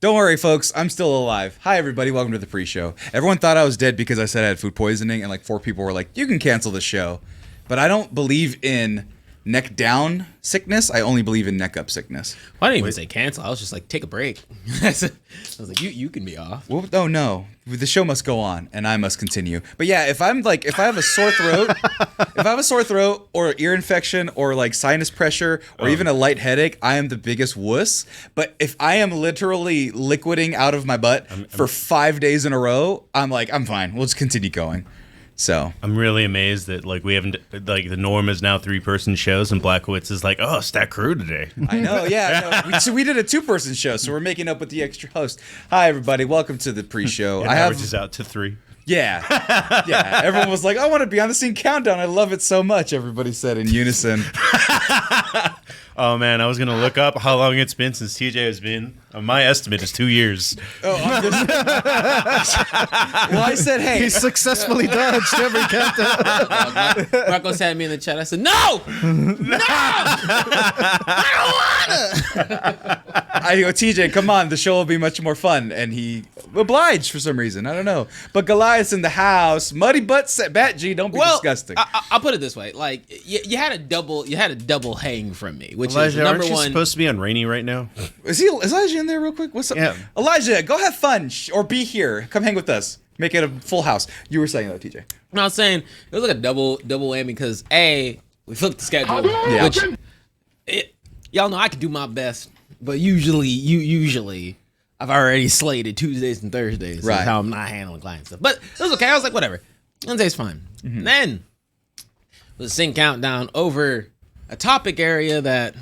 Don't worry, folks. I'm still alive. Hi, everybody. Welcome to the pre-show. Everyone thought I was dead because I said I had food poisoning, and like 4 people were like, you can cancel the show. But I don't believe in neck down sickness. I only believe in neck up sickness. Well, I didn't even say cancel. I was just like, take a break. I was like, you can be off. Well, oh, no. The show must go on, and I must continue. But yeah, if I have a sore throat, or ear infection, or like sinus pressure, or even a light headache, I am the biggest wuss. But if I am literally liquiding out of my butt for 5 days in a row, I'm fine. We'll just continue going. So I'm really amazed that we haven't the norm is now 3-person shows and Blackwitz is like, oh, stack crew today. I know, yeah. No, so we did a 2-person show, so we're making up with the extra host. Hi everybody, welcome to the pre-show. It averages out to 3. Yeah. Yeah. Everyone was like, I want to be on the Scene Countdown. I love it so much, everybody said in unison. Oh man, I was gonna look up how long it's been since TJ has been. My estimate is 2 years. Oh, well, I said, hey, he successfully dodged every countdown. Marcos had me in the chat. I said, no, I don't wanna. I go, TJ, come on, the show will be much more fun, and he obliged for some reason. I don't know, but Goliath's in the house. Muddy butt Bat G, don't be disgusting. I'll put it this way: like you had a double hang from me, which Elijah, is number aren't you one. Supposed to be on Rainy right now? Is Elijah in there real quick? What's up? Yeah. Elijah, go have fun or be here. Come hang with us. Make it a full house. You were saying that, TJ. No, I was saying it was like a double whammy because we flipped the schedule, Yeah. which y'all know I can do my best, but usually I've already slated Tuesdays and Thursdays. Right. That's how I'm not handling client stuff. But it was okay. I was like, whatever. Wednesday's fine. Mm-hmm. Then was Sync Countdown over a topic area that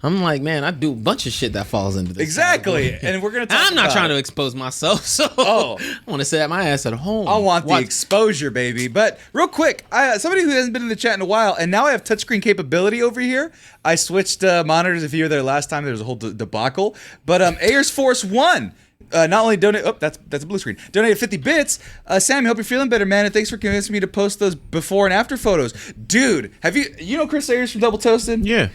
I'm like, man, I do a bunch of shit that falls into this. Exactly. category. And we're going to talk I'm not about trying it. to expose myself, so Oh. I want to sit at my ass at home. I want the exposure, baby. But real quick, somebody who hasn't been in the chat in a while, and now I have touchscreen capability over here. I switched monitors. If you were there last time, there was a whole debacle. But Ayers Force 1 not only donated, that's a blue screen, donated 50 bits. Sammy, hope you're feeling better, man, and thanks for convincing me to post those before and after photos. Dude, have you know Chris Ayers from Double Toasted? Yeah.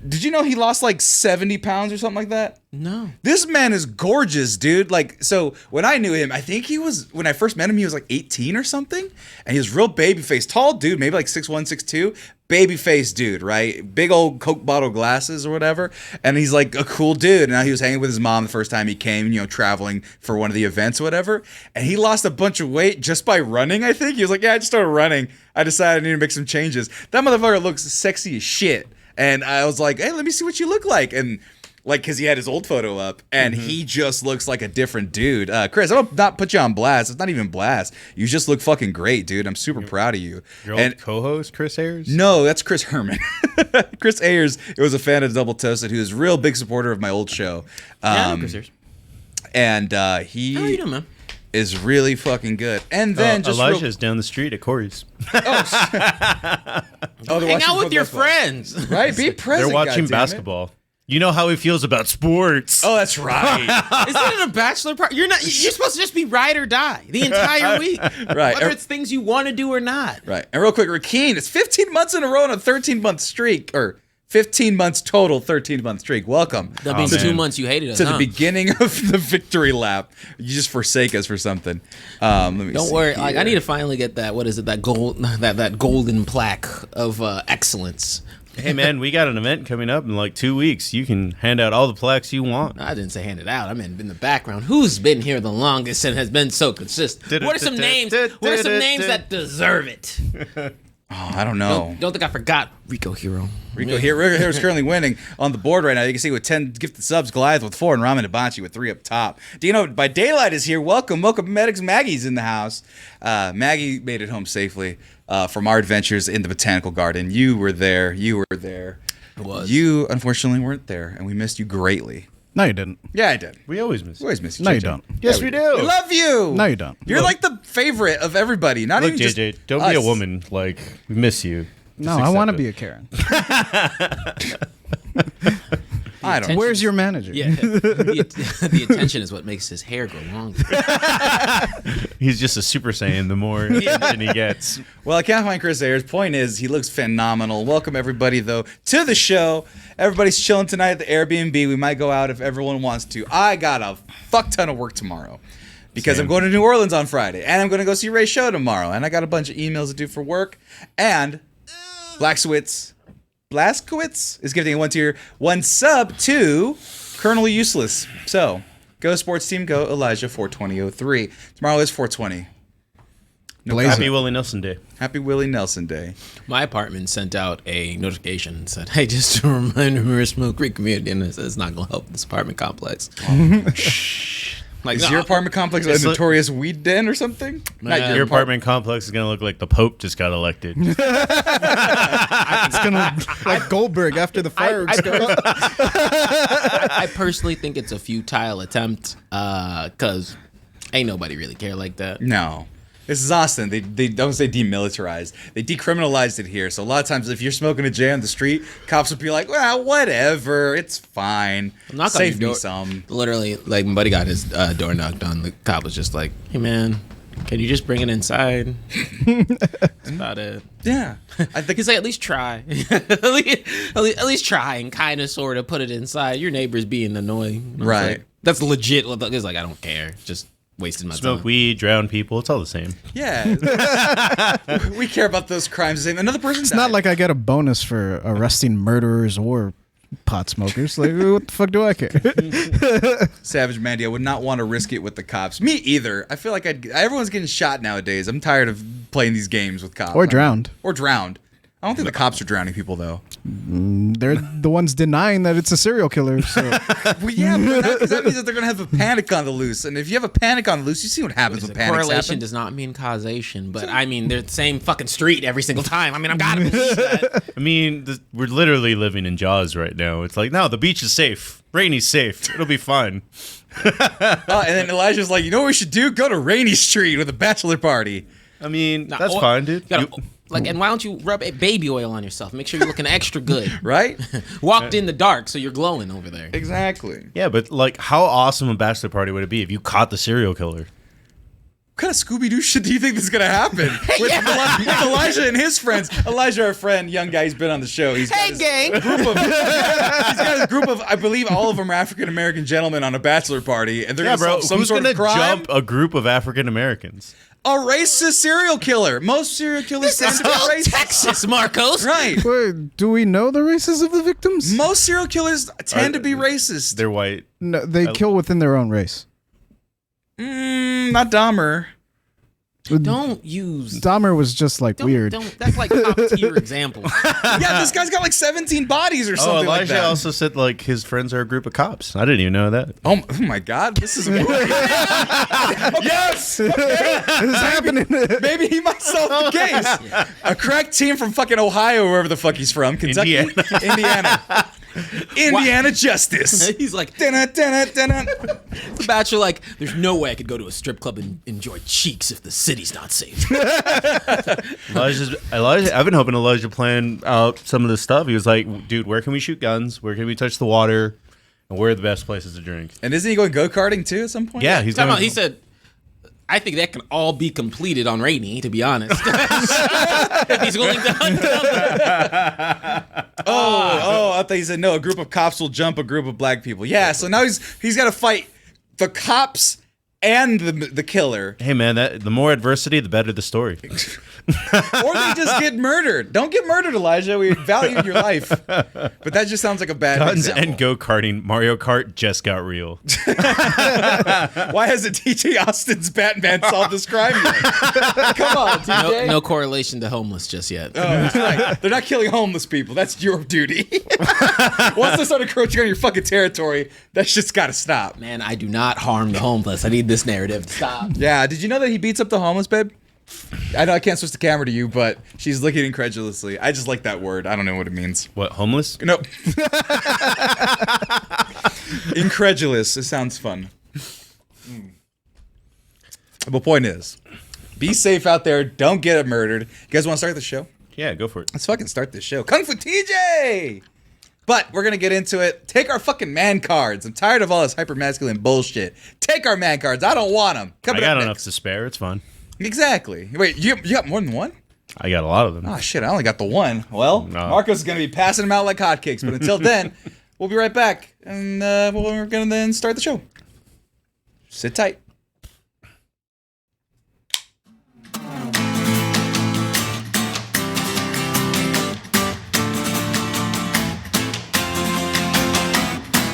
Did you know he lost like 70 pounds or something like that? No. This man is gorgeous, dude. Like, so when I knew him, I think when I first met him, he was like 18 or something. And he was real baby face. Tall dude, maybe like 6'1", 6'2". Baby face dude, right? Big old Coke bottle glasses or whatever. And he's like a cool dude. And now he was hanging with his mom the first time he came, traveling for one of the events or whatever. And he lost a bunch of weight just by running, I think. He was like, yeah, I just started running. I decided I need to make some changes. That motherfucker looks sexy as shit. And I was like, hey, let me see what you look like. And because he had his old photo up, and he just looks like a different dude. Chris, I don't not put you on blast. It's not even blast. You just look fucking great, dude. I'm super proud of you. Your old co-host, Chris Ayers? No, that's Chris Herman. Chris Ayers, it was a fan of Double Toasted, who is a real big supporter of my old show. Yeah, I know Chris Ayers. And he... How are you doing, man? Is really fucking good. And then Elijah's down the street at Corey's. Hang out with your friends. Right? Be present. They're watching basketball. You know how he feels about sports. Oh, that's right. Isn't it a bachelor party? You're supposed to just be ride or die the entire week. Right. Whether it's things you want to do or not. Right. And real quick, Rakeen, it's 15 months in a row on a 13-month streak, or 15 months total, 13-month streak. Welcome. That means 2 months you hated us, to the beginning of the victory lap. You just forsake us for something. Let me Don't see worry. here. Like, I need to finally get that. What is it? That golden plaque of excellence. Hey man, we got an event coming up in like 2 weeks. You can hand out all the plaques you want. I didn't say hand it out. I meant in the background. Who's been here the longest and has been so consistent? What are some names? What are some names that deserve it? Oh, I don't know. Don't think I forgot Rico Hero. Rico Hero's currently winning on the board right now. You can see with 10 gifted subs, Goliath with 4, and Ramen Hibachi with 3 up top. Dino by Daylight is here. Welcome. Medics Maggie's in the house. Maggie made it home safely from our adventures in the Botanical Garden. You were there. I was. You, unfortunately, weren't there, and we missed you greatly. No, you didn't. Yeah, I did. We always miss We always miss you. No, you JJ. don't. Yes, we do. We love you. No, you don't. You're like the favorite of everybody. Not Look, even just JJ, don't be a us. woman. Like, we miss you. No, I want to be a Karen. I don't know. Where's your manager? Yeah, the attention is what makes his hair grow longer. He's just a Super Saiyan the more attention he gets. Well, I can't find Chris Ayers. Point is, he looks phenomenal. Welcome everybody, though, to the show. Everybody's chilling tonight at the Airbnb. We might go out if everyone wants to. I got a fuck ton of work tomorrow because Same. I'm going to New Orleans on Friday, and I'm going to go see Ray's show tomorrow, and I got a bunch of emails to do for work, and Blaskowitz is giving one sub to Colonel Useless. So, go sports team, go Elijah 42003. Tomorrow is 420. Happy Willie Nelson Day. Happy Willie Nelson Day. My apartment sent out a notification and said, "Hey, just a reminder, we're a Smoke Creek community, and it's not going to help this apartment complex." Like, Is your apartment complex a notorious weed den or something? Not Your apartment complex is going to look like the Pope just got elected. It's gonna look like Goldberg after the fireworks go up. I personally think it's a futile attempt because ain't nobody really care like that. No. This is Austin. They don't say demilitarized. They decriminalized it here. So a lot of times if you're smoking a J on the street, cops will be like, well, whatever. It's fine. Knock on your Save me door. some. Literally, like, my buddy got his door knocked on. The cop was just like, "Hey, man, can you just bring it inside?" That's about it. Yeah. I think He's like, at least try. at least try and kind of sort of put it inside. Your neighbor's being annoying. I was Right. like, that's legit. It's like, I don't care. Just wasting my Smoke time. weed, drown people. It's all the same. yeah. We care about those crimes. Another person It's not like I get a bonus for arresting murderers or pot smokers. Like, what the fuck do I care? Savage Mandy, I would not want to risk it with the cops. Me either. I feel like everyone's getting shot nowadays. I'm tired of playing these games with cops. Or drowned. Or drowned. I don't think the cops are drowning people, though. They're the ones denying that it's a serial killer. So Well, yeah, but because that means that they're going to have a panic on the loose. And if you have a panic on the loose, you see what happens when panics Correlation happen. does not mean causation, but I mean, they're the same fucking street every single time. I mean, I've got to believe that. I mean, we're literally living in Jaws right now. It's like, no, the beach is safe. Rainy's safe. It'll be fine. And then Elijah's like, you know what we should do? Go to Rainy Street with a bachelor party. I mean, Nah, that's oil- fine, dude. you gotta- and why don't you rub baby oil on yourself? Make sure you're looking extra good. Right? Walked in the dark, so you're glowing over there. Exactly. Yeah, but like, how awesome a bachelor party would it be if you caught the serial killer? What kind of Scooby-Doo shit do you think is going to happen? With Elijah and his friends. Elijah, our friend, young guy, he's been on the show. He's got his gang. he's got his group of, I believe all of them are African-American gentlemen on a bachelor party. And they're Yeah, going to bro. solve some Who's sort gonna of crime. jump a group of African Americans? A racist serial killer. Most serial killers tend to be Oh, racist. Texas, Marcos. Right. wait, do we know the races of the victims? Most serial killers tend to be racist. They're white. No, they kill within their own race. Not Dahmer. Don't use. Dahmer was just like weird. That's like top tier example. Yeah, this guy's got like 17 bodies or something like Elijah that. also said like his friends are a group of cops. I didn't even know that. Oh my God, this is yes. Okay. This is happening. Maybe he might solve the case. A crack team from fucking Ohio, wherever the fuck he's from, Kentucky, Indiana justice. He's like, Dun-dun, dun-dun, dun-dun. the Bachelor, like, there's no way I could go to a strip club and enjoy cheeks if the city's not safe. Elijah, I've been hoping Elijah planned out some of this stuff. He was like, dude, where can we shoot guns? Where can we touch the water? And where are the best places to drink? And isn't he going go-karting too at some point? Yeah, he's going. He said, I think that can all be completed on Rainy, to be honest. If he's willing to hunt them. I thought he said no. A group of cops will jump a group of black people. Yeah, so now he's got to fight the cops and the killer, Hey man, the more adversity, the better the story. or they just get murdered. Don't get murdered, Elijah. We value your life, but that just sounds like a bad Guns example. and go-karting, Mario Kart just got real. Why hasn't TJ Austin's Batman solved this crime yet? Come on, TJ. No correlation to homeless just yet. Oh, that's right. They're not killing homeless people. That's your duty. Once they start encroaching on your fucking territory, that shit's got to stop. Man, I do not harm the homeless. I need this narrative to stop. Yeah, did you know that he beats up the homeless, babe? I know I can't switch the camera to you, but she's looking incredulously. I just like that word. I don't know what it means. What, homeless? No. Incredulous. It sounds fun. The point is, be safe out there. Don't get murdered. You guys want to start the show? Yeah, go for it. Let's fucking start this show. Kung Fu TJ! But we're gonna get into it. Take our fucking man cards. I'm tired of all this hyper masculine bullshit. Take our man cards. I don't want them. I got enough to spare. It's fine. Exactly. Wait, you got more than one? I got a lot of them. Oh shit, I only got the one. Well, No. Marco's is gonna be passing them out like hotcakes. But until then, we'll be right back, and we're gonna then start the show. Sit tight.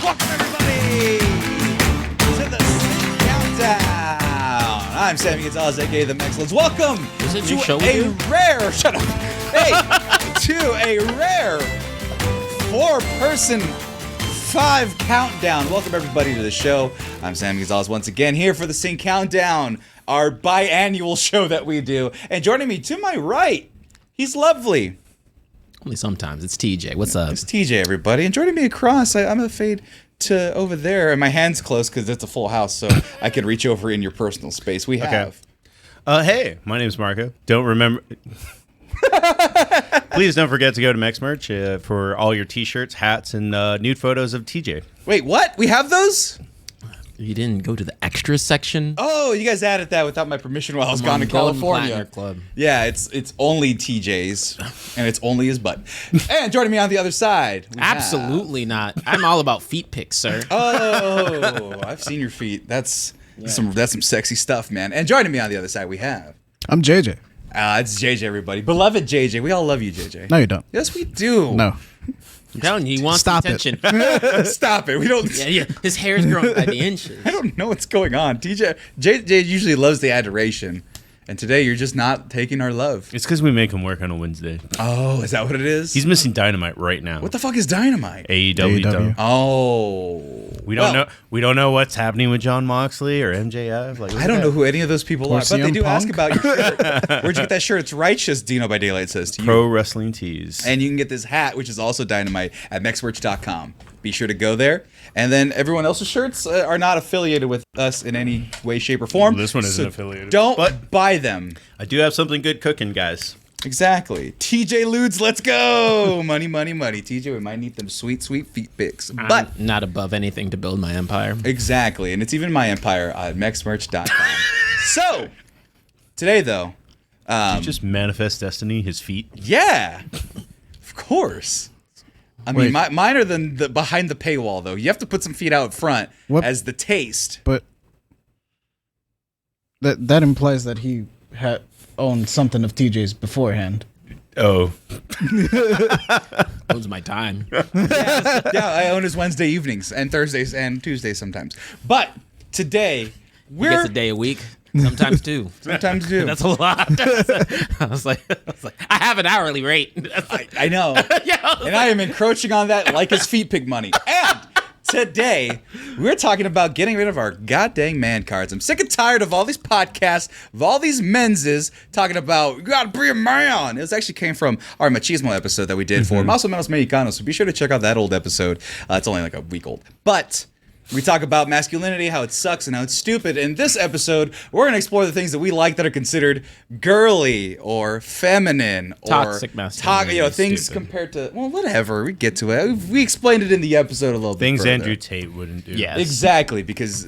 Welcome everybody to the Sync Countdown. I'm Sammy Gonzalez, aka the Mexlins. Welcome Is it to your show we a do? rare. Shut up. Hey, to a rare 4-person 5 countdown. Welcome everybody to the show. I'm Sammy Gonzalez once again here for the Sync Countdown, our biannual show that we do. And joining me to my right, he's lovely. Only sometimes. It's TJ. What's up? It's TJ, everybody. And joining me across, I'm going to fade to over there. And my hand's close because it's a full house, so I can reach over in your personal space. We have. Hey, my name's Marco. Don't remember. Please don't forget to go to Mex Merch for all your t-shirts, hats, and nude photos of TJ. Wait, what? We have those? You didn't go to the extras section? Oh, you guys added that without my permission while I was gone to Golden California. Platinum Club. Yeah, it's only TJ's, and it's only his butt. And joining me on the other side, we have- Absolutely not. I'm all about feet pics, sir. Oh, I've seen your feet. That's some sexy stuff, man. And joining me on the other side, we have. I'm JJ. It's JJ, everybody. Beloved JJ. We all love you, JJ. No, you don't. Yes, we do. No. I'm telling you, he wants Stop it. attention. Stop it. We don't. Yeah. His hair is growing by the inches. I don't know what's going on. JJ usually loves the adoration. And today you're just not taking our love. It's because we make him work on a Wednesday. Oh, is that what it is? He's missing Dynamite right now. What the fuck is Dynamite? AEW. AEW. Oh. We don't know. We don't know what's happening with John Moxley or MJF. Like, I don't know who any of those people Or are, but they CM do ask Punk? about your shirt. Where'd you get that shirt? It's righteous, Dino by Daylight says to you. Pro Wrestling Tees. And you can get this hat, which is also Dynamite, at mexmerch.com. Be sure to go there. And then everyone else's shirts are not affiliated with us in any way, shape, or form. This one isn't affiliated. Don't buy them. I do have something good cooking, guys. Exactly. TJ Ludes, let's go. Money, money, money. TJ, we might need them sweet, sweet feet pics. But I'm not above anything to build my empire. exactly. And it's even my empire at mexmerch.com. So, today, though, You just manifest destiny, his feet. yeah, of course. I mean, Wait. mine are the behind the paywall, though. You have to put some feet out front What? as the taste. But that implies that he had owned something of TJ's beforehand. Oh. Owns my time. Yeah, I own his Wednesday evenings and Thursdays and Tuesdays sometimes. But today, we're Gets a day a week. Sometimes two. sometimes do. That's a lot. I was like, I have an hourly rate. I know. Yeah. And I am encroaching on that like his feet pig money. And today, we're talking about getting rid of our goddamn man cards. I'm sick and tired of all these podcasts, of all these menses talking about, you gotta be a man. It actually came from our machismo episode that we did for Más o Menos Mexicanos, so be sure to check out that old episode. It's only like a week old. But we talk about masculinity, how it sucks, and how it's stupid. In this episode, we're going to explore the things that we like that are considered girly or feminine or Toxic masculinity is things stupid. compared to, well, whatever. We get to it. We explained it in the episode a little bit. Things further. Andrew Tate wouldn't do. Yes. Exactly, because,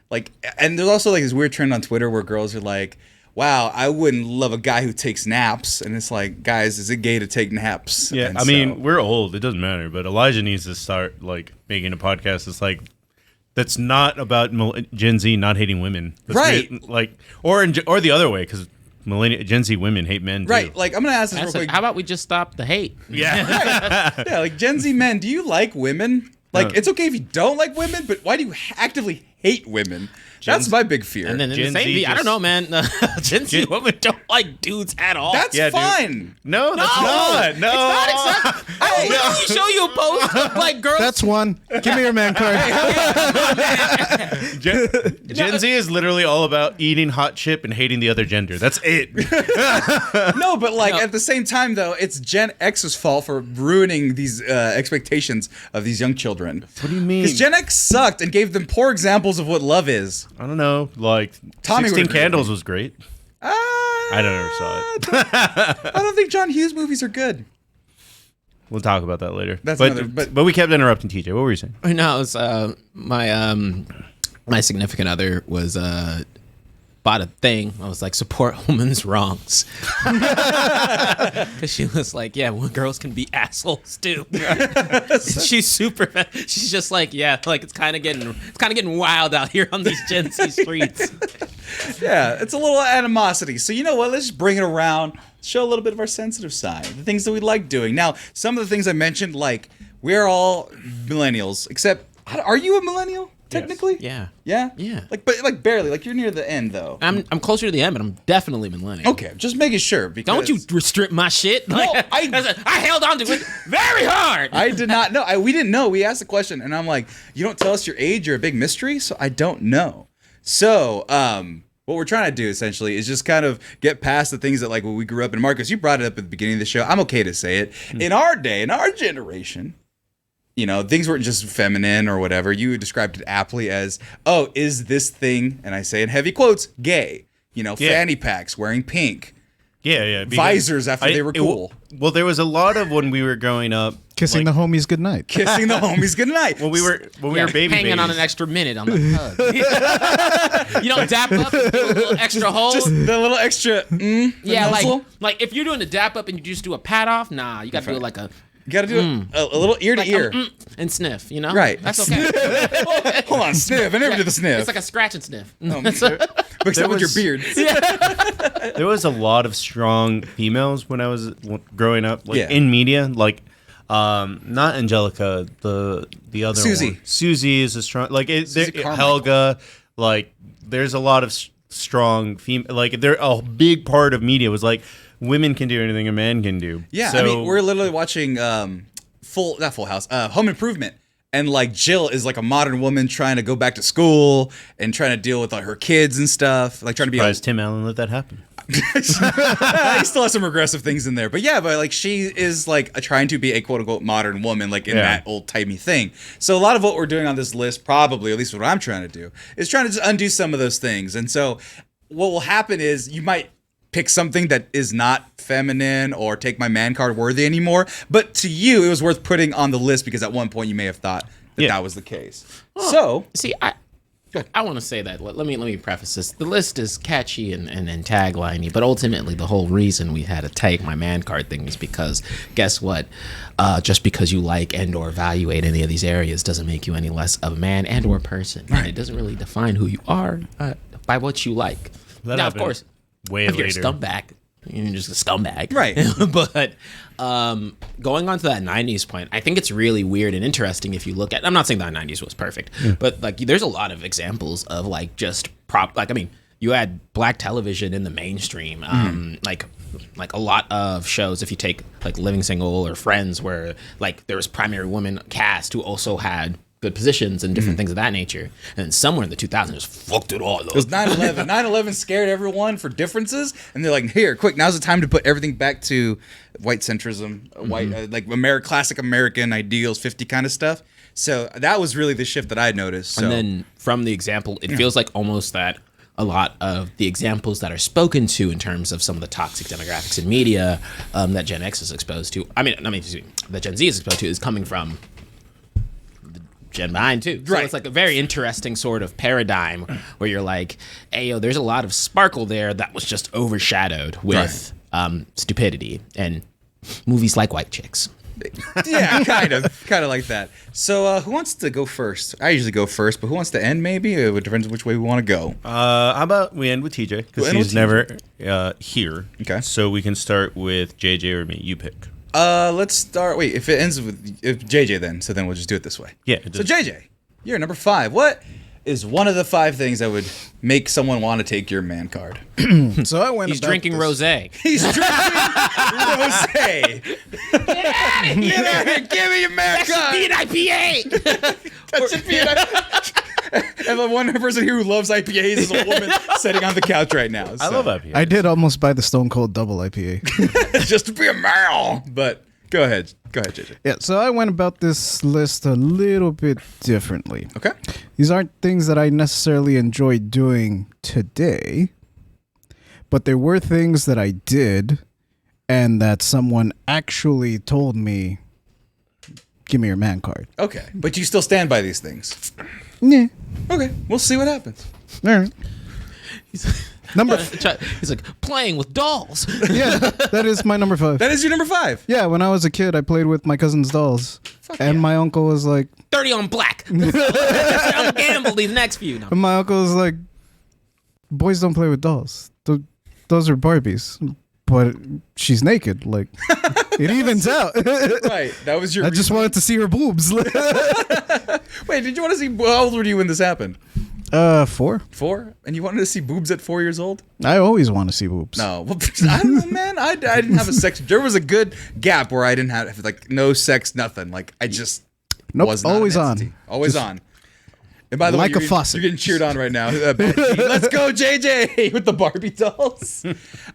like, and there's also like this weird trend on Twitter where girls are like, wow, I wouldn't love a guy who takes naps. And it's like, guys, is it gay to take naps? Yeah, And I mean, so- we're old. It doesn't matter. But Elijah needs to start, like, making a podcast that's like, that's not about Gen Z not hating women. That's Right. like, or the other way, because Gen Z women hate men, too. right, like, I'm going to ask this real That's quick. how about we just stop the hate? Yeah. Yeah, like, Gen Z men, do you like women? Like, No. it's okay if you don't like women, but why do you actively hate women? That's my big fear. And then in Gen the same Z beat, I don't just- know, man. Gen Z women don't like dudes at all. That's Yeah, dude. fine. No, that's not. No. Hey, let me show you a post of like girls. That's one. Give me your man card. Gen Z is literally all about eating hot chip and hating the other gender. That's it. No, but like No. at the same time, though, it's Gen X's fault for ruining these expectations of these young children. What do you mean? Because Gen X sucked and gave them poor examples of what love is. I don't know. Like, Tommy would 16 agree Candles was great. I I never saw it. I don't think John Hughes movies are good. We'll talk about that later. That's but, another- but we kept interrupting TJ. What were you saying? No, it's my significant other was bought a thing. I was like, support women's wrongs. Because she was like, yeah, well, girls can be assholes too. She's super. She's just like, yeah, like it's kind of getting wild out here on these Gen Z streets. Yeah, it's a little animosity. So you know what? Let's just bring it around. Show a little bit of our sensitive side, the things that we like doing. Now, some of the things I mentioned, like we're all millennials, except are you a millennial? Technically, Yeah. yeah, Yeah. like barely. Like you're near the end though. I'm closer to the end, but I'm definitely millennial. Okay, just making sure. Because Don't you restrict my shit. Like, I held on to it very hard. I did not know. We didn't know. We asked the question, and I'm like, you don't tell us your age. You're a big mystery, so I don't know. So, what we're trying to do essentially is just kind of get past the things that like when we grew up. And Marcus, you brought it up at the beginning of the show. I'm okay to say it. In our day, in our generation, you know, things weren't just feminine or whatever. You described it aptly as, oh, is this thing, and I say in heavy quotes, gay? You know, fanny packs, wearing pink. Yeah. Visors after they were cool. Well, there was a lot of when we were growing up. Kissing the homies goodnight. Kissing the homies goodnight. When we were baby hanging babies. on an extra minute on the hug. You don't dap up and do a little extra hold. Just the little extra, Yeah, nuzzle. like if you're doing a dap up and you just do a pat off, nah, you got to do it like a You got to do it a little ear to ear. and sniff, you know? Right. That's okay. Hold on, sniff. I never did the sniff. It's like a scratch and sniff. Except with your was- beard. There was a lot of strong females when I was growing up, like Yeah. in media, like not Angelica, the other Susie. one. Susie is a strong, like Susie Carmichael. Helga, like there's a lot of strong female, like they're a big part of media was like women can do anything a man can do. Yeah, So, I mean, we're literally watching not Full House, Home Improvement. And like Jill is like a modern woman trying to go back to school and trying to deal with like her kids and stuff, like trying to be. surprised Tim Allen let that happen. He still has some regressive things in there, but like she is like trying to be a quote unquote modern woman, like in that old timey thing. So a lot of what we're doing on this list, probably, at least what I'm trying to do, is trying to just undo some of those things. And so what will happen is you might pick something that is not feminine or take my man card worthy anymore, but to you it was worth putting on the list because at one point you may have thought that that was the case. So See, I want to say that. Let me preface this. The list is catchy and tagliney, but ultimately the whole reason we had to take my man card thing is because guess what? Just because you like and or evaluate any of these areas doesn't make you any less of a man and or person. Right. And it doesn't really define who you are by what you like. That now, of happened course, way if you're a later. scumbag, you're just a scumbag. Right. But going on to that 90s point, I think it's really weird and interesting if you look at, I'm not saying that 90s was perfect, but like there's a lot of examples of like just you had black television in the mainstream, like a lot of shows, if you take like Living Single or Friends, where like there was primary woman cast who also had good positions and different things of that nature. And then somewhere in the 2000s just fucked it all. it was 9/11. 9/11 scared everyone for differences, and they're like, "Here, quick! Now's the time to put everything back to white centrism, white like classic American ideals, 50 kind of stuff." So that was really the shift that I noticed. So. And then from the example, it feels like almost that a lot of the examples that are spoken to in terms of some of the toxic demographics in media that Gen X is exposed to, that Gen Z is exposed to, is coming from Gen behind too. So it's like a very interesting sort of paradigm where you're like, hey, yo, there's a lot of sparkle there that was just overshadowed with stupidity and movies like White Chicks. Yeah, kind of like that. So who wants to go first? I usually go first, but who wants to end maybe? It depends which way we want to go. How about we end with TJ because he's never here. Okay. So we can start with JJ or me. You pick. Let's start. Wait, if it ends with JJ, then we'll just do it this way. Yeah. So JJ, you're number 5. What is one of the 5 things that would make someone want to take your man card? So I went. He's about drinking this. rosé. He's drinking rosé. Get out of here! Give me your man card. Be an IPA. That should be it. And the one person here who loves IPAs is a woman sitting on the couch right now. I love IPA. I did almost buy the Stone Cold Double IPA. just to be a man. But go ahead, JJ. Yeah, so I went about this list a little bit differently. Okay. These aren't things that I necessarily enjoyed doing today, but there were things that I did and that someone actually told me give me your man card. Okay, but you still stand by these things. Yeah. Okay, we'll see what happens. All right. He's like playing with dolls. Yeah, that is my number 5. That is your number 5. Yeah, when I was a kid, I played with my cousin's dolls, and my uncle was like, 30 on black. I'm gamble these next few. No. my uncle was like, boys don't play with dolls. Those are Barbies. But she's naked. Like, it evens out. Right. That was your. I just wanted to see her boobs. Wait, did you want to see? How old were you when this happened? 4. 4? And you wanted to see boobs at 4 years old? I always want to see boobs. No, well, I don't know, man. I didn't have a sex. There was a good gap where I didn't have like no sex, nothing. Like I just was not always an on. entity. Always Just on. And by the like way, a faucet. you're getting cheered on right now. Let's go, JJ, with the Barbie dolls.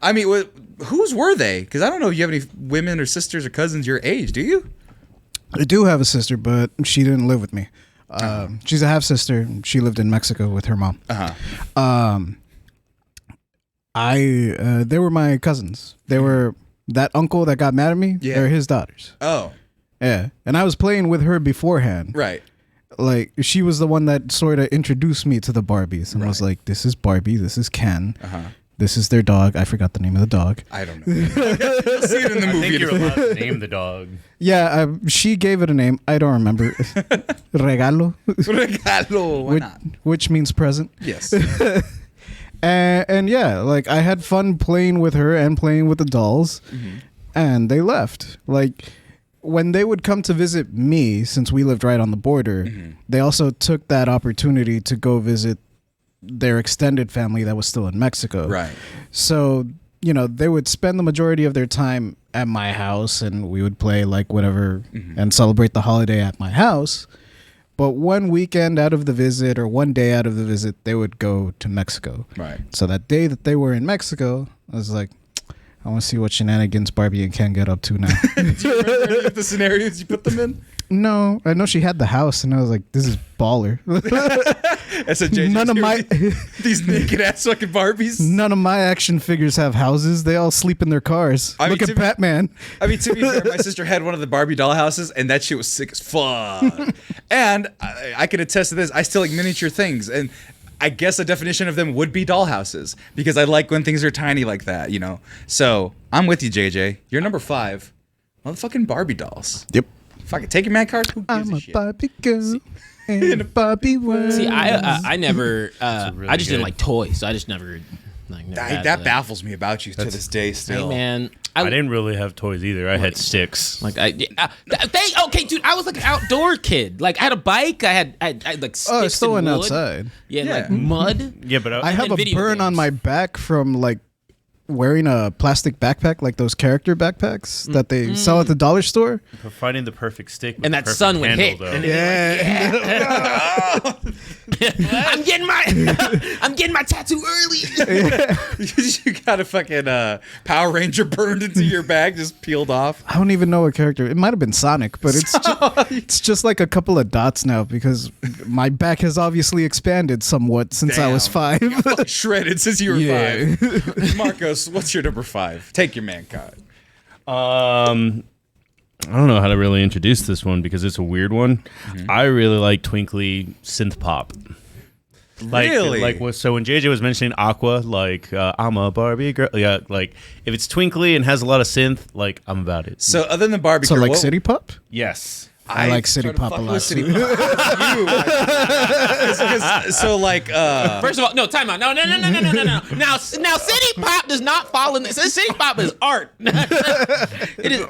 I mean, whose were they? Because I don't know if you have any women or sisters or cousins your age. Do you? I do have a sister, but she didn't live with me. She's a half sister. She lived in Mexico with her mom. They were my cousins. They were that uncle that got mad at me. Yeah. They're his daughters. Oh, Yeah, and I was playing with her beforehand. right. Like she was the one that sort of introduced me to the Barbies, and was like, "This is Barbie. This is Ken. This is their dog. I forgot the name of the dog. I don't know. You'll see it in the I movie. think you're allowed to name the dog. Yeah, she gave it a name. I don't remember. Regalo, Regalo. Why not? which means present. Yes. And yeah, like I had fun playing with her and playing with the dolls, and they left. Like when they would come to visit me, since we lived right on the border, they also took that opportunity to go visit their extended family that was still in Mexico. Right. So, they would spend the majority of their time at my house, and we would play like whatever and celebrate the holiday at my house. But one weekend out of the visit or one day out of the visit, they would go to Mexico. Right. So that day that they were in Mexico, I was like, I want to see what shenanigans Barbie and Ken get up to now. Do you remember any of the scenarios you put them in? No, I know she had the house, and I was like, this is baller. That's a JJ. None of my these naked ass fucking Barbies. none of my action figures have houses. They all sleep in their cars. I mean, Look to at be- Batman. I mean, to be fair, my sister had one of the Barbie doll houses, and that shit was sick as fuck. And I can attest to this. I still like miniature things, and I guess a definition of them would be doll houses because I like when things are tiny like that, So I'm with you, JJ. You're number 5. Motherfucking Barbie dolls. Yep. Fuck it. Take your man card. Who gives I'm a a shit? Barbie girl in a Barbie world. See, I never. really I just didn't good. like toys. So I just never. Never had That the- baffles me about you to this day still. Hey, man. I didn't really have toys either. I had sticks. Like okay, dude. I was like an outdoor kid. Like I had a bike. I had like sticks Oh, I still and went wood. outside. Yeah, Yeah. like mud. Yeah, but I have a video burn on games. my back from like wearing a plastic backpack, like those character backpacks that they sell at the dollar store. for finding the perfect stick with And the that perfect sun would handle, hit. though. And then I'm getting my tattoo early. You got a fucking Power Ranger burned into your bag, just peeled off. I don't even know what character. It might have been Sonic, but it's just like a couple of dots now because my back has obviously expanded somewhat since I was Damn. 5. Fucking shredded since you were Yeah. 5. Marcos, what's your number 5? Take your man card. I don't know how to really introduce this one because it's a weird one. I really like twinkly synth pop. Like, Really? So when JJ was mentioning Aqua, like I'm a Barbie girl, yeah, like if it's twinkly and has a lot of synth, like I'm about it. So other than Barbie, So girl, like what- City Pop? Yes, I like City sort of Pop fuck a with lot, City too. Pop. So like First of all, no, time out. No. Now City Pop does not fall in this. City Pop is art. It is.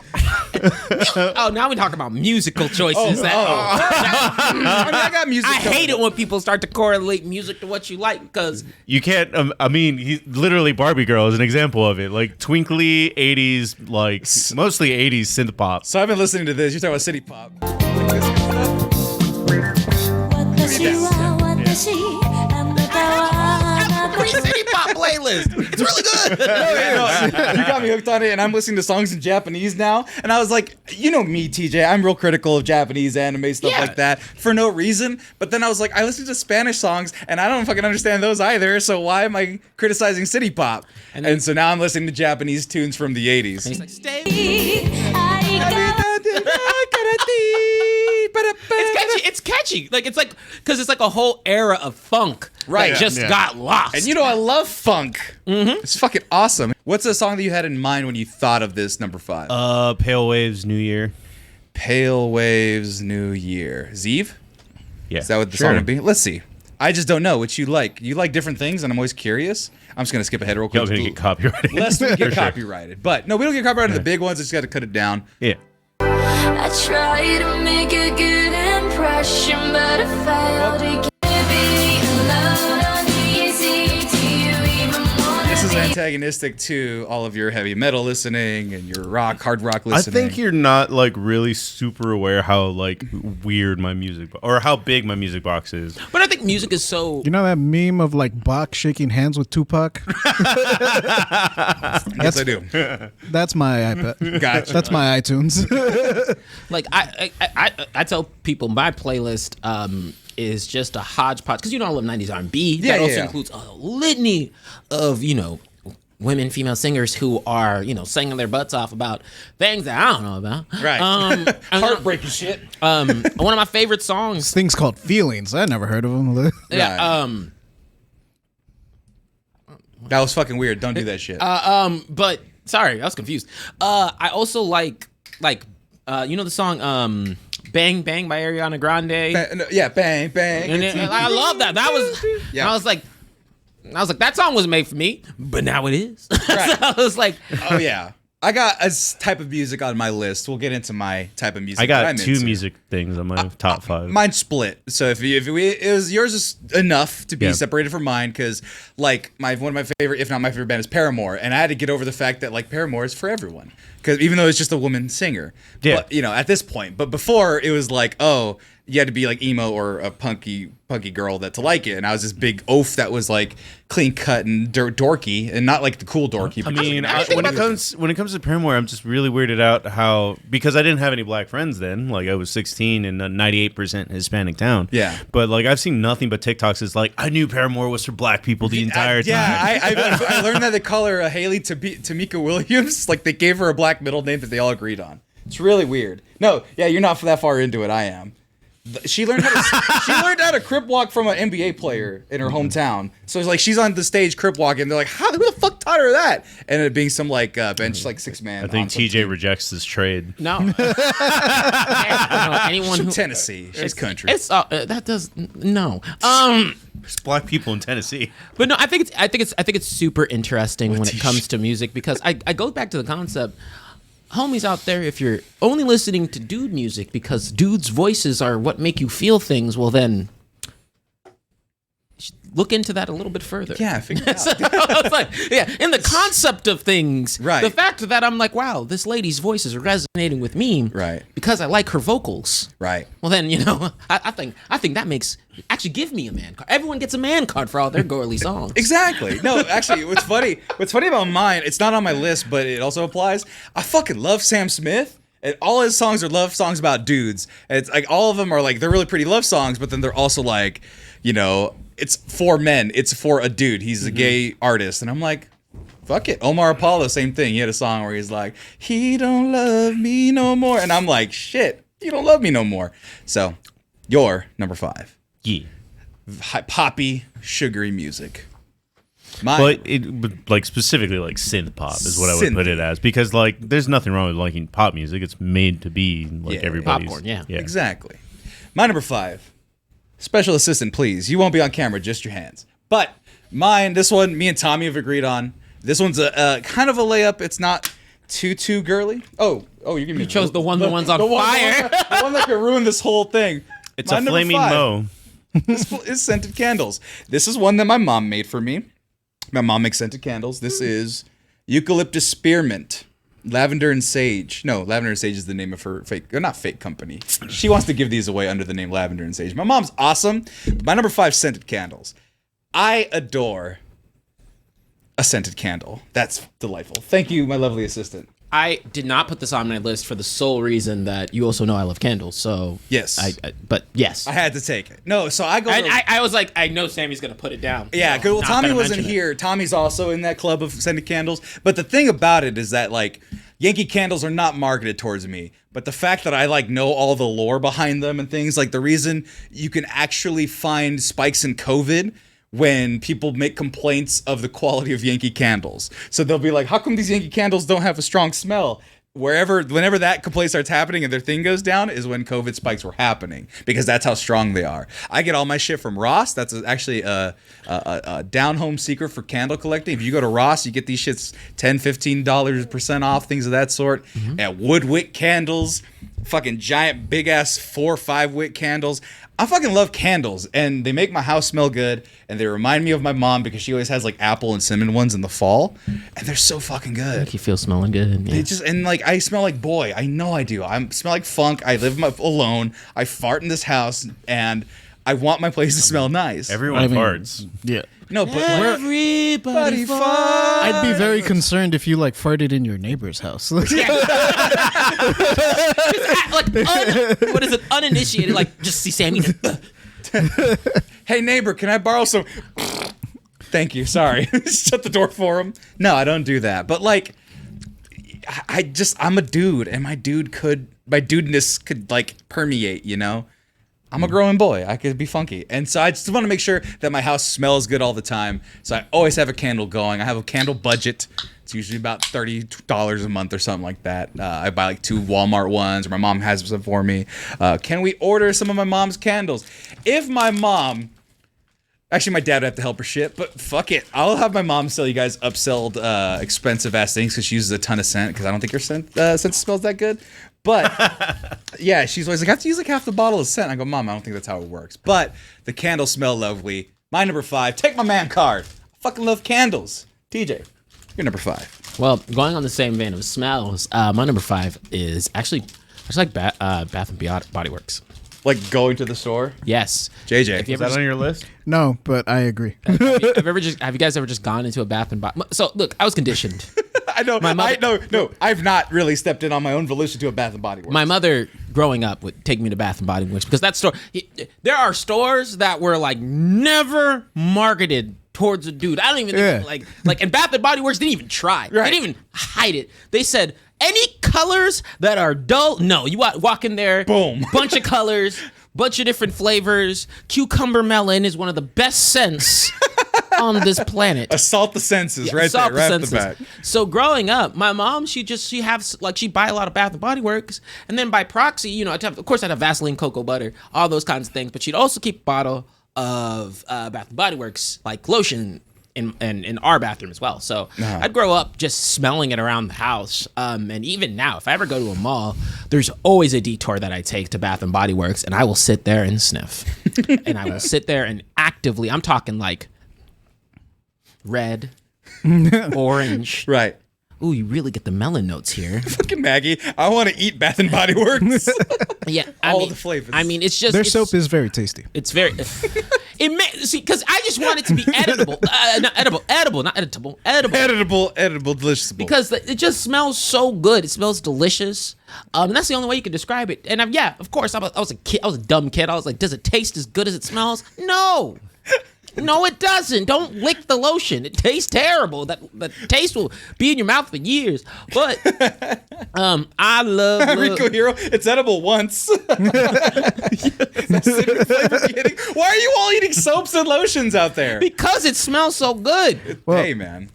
Oh, now we talk about musical choices. I mean, I got music. I hate it when people start to correlate music to what you like because you can't. I mean, literally Barbie girl is an example of it. Like twinkly '80s, like mostly '80s synth pop. So I've been listening to this. You're talking about City Pop. City Pop playlist. It's really good. You got me hooked on it, and I'm listening to songs in Japanese now. And I was like, you know me, TJ, I'm real critical of Japanese anime stuff Yeah. like that for no reason. But then I was like, I listen to Spanish songs, and I don't fucking understand those either. So why am I criticizing City Pop? And so now I'm listening to Japanese tunes from the 80s. He's like, stay. it's catchy. Like it's like because it's like a whole era of funk Right. that just got lost. And you know I love funk. It's fucking awesome. What's a song that you had in mind when you thought of this number 5? Pale Waves, New Year. Pale Waves, New Year. Zeev? Yeah. Is that what the song would be? Let's see. I just don't know what you like. You like different things, and I'm always curious. I'm just gonna skip ahead real quick. Y'all gonna get copyrighted. Lest we get For sure. copyrighted. But no, we don't get copyrighted on the big ones. Just got to cut it down. Yeah. I try to make a good impression, but I failed to give it love uneasy. Do you even want This is to be? antagonistic to all of your heavy metal listening and your hard rock I listening. think you're not like really super aware how like weird my music or how big my music box is. but I think music is so. You know that meme of like Bach shaking hands with Tupac? Yes, I do. That's my iPad. Gotcha. That's my iTunes. Like I tell people my playlist is just a hodgepodge because I love 90s R&B. Yeah, that also yeah. includes a litany of women, female singers who are singing their butts off about things that I don't know about. Right. And Heartbreaking shit. one of my favorite songs. Things called feelings. I never heard of them. Yeah. That was fucking weird. Don't do that shit. But sorry, I was confused. I also like the song "Bang Bang" by Ariana Grande. Yeah, bang, bang. And I love that. That was. Yeah. I was like, that song was made for me, but now it is. Right. So I was like, Oh, yeah. I got a type of music on my list. We'll get into my type of music. I that got I'm 2 into. music things on my top 5. Mine's split. So if it was yours is enough to be Yeah. separated from mine because like one of my favorite, if not my favorite band is Paramore, and I had to get over the fact that like Paramore is for everyone because even though it's just a woman singer, Yeah. But, at this point, but before it was like you had to be like emo or a punky girl to like it, and I was this big oaf that was like clean cut and dorky and not like the cool dorky. I but mean, just- when it comes to Paramore, I'm just really weirded out how because I didn't have any black friends then. Like I was 16 in a 98% Hispanic town. Yeah. But like I've seen nothing but TikToks. It's like I knew Paramore was for black people the entire time. Yeah, I learned that they call her Haley Tamika Williams. Like they gave her a black middle name that they all agreed on. It's really weird. No, yeah, you're not that far into it. I am. She learned how to crip walk from an NBA player in her hometown. So it's like she's on the stage crip walking. They're like, who the fuck taught her that? And it being some like bench like 6-man. I think TJ rejects this trade. no. Anyone who Tennessee. She's country. It's that does no. There's black people in Tennessee. But no, I think it's super interesting when it comes to music because I go back to the concept. Homies out there, if you're only listening to dude music because dudes' voices are what make you feel things, well then look into that a little bit further. Yeah, figure it So out. it's like, yeah, in the concept of things, Right. the fact that I'm like, wow, this lady's voice is resonating with me, Right. because I like her vocals. Right. Well, then I think that makes actually give me a man card. Everyone gets a man card for all their girly songs. Exactly. No, actually, what's funny about mine, it's not on my list, but it also applies. I fucking love Sam Smith. And all his songs are love songs about dudes. And it's like all of them are like they're really pretty love songs, but then they're also like, it's for men. It's for a dude. He's a gay artist. And I'm like, fuck it. Omar Apollo, same thing. He had a song where he's like, he don't love me no more. And I'm like, shit, you don't love me no more. So, you're number 5. Yeah. Poppy, sugary music. Mine, But like specifically like synth pop is what I would put Synthy. it as because like there's nothing wrong with liking pop music. It's made to be like Yeah, everybody's. popcorn, yeah. Exactly. My number 5. Special assistant, please. You won't be on camera, just your hands. But mine, this one, me and Tommy have agreed on. This one's a kind of a layup. It's not too girly. Oh, you're giving me. You chose the one's on fire. The one that could ruin this whole thing. It's My a number flaming 5 mo. is scented candles. This is one that my mom made for me. My mom makes scented candles. This is eucalyptus spearmint, lavender and sage. No, lavender and sage is the name of her not fake company. She wants to give these away under the name lavender and sage. My mom's awesome. My number 5 scented candles. I adore a scented candle. That's delightful. Thank you, my lovely assistant. I did not put this on my list for the sole reason that you also know I love candles. So Yes. but yes, I had to take it. No, so I go. I was like, I know Sammy's gonna put it down. Yeah, so well, not Tommy gonna wasn't mention it. here. Tommy's also in that club of scented candles. But the thing about it is that, like, Yankee Candles are not marketed towards me, but the fact that I like know all the lore behind them and things, like the reason you can actually find spikes in COVID when people make complaints of the quality of Yankee Candles. So they'll be like, how come these Yankee Candles don't have a strong smell? Whenever that complaint starts happening and their thing goes down is when COVID spikes were happening, because that's how strong they are. I get all my shit from Ross. That's actually a down home secret for candle collecting. If you go to Ross, you get these shits $10-15% off, things of that sort. At Woodwick Candles, fucking giant big ass 4 or 5 wick candles. I fucking love candles, and they make my house smell good, and they remind me of my mom because she always has like apple and cinnamon ones in the fall, and they're so fucking good. Make you feel smelling good. Yeah. They just, and like I smell like boy. I know I do. I smell like funk. I live alone. I fart in this house, and I want my place to smell nice. Everyone farts. Yeah. No, but Everybody farts. I'd be very concerned if you like farted in your neighbor's house. What is it? Uninitiated. Like, just see Sammy. hey neighbor, can I borrow some? Thank you. Sorry. Shut the door for him. No, I don't do that. But like, I'm a dude, and my dudeness could like permeate, you know? I'm a growing boy. I could be funky. And so I just want to make sure that my house smells good all the time. So I always have a candle going. I have a candle budget. It's usually about $30 a month or something like that. I buy like 2 Walmart ones, or my mom has some for me. Can we order some of my mom's candles? If my mom... Actually, my dad would have to help her shit, but fuck it. I'll have my mom sell you guys upselled, expensive-ass things because she uses a ton of scent, because I don't think her scent smells that good. But, yeah, she's always like, I have to use like half the bottle of scent. I go, Mom, I don't think that's how it works. But the candles smell lovely. My number 5, take my man card. I fucking love candles. TJ, you're number 5. Well, going on the same vein of smells, my number 5 is actually like Bath and Body Works. Like going to the store? Yes. JJ, Is that on your list? No, but I agree. Have you guys ever just gone into a Bath and Body? So look, I was conditioned. I know. No. I've not really stepped in on my own volition to a Bath and Body Works. My mother, growing up, would take me to Bath and Body Works because that store. There are stores that were like never marketed towards a dude. I don't even think, like, and Bath and Body Works didn't even try. Right. They didn't even hide it. They said any colors that are dull. No, you walk in there. Boom. Bunch of colors. Bunch of different flavors. Cucumber melon is one of the best scents on this planet. Assault the senses, right there, right off the back. So growing up, my mom, she'd buy a lot of Bath and Body Works, and then by proxy, you know, of course I'd have Vaseline, cocoa butter, all those kinds of things, but she'd also keep a bottle of Bath and Body Works, like lotion, in our bathroom as well. So I'd grow up just smelling it around the house. And even now, if I ever go to a mall, there's always a detour that I take to Bath and Body Works, and I will sit there and sniff. And I will sit there and actively, I'm talking like red, orange. Right. Ooh, you really get the melon notes here. Fucking Maggie, I want to eat Bath and Body Works. Yeah, all the flavors. I mean, it's just Their soap is very tasty. It's very. See, because I just want it to be editable, not editable, edible, delicious. Because it just smells so good. It smells delicious. And that's the only way you can describe it. And of course, I was a kid. I was a dumb kid. I was like, does it taste as good as it smells? No. No, it doesn't. Don't lick the lotion. It tastes terrible. That taste will be in your mouth for years. But I love Rico Hero. It's edible once. That's cinnamon flavor getting. Why are you all eating soaps and lotions out there? Because it smells so good. Well, hey, man.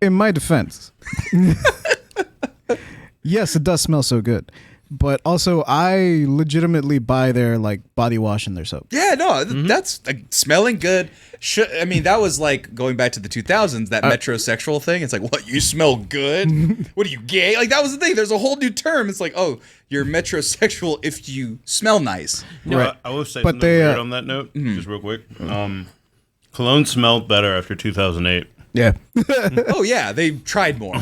In my defense, yes, it does smell so good. But also, I legitimately buy their like body wash and their soap. Yeah, no, that's like, smelling good. I mean, that was like going back to the 2000s, that metrosexual thing. It's like, what, you smell good? What are you, gay? Like, that was the thing. There's a whole new term. It's like, oh, you're metrosexual if you smell nice. Right. I will say something weird on that note, just real quick. Cologne smelled better after 2008. Yeah. Oh, yeah, they tried more.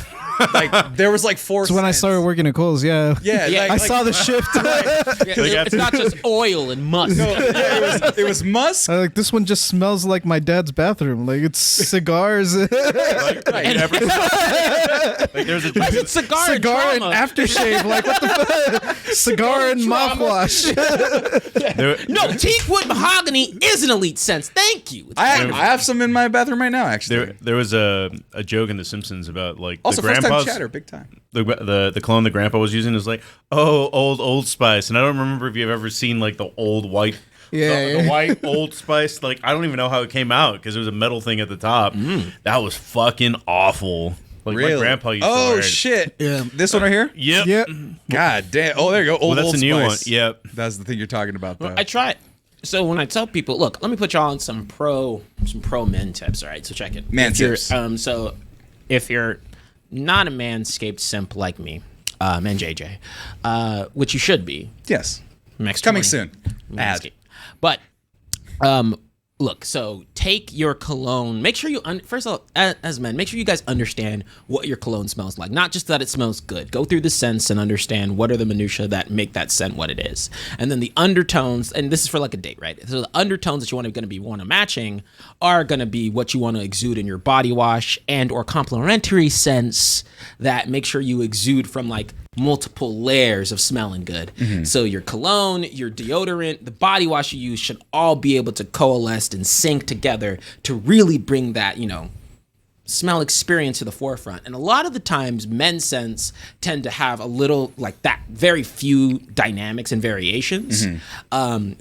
Like, there was like 4 So when I started working at Kohl's, Yeah, I saw the shift. It's not just oil and musk. No, yeah, it was musk. Like, this one just smells like my dad's bathroom. Like, it's cigars. Like there's a cigar and aftershave. Like, what the fuck? Cigar and mouthwash. No, teakwood mahogany is an elite sense. Thank you. I have some in my bathroom right now, actually. There was a joke in The Simpsons about like also, the first time grandpa's chatter, big time. the cologne the grandpa was using is like, oh, Old Spice, and I don't remember if you've ever seen like the old white. The white Old Spice, like I don't even know how it came out because it was a metal thing at the top. That was fucking awful. Like Really? my grandpa used to wear it. Shit! Yeah, this one right here. Yep. God damn! Oh, there you go. Well, that's Old a new one. Spice. Yep. That's the thing you're talking about, though. I try it. So when I tell people, look, let me put y'all on some pro men tips. All right, so check it. Man If you're- tips. So if you're not a manscaped simp like me, and JJ, which you should be, Yes. next Coming 20, soon. Ad. Manscaped. But look, so take your cologne. Make sure you first of all, as men, make sure you guys understand what your cologne smells like. Not just that it smells good. Go through the scents and understand what are the minutia that make that scent what it is. And then the undertones, and this is for like a date, right? So the undertones that you want to matching are going to be what you want to exude in your body wash and or complementary scents that make sure you exude from like multiple layers of smelling good. So your cologne, your deodorant, the body wash you use should all be able to coalesce and sync together to really bring that, smell experience to the forefront. And a lot of the times men's scents tend to have a little like that, very few dynamics and variations.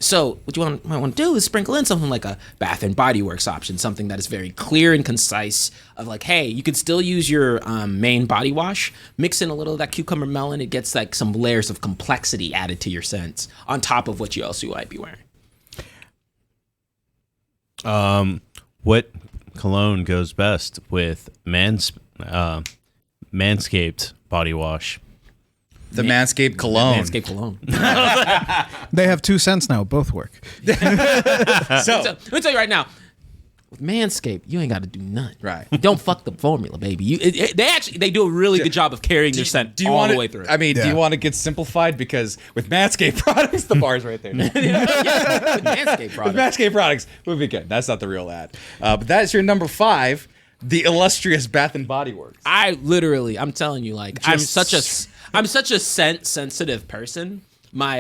So what you might want to do is sprinkle in something like a Bath and Body Works option, something that is very clear and concise of like, hey, you could still use your main body wash, mix in a little of that cucumber melon. It gets like some layers of complexity added to your scents on top of what you also might be wearing. What cologne goes best with Manscaped body wash? The Manscaped cologne. Manscaped cologne. They have 2 cents now. Both work. So, Let me tell you right now, with Manscaped, you ain't got to do nothing. Right. Don't fuck the formula, baby. They do a really good job of carrying their scent all want the way through. I mean, do Yeah. you want to get simplified? Because with Manscaped products, the bar's right there. With Manscaped With products. Manscaped products would be good. That's not the real ad. But that is your number 5, the illustrious Bath and Body Works. I'm telling you, like, I'm Just- such a scent sensitive person. My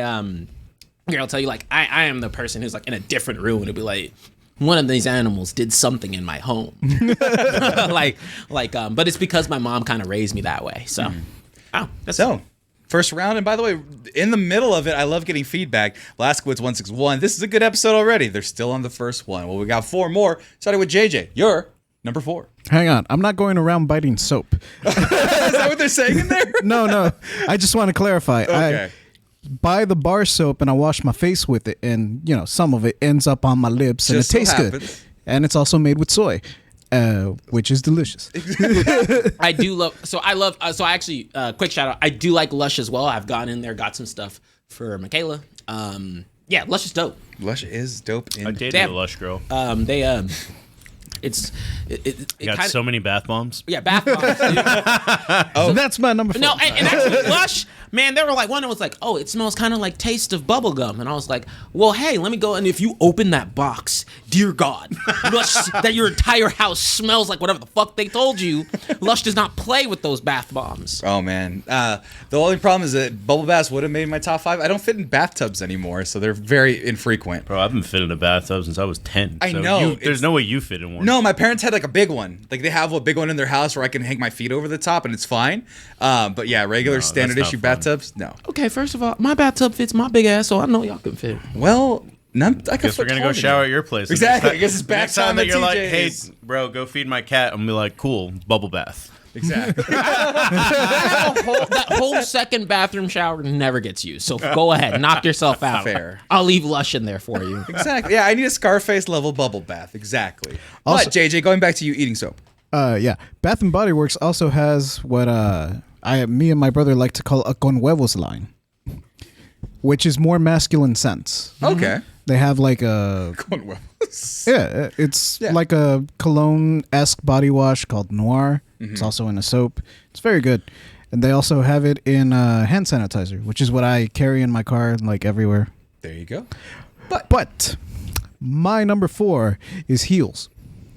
here I'll tell you, like, I am the person who's like in a different room and it'll be like, one of these animals did something in my home. But it's because my mom kind of raised me that way. So, So, first round, and by the way, in the middle of it, I love getting feedback. Laskowitz 161. This is a good episode already. They're still on the first one. Well, we got 4 more. Starting with JJ. You're number 4. Hang on. I'm not going around biting soap. Is that what they're saying in there? No. I just want to clarify. Okay. I buy the bar soap and I wash my face with it, and some of it ends up on my lips, and it Just so tastes good. happens. And it's also made with soy, which is delicious. I do love. So I love. So I actually, quick shout out. I do like Lush as well. I've gone in there, got some stuff for Michaela. Yeah, Lush is dope. Lush is dope. I dated Damn. a Lush girl. It Got kinda, so many bath bombs. yeah, bath bombs. Dude. Oh, that's my number 4. No, and actually, Lush, man, they were like, one was like, oh, it smells kind of like taste of bubble gum. And I was like, well, hey, let me go. And if you open that box, dear God, Lush, that your entire house smells like whatever the fuck they told you. Lush does not play with those bath bombs. Oh, man. The only problem is that bubble baths would have made my top 5. I don't fit in bathtubs anymore, so they're very infrequent. Bro, I've been fit in a bathtub since I was 10. I so know, there's no way you fit in one. No, my parents had like a big one. Like they have a big one in their house where I can hang my feet over the top and it's fine. But yeah, regular that's standard not issue fun. bathtubs, no. Okay, first of all, my bathtub fits my big ass, so I know y'all can fit. Well, none. I Guess we're gonna go shower at your place. Exactly. I guess it's back Next time time that at you're like, hey, TJ's. bro, go feed my cat. I'm gonna be like, cool, bubble bath. Exactly. That whole second bathroom shower never gets used. So go ahead, knock yourself out. Fair. I'll leave Lush in there for you. Exactly. Yeah, I need a Scarface level bubble bath. Exactly. Also- But JJ, going back to you eating soap. Yeah. Bath and Body Works also has what me and my brother like to call a con huevos line, which is more masculine scents. Okay. They have like a it's like a cologne-esque body wash called Noir. It's also in a soap. It's very good. And they also have it in hand sanitizer, which is what I carry in my car like everywhere. There you go. But my number 4 is heels.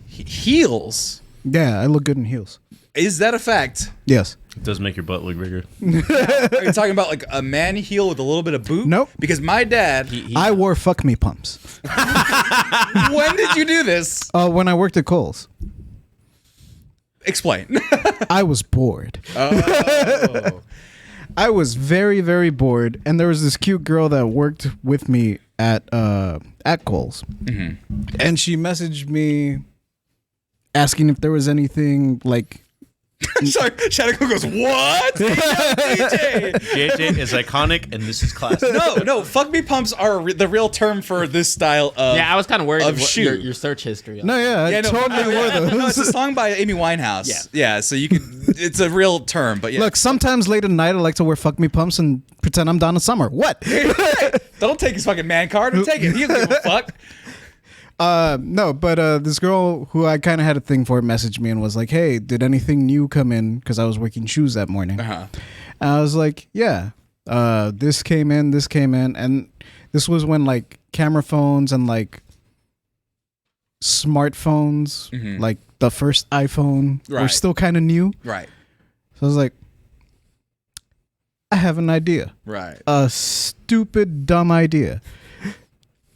Heels. Yeah, I look good in heels. Is that a fact? Yes. It does make your butt look bigger. Are you talking about like a man heel with a little bit of boot? Nope. Because my dad. I wore fuck me pumps When did you do this? when I worked at Kohl's. Explain. I was bored. Oh. I was very, very bored, and there was this cute girl that worked with me at Kohl's, and she messaged me asking if there was anything like. Sorry, Shadow goes, what? DJ. JJ is iconic, and this is classic. No, fuck me pumps are the real term for this style of. Yeah, I was kind of worried of of shoe. your search history. No, yeah, I totally were those. No, it's a song by Amy Winehouse. Yeah, so you can. It's a real term, but yeah. Look, sometimes late at night I like to wear fuck me pumps and pretend I'm Donna Summer. What? Don't take his fucking man card. Don't take it. He doesn't give a fuck. No, but this girl who I kind of had a thing for messaged me and was like, "Hey, did anything new come in?" Because I was working shoes that morning. And I was like, "Yeah, this came in, and this was when like camera phones and like smartphones, like the first iPhone, were still kind of new." Right. So I was like, "I have an idea." Right. A stupid, dumb idea.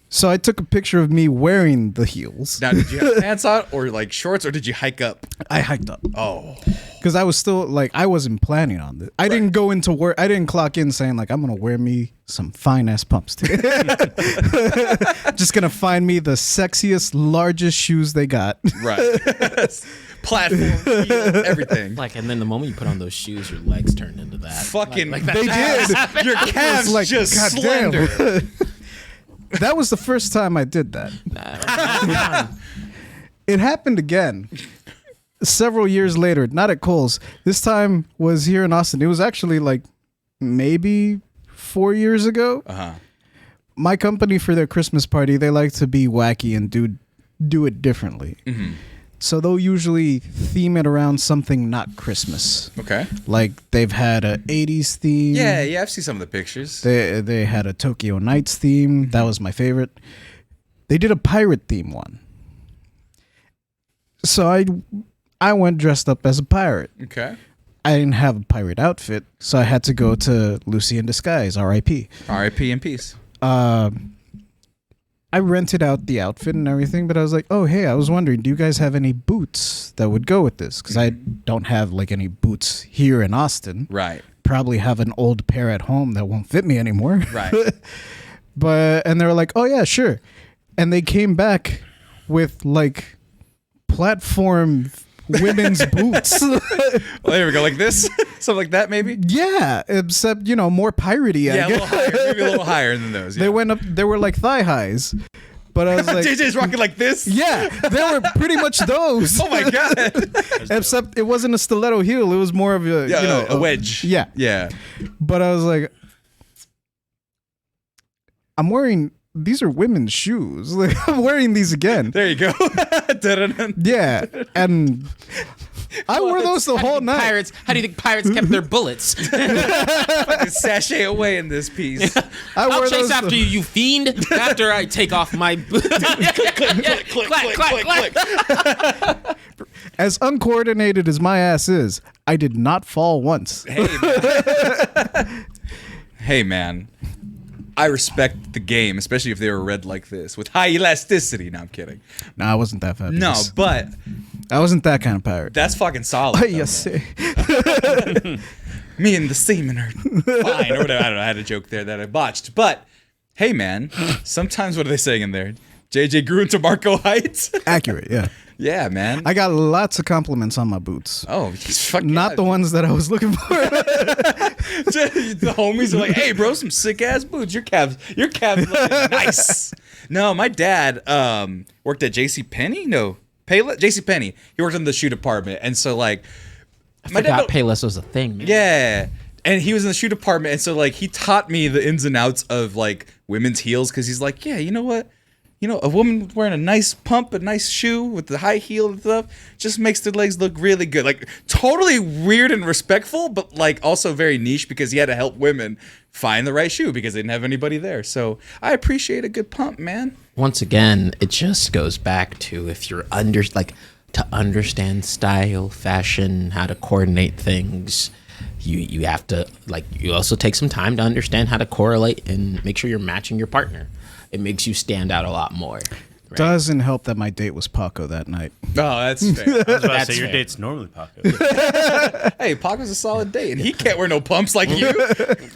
So I took a picture of me wearing the heels. Now, did you have pants on or like shorts, or did you hike up? I hiked up. Oh. Because I was still like, I wasn't planning on this. I didn't go into work. I didn't clock in saying like, I'm going to wear me some fine ass pumps today. Just going to find me the sexiest, largest shoes they got. Right. Platform, heel, everything. Like, and then the moment you put on those shoes, your legs turned into that. Fucking. Like They did. Your calves like, just God slender. damn. That was the first time I did that. It happened again several years later, not at Kohl's. This time was here in Austin. It was actually like maybe 4 years ago. My company, for their Christmas party, they like to be wacky and do it differently. So they'll usually theme it around something not Christmas. Okay. Like they've had a 80s theme. Yeah, I've seen some of the pictures. They had a Tokyo Nights theme. That was my favorite. They did a pirate theme one. So I went dressed up as a pirate. Okay. I didn't have a pirate outfit, so I had to go to Lucy in Disguise, R.I.P. R.I.P. in peace. I rented out the outfit and everything, but I was like, oh, hey, I was wondering, do you guys have any boots that would go with this? Because I don't have like any boots here in Austin. Right. Probably have an old pair at home that won't fit me anymore. Right. And they were like, oh, yeah, sure. And they came back with like platform women's boots. Well, there we go. Like this? Something like that, maybe? Yeah, except, more piratey, I Yeah, a guess. little higher. Maybe a little higher than those. Yeah. They went up, they were like thigh highs. But I was like, JJ's rocking like this? yeah, they were pretty much those. Oh my God. Except it wasn't a stiletto heel. It was more of a, a wedge. Yeah. Yeah. But I was like, I'm wearing, these are women's shoes. Like, I'm wearing these again. There you go. Dun-dun-dun. Yeah. And I wore those the whole night. Pirates. How do you think pirates kept their bullets? Fucking sashay away in this piece. I'll wore chase those after you fiend. After I take off my boots. Click. As uncoordinated as my ass is, I did not fall once. Hey, man. I respect the game, especially if they were red like this, with high elasticity. No, I'm kidding. No, I wasn't that fabulous. No, but I wasn't that kind of pirate. that's fucking solid. though, Yes. man. Me and the seamen are fine. Or whatever. I don't know. I had a joke there that I botched. But, hey, man, sometimes what are they saying in there? JJ grew into Marco Heights? Accurate, yeah. Yeah, man. I got lots of compliments on my boots. Oh, fuck Not yeah. the ones that I was looking for. The homies are like, "Hey, bro, some sick ass boots. Your calves look nice." No, my dad worked at JCPenney. No, Payless. JCPenney. He worked in the shoe department, and so like, I forgot Payless was a thing, man. yeah, and he was in the shoe department, and so like he taught me the ins and outs of like women's heels because he's like, yeah, you know what? A woman wearing a nice pump, a nice shoe with the high heel and stuff just makes their legs look really good. Like, totally weird and respectful, but, like, also very niche because he had to help women find the right shoe because they didn't have anybody there. So, I appreciate a good pump, man. Once again, it just goes back to if you're to understand style, fashion, how to coordinate things, you have to, you also take some time to understand how to correlate and make sure you're matching your partner. It makes you stand out a lot more, doesn't help that my date was Paco that night. Oh, that's fair. I was about to That's say your fair. date's normally Paco. Hey, Paco's a solid date, and he can't wear no pumps like you.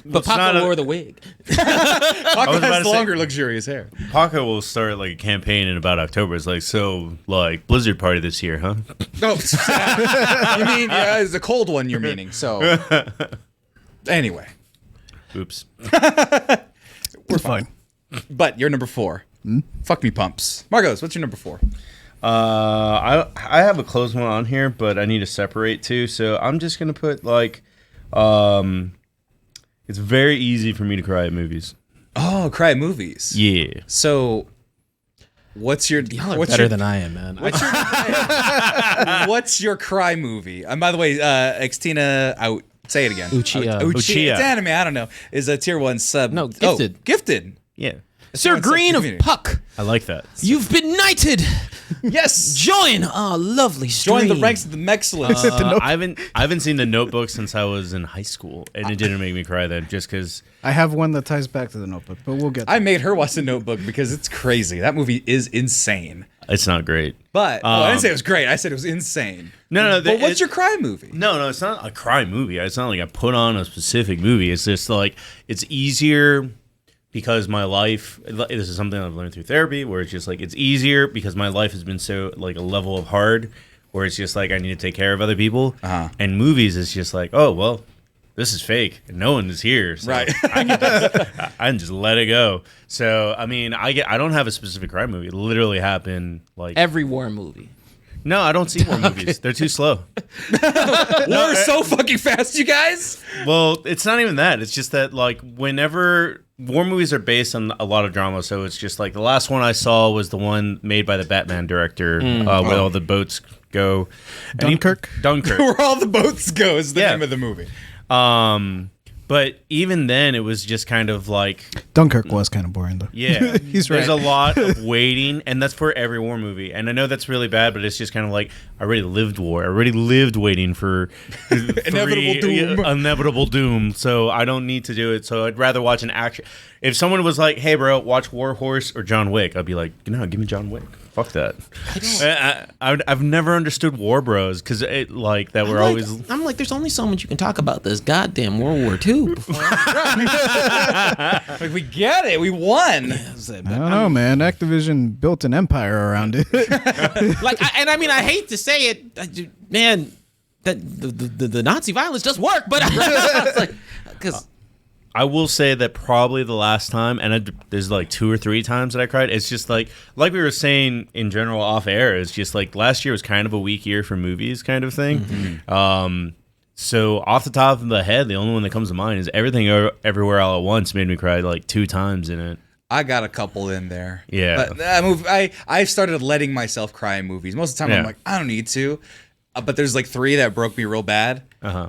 But not Paco a- wore the wig. Paco was about has to say- longer, luxurious hair. Paco will start like a campaign in about October. It's like, so like Blizzard party this year, huh? No, you mean it's a cold one. You're meaning so. Anyway, Oops. We're fine. but you're number 4. Fuck me pumps. Margos, what's your number 4? I have a close one on here, but I need to separate two. So I'm just gonna put like, it's very easy for me to cry at movies. Oh, cry at movies. Yeah. So, what's your Y'all are what's better your, than I am, man. what's your cry movie? And by the way, Xtina, say it again. Uchiha. Uchiha. It's anime. I don't know. Is a tier 1 sub? No, Gifted. Oh, Gifted. Yeah. Sir It's a Green of community. Puck, I like that. you've been knighted. Yes. Join our lovely stream. Join the ranks of the Mexcellence. I haven't seen the Notebook since I was in high school, and it didn't make me cry then, just because. I have one that ties back to the Notebook, but we'll get to I made her watch The Notebook because it's crazy. That movie is insane. It's not great. But I didn't say it was great. I said it was insane. No, But what's your cry movie? No, it's not a cry movie. It's not like I put on a specific movie. It's just like it's easier because my life. This is something I've learned through therapy, where it's just like it's easier because my life has been so like a level of hard, where it's just like I need to take care of other people. And movies is just like, oh well, this is fake and no one is here, so Right. I can just let it go. So I mean, I don't have a specific cry movie. It literally happened like Every war movie. no, I don't see war movies. They're too slow. War is so fucking fast, you guys. Well, it's not even that. It's just that like whenever war movies are based on a lot of drama, so it's just like the last one I saw was the one made by the Batman director, where all the boats go. Dunkirk? Dunkirk. Where all the boats go is the Yeah. name of the movie. But even then, it was just kind of like, Dunkirk was kind of boring though. yeah, He's there's right. a lot of waiting, and that's for every war movie. And I know that's really bad, but it's just kind of like I already lived war. I already lived waiting for Inevitable doom. inevitable doom. So I don't need to do it. So I'd rather watch an action. If someone was like, "Hey, bro, watch War Horse or John Wick," I'd be like, "No, give me John Wick. Fuck that." I've never understood War Bros because it like that we're always. I'm like, there's only so much you can talk about this goddamn World War II. Like we get it, we won. I don't know, man. Activision built an empire around it. I mean, I hate to say it, man. That the Nazi violence does work, but because I will say that probably the last time, and there's like 2 or 3 times that I cried. It's just like we were saying in general off air. It's just like last year was kind of a weak year for movies, kind of thing. Mm-hmm. So off the top of the head, the only one that comes to mind is Everything Everywhere All at Once made me cry like 2 times in it. I got a couple in there. Yeah. But that movie, I've started letting myself cry in movies. Most of the time, I'm Yeah. like, I don't need to. But there's like 3 that broke me real bad.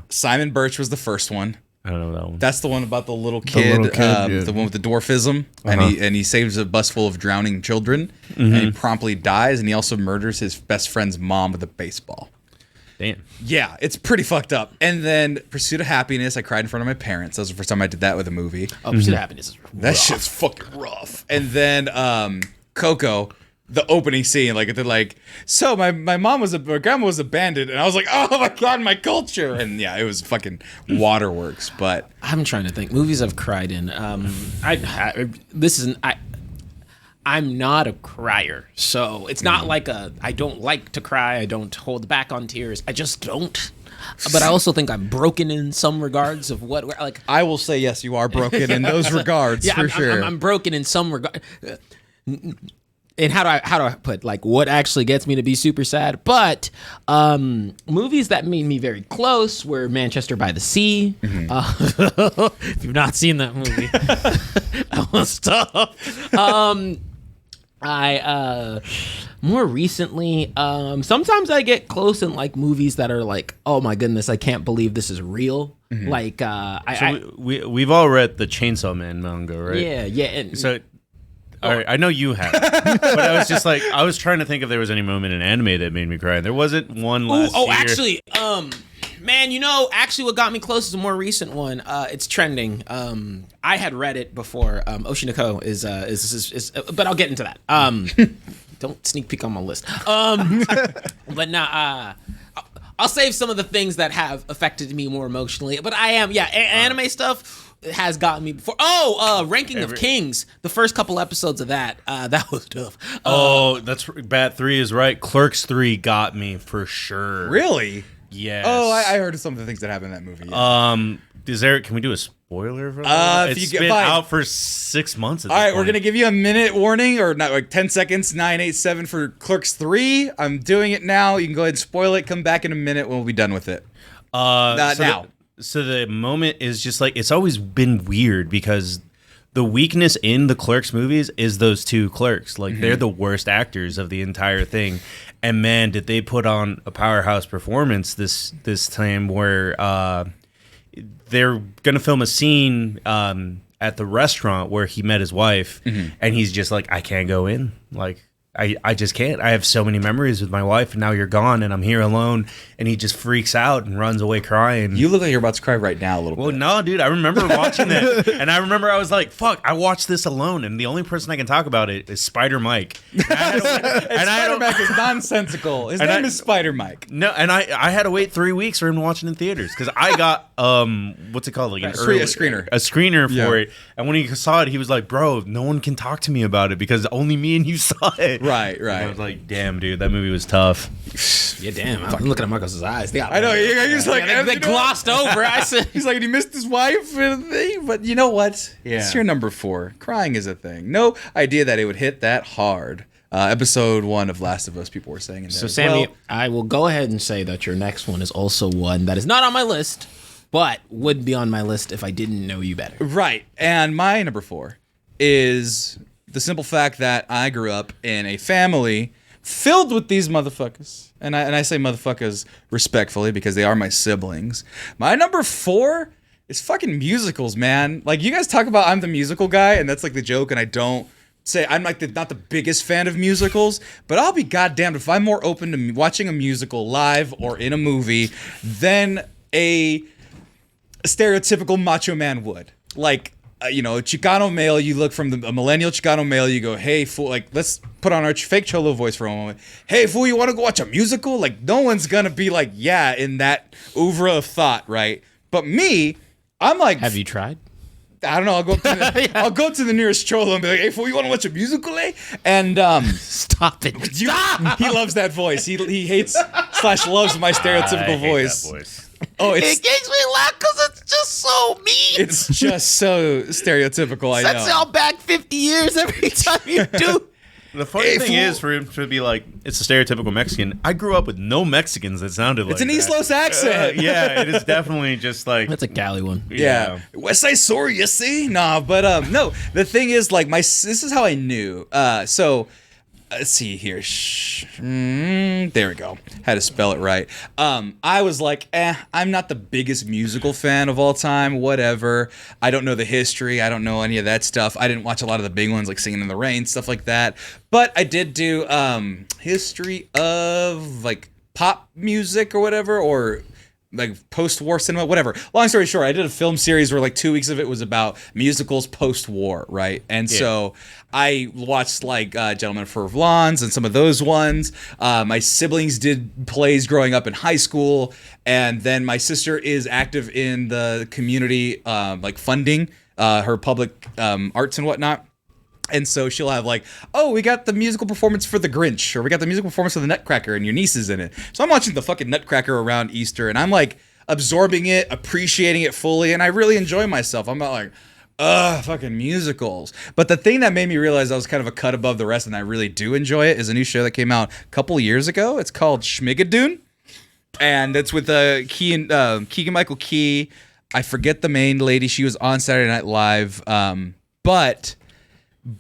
Simon Birch was the first one. I don't know that one. That's the one about the little kid, yeah. the one with the dwarfism, and he saves a bus full of drowning children, and he promptly dies, and he also murders his best friend's mom with a baseball. Damn. Yeah, it's pretty fucked up. And then Pursuit of Happiness, I cried in front of my parents. That was the first time I did that with a movie. Pursuit of Happiness is That shit's fucking rough. And then Coco, the opening scene, like they're like, so my grandma was abandoned, and I was like, oh my god, my culture. And yeah, it was fucking waterworks. But I'm trying to think movies I've cried in. I'm not a crier, so it's not like I don't like to cry. I don't hold back on tears. I just don't. But I also think I'm broken in some regards of what like. I will say yes, you are broken in those regards Yeah, for sure. I'm broken in some regard. And how do I put like what actually gets me to be super sad? But movies that made me very close were Manchester by the Sea. If you've not seen that movie, that was tough. I more recently, sometimes I get close in like movies that are like, oh my goodness, I can't believe this is real. Like We've all read the Chainsaw Man manga, right? yeah, and So, all right, I know you have, but I was just like, I was trying to think if there was any moment in anime that made me cry. There wasn't one last year. Actually, man, actually what got me close is a more recent one. It's trending. I had read it before. Oshinoko is, but I'll get into that. don't sneak peek on my list. But nah, I'll save some of the things that have affected me more emotionally. But I am, anime stuff has gotten me before. Ranking of Kings. The first couple episodes of that was tough. That's Bat 3 is right. Clerks 3 got me for sure. Really? Yes. Oh, I heard of some of the things that happened in that movie. Yeah. Can we do a spoiler for that? It's been out for 6 months. All right, we're gonna give you a minute warning, or not, like 10 seconds. 987 for Clerks 3. I'm doing it now. You can go ahead and spoil it. Come back in a minute when we'll be done with it. Now. So the moment is just like, it's always been weird because the weakness in the Clerks movies is those two clerks. Like, they're the worst actors of the entire thing. And man, did they put on a powerhouse performance this time where they're going to film a scene at the restaurant where he met his wife, and he's just like, I can't go in. Like, I just can't. I have so many memories with my wife, and now you're gone, and I'm here alone. And he just freaks out and runs away crying. You look like you're about to cry right now a little bit. Well, no, dude. I remember watching that, and I remember I was like, "Fuck!" I watched this alone, and the only person I can talk about it is Spider Mike. And Spider Mike is nonsensical. His name is Spider Mike. No, and I had to wait 3 weeks for him to watch it in theaters because I got what's it called, like a screener for it. And when he saw it, he was like, "Bro, no one can talk to me about it because only me and you saw it." Right. And I was like, "Damn, dude, that movie was tough." Yeah, damn. I'm looking at Marcos' eyes. I know. He's like, they glossed over. I said, he's like, he missed his wife. But you know what? Yeah. It's your number 4. Crying is a thing. No idea that it would hit that hard. Episode 1 of Last of Us, people were saying in there. So, Sammy, I will go ahead and say that your next one is also one that is not on my list, but would be on my list if I didn't know you better. Right. And my number 4 is the simple fact that I grew up in a family filled with these motherfuckers. And I say motherfuckers respectfully because they are my siblings. My number 4 is fucking musicals, man. Like, you guys talk about I'm the musical guy, and that's like the joke, and I don't say I'm like not the biggest fan of musicals, but I'll be goddamned if I'm more open to watching a musical live or in a movie than a stereotypical macho man would. Like, Chicano male, you look from a millennial Chicano male, you go, hey, fool, like, let's put on our fake cholo voice for a moment. Hey, fool, you want to go watch a musical? Like, no one's going to be like, yeah, in that oeuvre of thought, right? But me, I'm like... Have you tried? I don't know. I'll go to the nearest cholo and be like, hey, fool, you want to watch a musical, eh? And... Stop it. Stop! He loves that voice. He hates / loves my stereotypical voice. That voice. Oh, It makes me laugh because it's just so mean. It's just so stereotypical, I know. Sets y'all back 50 years every time you do. The funny thing is for him to be like, it's a stereotypical Mexican. I grew up with no Mexicans that sounded like It's an that. East Los accent. Yeah, it is definitely just like... That's a Cali one. Yeah. West Side Story, you see? Nah, but no. The thing is, like, this is how I knew. So, let's see here. There we go. Had to spell it right. I was like, I'm not the biggest musical fan of all time. Whatever. I don't know the history. I don't know any of that stuff. I didn't watch a lot of the big ones, like Singing in the Rain, stuff like that. But I did do history of, like, pop music or whatever, or like post-war cinema, whatever. Long story short, I did a film series where like 2 weeks of it was about musicals post-war, right? And so I watched like Gentlemen for Lawns and some of those ones. My siblings did plays growing up in high school, and then my sister is active in the community, like funding her public arts and whatnot. And so she'll have like, oh, we got the musical performance for The Grinch, or we got the musical performance for The Nutcracker, and your niece is in it. So I'm watching the fucking Nutcracker around Easter, and I'm like absorbing it, appreciating it fully, and I really enjoy myself. I'm not like, fucking musicals. But the thing that made me realize I was kind of a cut above the rest, and I really do enjoy it, is a new show that came out a couple years ago. It's called Schmigadoon, and it's with Keegan-Michael Key. I forget the main lady. She was on Saturday Night Live, but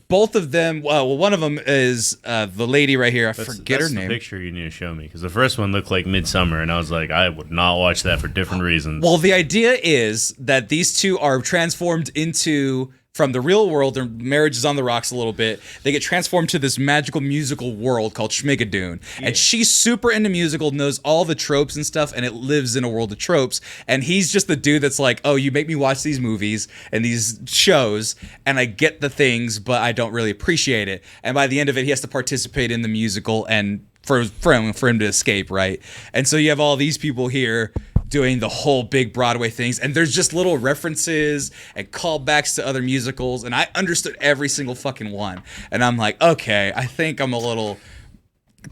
both of them, well, one of them is the lady right here. I forget her name. That's the picture you need to show me, because the first one looked like Midsummer, and I was like, I would not watch that for different reasons. Well, the idea is that these two are transformed into from the real world. Their marriage is on the rocks a little bit. They get transformed to this magical musical world called Schmigadoon. And she's super into musical, knows all the tropes and stuff, and it lives in a world of tropes. And he's just the dude that's like, oh, you make me watch these movies and these shows, and I get the things, but I don't really appreciate it. And by the end of it, he has to participate in the musical and for him to escape, right? And so you have all these people here doing the whole big Broadway things, and there's just little references and callbacks to other musicals, and I understood every single fucking one. And I'm like, okay, I think I'm a little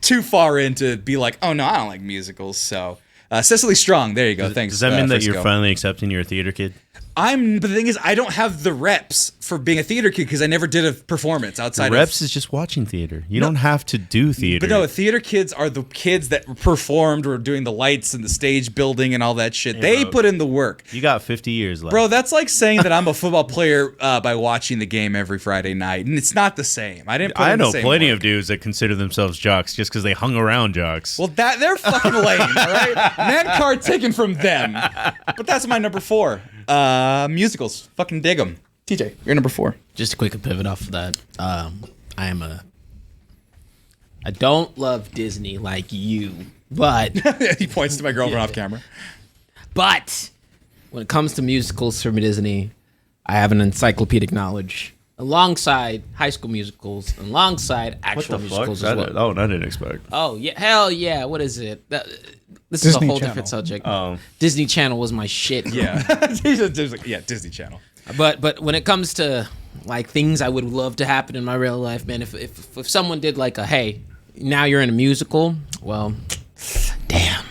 too far in to be like, oh no, I don't like musicals. So Cecily Strong, there you go. Thanks. Does that mean that Frisco. you're finally accepting you're a theater kid? But the thing is, I don't have the reps for being a theater kid because I never did a performance outside Reps of... is just watching theater. You don't have to do theater. But no, theater kids are the kids that performed or doing the lights and the stage building and all that shit. They put in the work. You got 50 years left. Bro, that's like saying that I'm a football player by watching the game every Friday night. And it's not the same. I didn't put I in the know same plenty work. of dudes that consider themselves jocks just because they hung around jocks. Well, they're fucking lame, all right? Man card taken from them. But that's my number 4. Musicals. Fucking dig them. TJ, you're number 4. Just a quick pivot off of that. I don't love Disney like you, but He points to my girlfriend off camera. but when it comes to musicals from Disney, I have an encyclopedic knowledge alongside High School Musicals, alongside actual musicals as well. Oh, I didn't expect. Oh yeah, hell yeah! What is it? This Disney is a whole Channel. different subject. Oh. Disney Channel was my shit. Yeah. Yeah, Disney Channel. But when it comes to like things I would love to happen in my real life, man, if someone did like a hey, now you're in a musical, well, damn.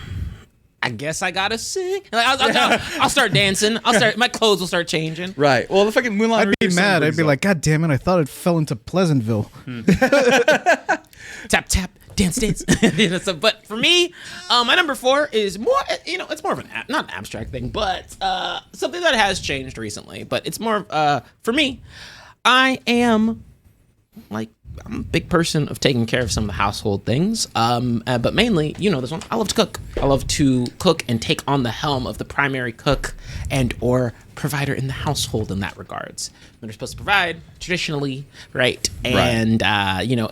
I guess I gotta sing. Like, I'll start dancing. My clothes will start changing. Right. Well, the fucking Moulin I'd be Rouge mad. song I'd be brings like, God damn it! I thought it fell into Pleasantville. Tap tap, dance dance. But for me, my number 4 is more. It's more of not an abstract thing, but something that has changed recently. But it's more for me. I am I'm a big person of taking care of some of the household things. But mainly, this one. I love to cook. I love to cook and take on the helm of the primary cook and or provider in the household in that regards. Men are supposed to provide traditionally, right? And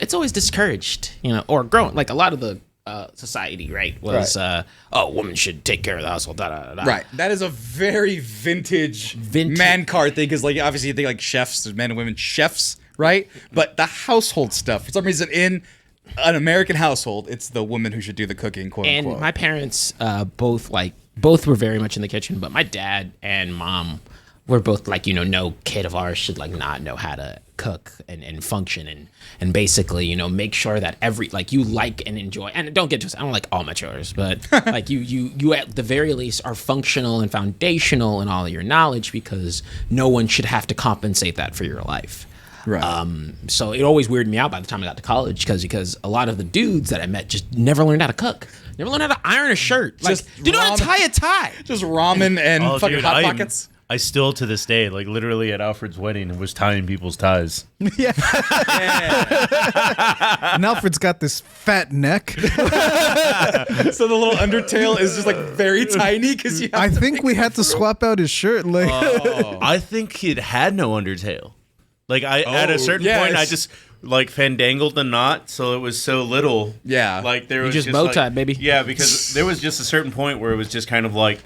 it's always discouraged, or growing. Like a lot of the society, right, was women should take care of the household. Da, da, da, da. Right. That is a very vintage man card thing because, like, obviously you think like chefs, there's men and women chefs, right? But the household stuff, for some reason, in an American household, it's the woman who should do the cooking, quote And unquote. my parents both were very much in the kitchen, but my dad and mom were both like, no kid of ours should like not know how to cook and function and basically, make sure that you like and enjoy. And don't get to I don't like all my chores, but like you at the very least are functional and foundational in all of your knowledge because no one should have to compensate that for your life. Right. So it always weirded me out by the time I got to college because a lot of the dudes that I met just never learned how to cook, never learned how to iron a shirt. Like, Just do you know how to tie a tie? Just ramen and Oh, fucking dude, Hot Pockets. I still to this day, like literally at Alfred's wedding, was tying people's ties. And Alfred's got this fat neck. So the little undertail is just like very tiny because you have I to think we had to swap out his shirt. Like, I think it had no undertail. Like at a certain yes. point, I just like fandangled the knot, so it was so little. Yeah. like there was just bow tied, like, baby. Yeah, because there was just a certain point where it was just kind of like,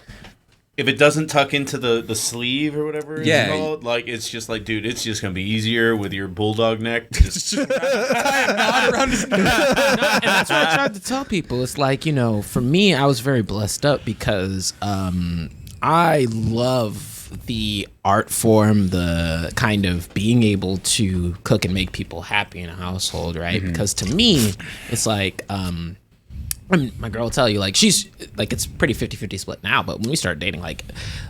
if it doesn't tuck into the sleeve or whatever it's called, like it's just like, dude, it's just gonna be easier with your bulldog neck. Just tie a knot around his neck. And that's what I tried to tell people. It's like, for me, I was very blessed up because I love the art form, the kind of being able to cook and make people happy in a household, right? Because to me, it's like, I mean, my girl will tell you, like, she's, like, it's pretty 50-50 split now, but when we started dating, like,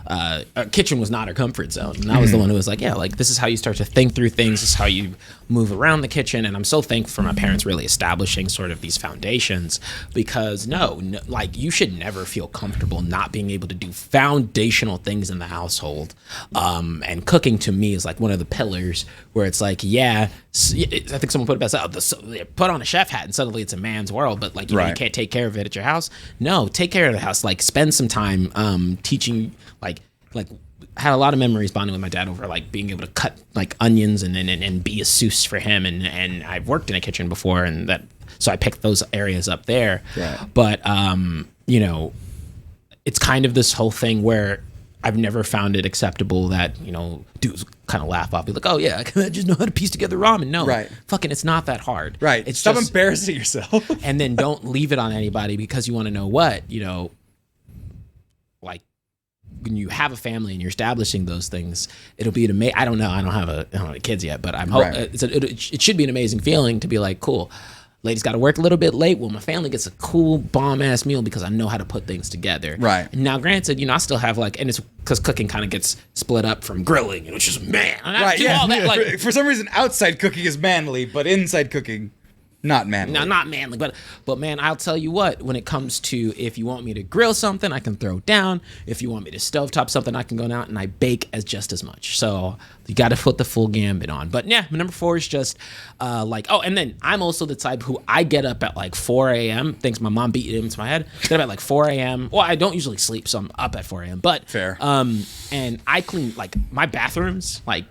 our kitchen was not her comfort zone. And I was the one who was like, yeah, like, this is how you start to think through things. This is how you move around the kitchen. And I'm so thankful for my parents really establishing sort of these foundations because, no, like, you should never feel comfortable not being able to do foundational things in the household. And cooking, to me, is, like, one of the pillars where it's like, yeah, I think someone put it best out, put on a chef hat and suddenly it's a man's world, but, like, you know, you can't take care of it at your house. No, take care of the house. Like, spend some time teaching, like had a lot of memories bonding with my dad over like being able to cut like onions and be a sous for him, and I've worked in a kitchen before, and that so I picked those areas up there. Right. But you know, it's kind of this whole thing where I've never found it acceptable that, you know, dudes kind of laugh off, be like, oh yeah, I just know how to piece together ramen. No, right. Fucking, it's not that hard. Right. It's Stop just, embarrassing yourself. and then don't leave it on anybody because you want to know what, you know, like when you have a family and you're establishing those things, it'll be an amazing. I don't know. I don't have kids yet, but I'm hoping it should be an amazing feeling to be like, cool. Ladies got to work a little bit late. Well, my family gets a cool bomb ass meal because I know how to put things together. Right. Now, granted, you know, I still have like, and it's because cooking kind of gets split up from grilling, which is man. Right. Yeah. All that, like, For some reason, outside cooking is manly, but inside cooking, not manly. no, not manly, but man, I'll tell you what. When it comes to if you want me to grill something, I can throw down. If you want me to stovetop something, I can go down, and I bake just as much. So you got to put the full gambit on. But yeah, number 4 is just like, oh, and then I'm also the type who I get up at like 4 a.m. Thinks my mom beat it into my head. Get up at like 4 a.m. Well, I don't usually sleep, so I'm up at 4 a.m. But fair. And I clean like my bathrooms, like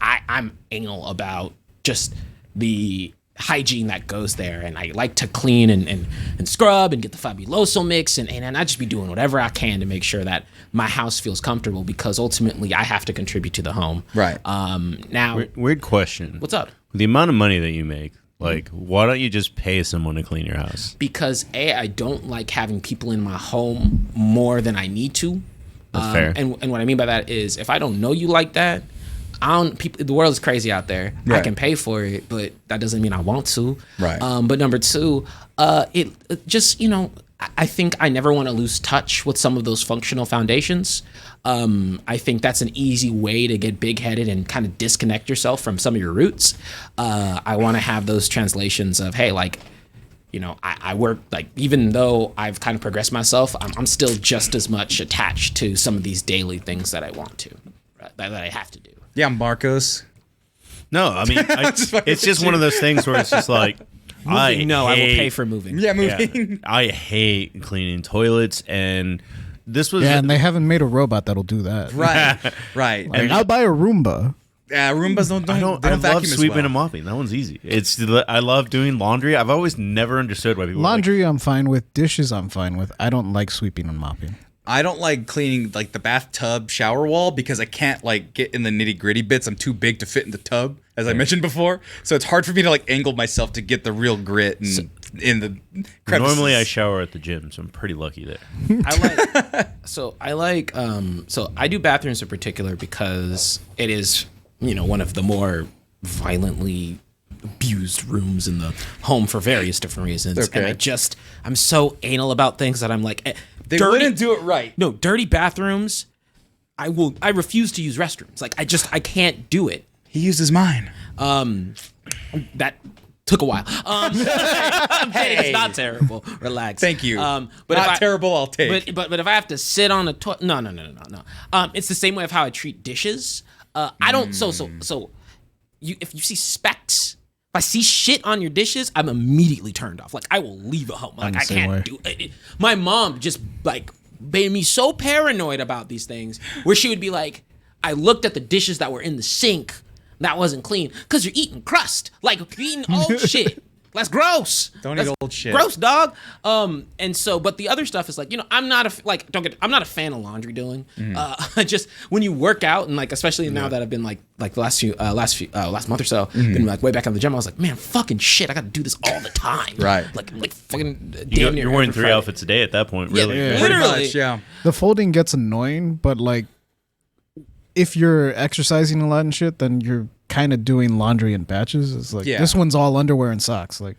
I'm anal about just the hygiene that goes there, and I like to clean and scrub and get the fabuloso mix, and I just be doing whatever I can to make sure that my house feels comfortable, because ultimately I have to contribute to the home. Right. Now, Weird question. what's up? The amount of money that you make, like, why don't you just pay someone to clean your house? Because I don't like having people in my home more than I need to. That's fair. And what I mean by that is, if I don't know you like that, the world is crazy out there. Right. I can pay for it, but that doesn't mean I want to. Right. But number 2, it just, you know, I think I never want to lose touch with some of those functional foundations. I think that's an easy way to get big-headed and kind of disconnect yourself from some of your roots. I want to have those translations of, hey, like, you know, I work, like, even though I've kind of progressed myself, I'm still just as much attached to some of these daily things that I want to, right, that I have to do. Yeah, Marcos. No, I mean, it's just one of those things where it's just like, I will pay for moving. Yeah, moving. Yeah, I hate cleaning toilets, and this was and they haven't made a robot that'll do that. Right. Right. Like, I'll buy a Roomba. Roombas don't I love vacuum as sweeping well. and mopping. That one's easy. I love doing laundry. I've always never understood why people Laundry, I'm fine with. Dishes, I'm fine with. I don't like sweeping and mopping. I don't like cleaning like the bathtub shower wall because I can't like get in the nitty gritty bits. I'm too big to fit in the tub, as I mentioned before. So it's hard for me to like angle myself to get the real grit and in the crevices. Normally I shower at the gym, so I'm pretty lucky there. I do bathrooms in particular because it is, you know, one of the more violently abused rooms in the home for various different reasons. Okay. And I'm so anal about things that I'm like, They wouldn't do it right. No, dirty bathrooms. I refuse to use restrooms. Like I can't do it. He uses mine. That took a while. Hey, it's not terrible. Relax. Thank you. But not terrible, I'll take. But if I have to sit on a toilet, no. It's the same way of how I treat dishes. I don't. So if you see specks, if I see shit on your dishes, I'm immediately turned off. Like I will leave a home. Like I can't do it. My mom just like made me so paranoid about these things, where she would be like, I looked at the dishes that were in the sink that wasn't clean because you're eating crust. Like you're eating old shit. That's gross. Don't eat old shit. Gross, dog. And so, but the other stuff is like, you know, I'm not a fan of laundry doing. I just when you work out and like, especially now that I've been like the last month or so, been like way back on the gym. I was like, man, fucking shit, I got to do this all the time. Right. Like fucking. You're wearing 3 outfits a day at that point, really. Yeah. Pretty Literally. much, yeah. The folding gets annoying, but like, if you're exercising a lot and shit, then you're kind of doing laundry in batches. It's like this one's all underwear and socks. Like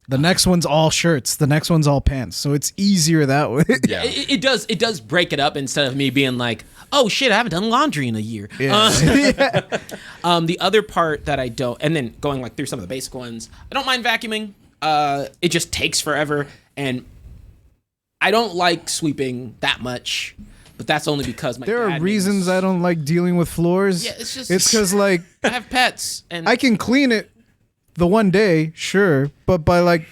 the next one's all shirts. The next one's all pants. So it's easier that way. Yeah. It does break it up instead of me being like, oh shit, I haven't done laundry in a year. Yeah. The other part that I don't, and then going like through some of the basic ones, I don't mind vacuuming. It just takes forever, and I don't like sweeping that much. But that's only because there are reasons I don't like dealing with floors. Yeah, it's because like I have pets, and I can clean it the one day, sure, but by like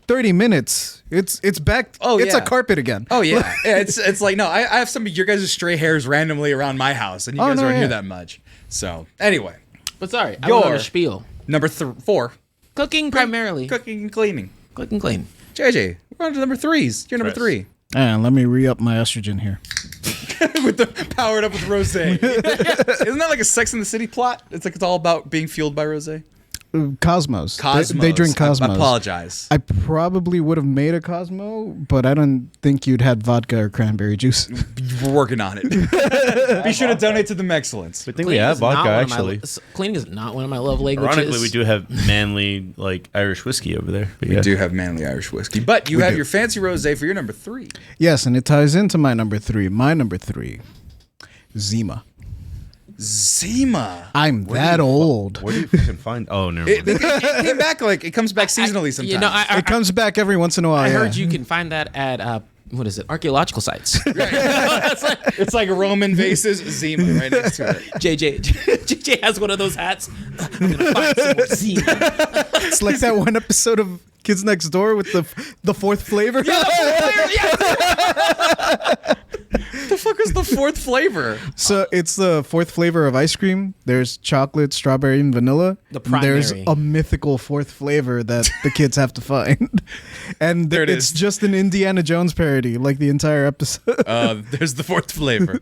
30 minutes, it's back. Oh, it's yeah. a carpet again. Oh yeah, it's like no, I have some of your guys' stray hairs randomly around my house, and you guys aren't here that much. So anyway, But sorry, I was on a spiel. number 4, Cooking primarily. cooking and cleaning. Cook and clean. JJ, we're on to number 3s. You're number Chris. 3 And let me re-up my estrogen here. with the powered up with rosé. Isn't that like a Sex in the City plot? It's like it's all about being fueled by rosé. Cosmos. Cosmos. They drink Cosmos. I apologize. I probably would have made a Cosmo, but I don't think you'd had vodka or cranberry juice. We're working on it. Be sure to donate to them excellence. I think we have vodka actually. Cleaning is not one of my love languages. Ironically, we do have manly like Irish whiskey over there. But We yeah. do have manly Irish whiskey, but you have your fancy rosé for your number 3. Yes, and it ties into my number 3. My number 3, Zima. Zima. I'm that old. Where do you fucking find? Oh, never mind. It came back like it comes back seasonally sometimes. You know, It comes back every once in a while. I yeah. heard you can find that at what is it? Archaeological sites. It's like Roman vases, Zima right next to it. JJ has one of those hats. I'm gonna find some more Zima. It's like that one episode of Kids Next Door with the fourth flavor. The fuck is the 4th flavor? So it's the 4th flavor of ice cream. There's chocolate, strawberry, and vanilla. The There's primary. a mythical 4th flavor that the kids have to find. And There it it's is. just an Indiana Jones parody, like the entire episode. There's the 4th flavor.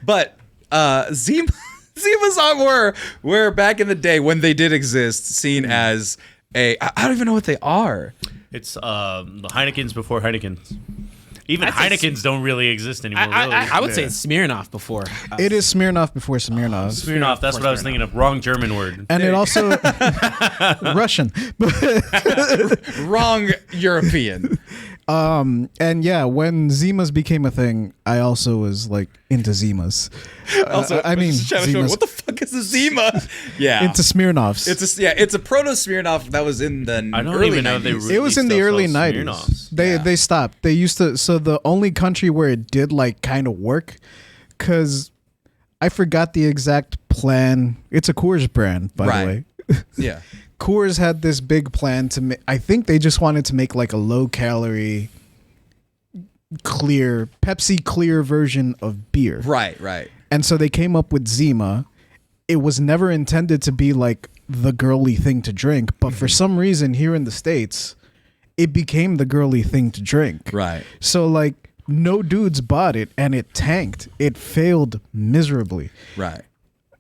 But Zima's on were back in the day when they did exist, seen as I don't even know what they are. It's the Heineken's before Heineken's. Even I'd say Heineken's don't really exist anymore. really. I would say it's Smirnoff before. It is Smirnoff before Smirnoff. Smirnoff. That's what I was thinking of. Wrong German word. And it also Russian. Wrong European. And yeah, when Zimas became a thing, I also was like into Zimas. Also, I mean, Zimas. what the fuck is a Zima? Yeah, Into Smirnoffs. it's a proto Smirnoff that was in the I don't early even know 90s. they It was in the early 90s. Smirnoffs. They stopped. They used to. So the only country where it did like kind of work, because I forgot the exact plan. It's a Coors brand, by the way. Yeah. Coors had this big plan to make. I think they just wanted to make like a low calorie, clear Pepsi clear version of beer. Right. And so they came up with Zima. It was never intended to be like the girly thing to drink, but for some reason here in the States, it became the girly thing to drink. Right. So like no dudes bought it and it tanked. It failed miserably. Right.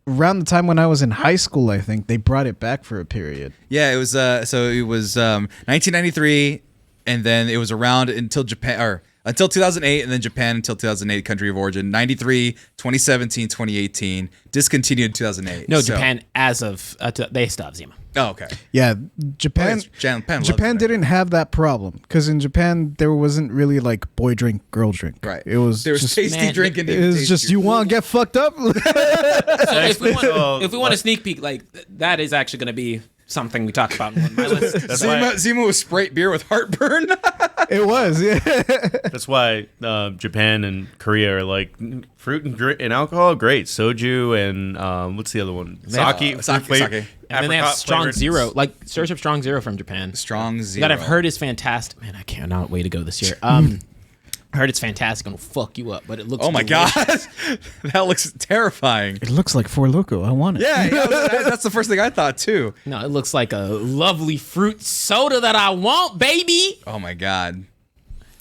Around the time when I was in high school, I think they brought it back for a period. Yeah, it was 1993, and then it was around until Japan or until 2008, and then Japan until 2008, country of origin. 93, 2017, 2018, discontinued in 2008. No, So- Japan as of they stopped Zima. Oh, okay. Yeah, Japan. Oh, yes, Japan Japan loves it. didn't have that problem because in Japan there wasn't really like boy drink, girl drink. Right. It was there was just, tasty Man, drink and it was just you want to get fucked up. So if we want like- a sneak peek, like that is actually going to be something we talk about on my list. That's why. Zima was Sprite beer with heartburn. It was, yeah. That's why Japan and Korea are like fruit and alcohol. Great, soju and what's the other one? Sake. Sake. And then they have apricot Strong flavored. Zero, like search up Strong Zero from Japan. Strong Zero. That I've heard is fantastic. Man, I cannot wait to go this year. I heard it's fantastic and will fuck you up, but it looks. Oh my delicious. god, that looks terrifying. It looks like Four Loko. I want it. Yeah, that's the first thing I thought too. No, it looks like a lovely fruit soda that I want, baby. Oh my god.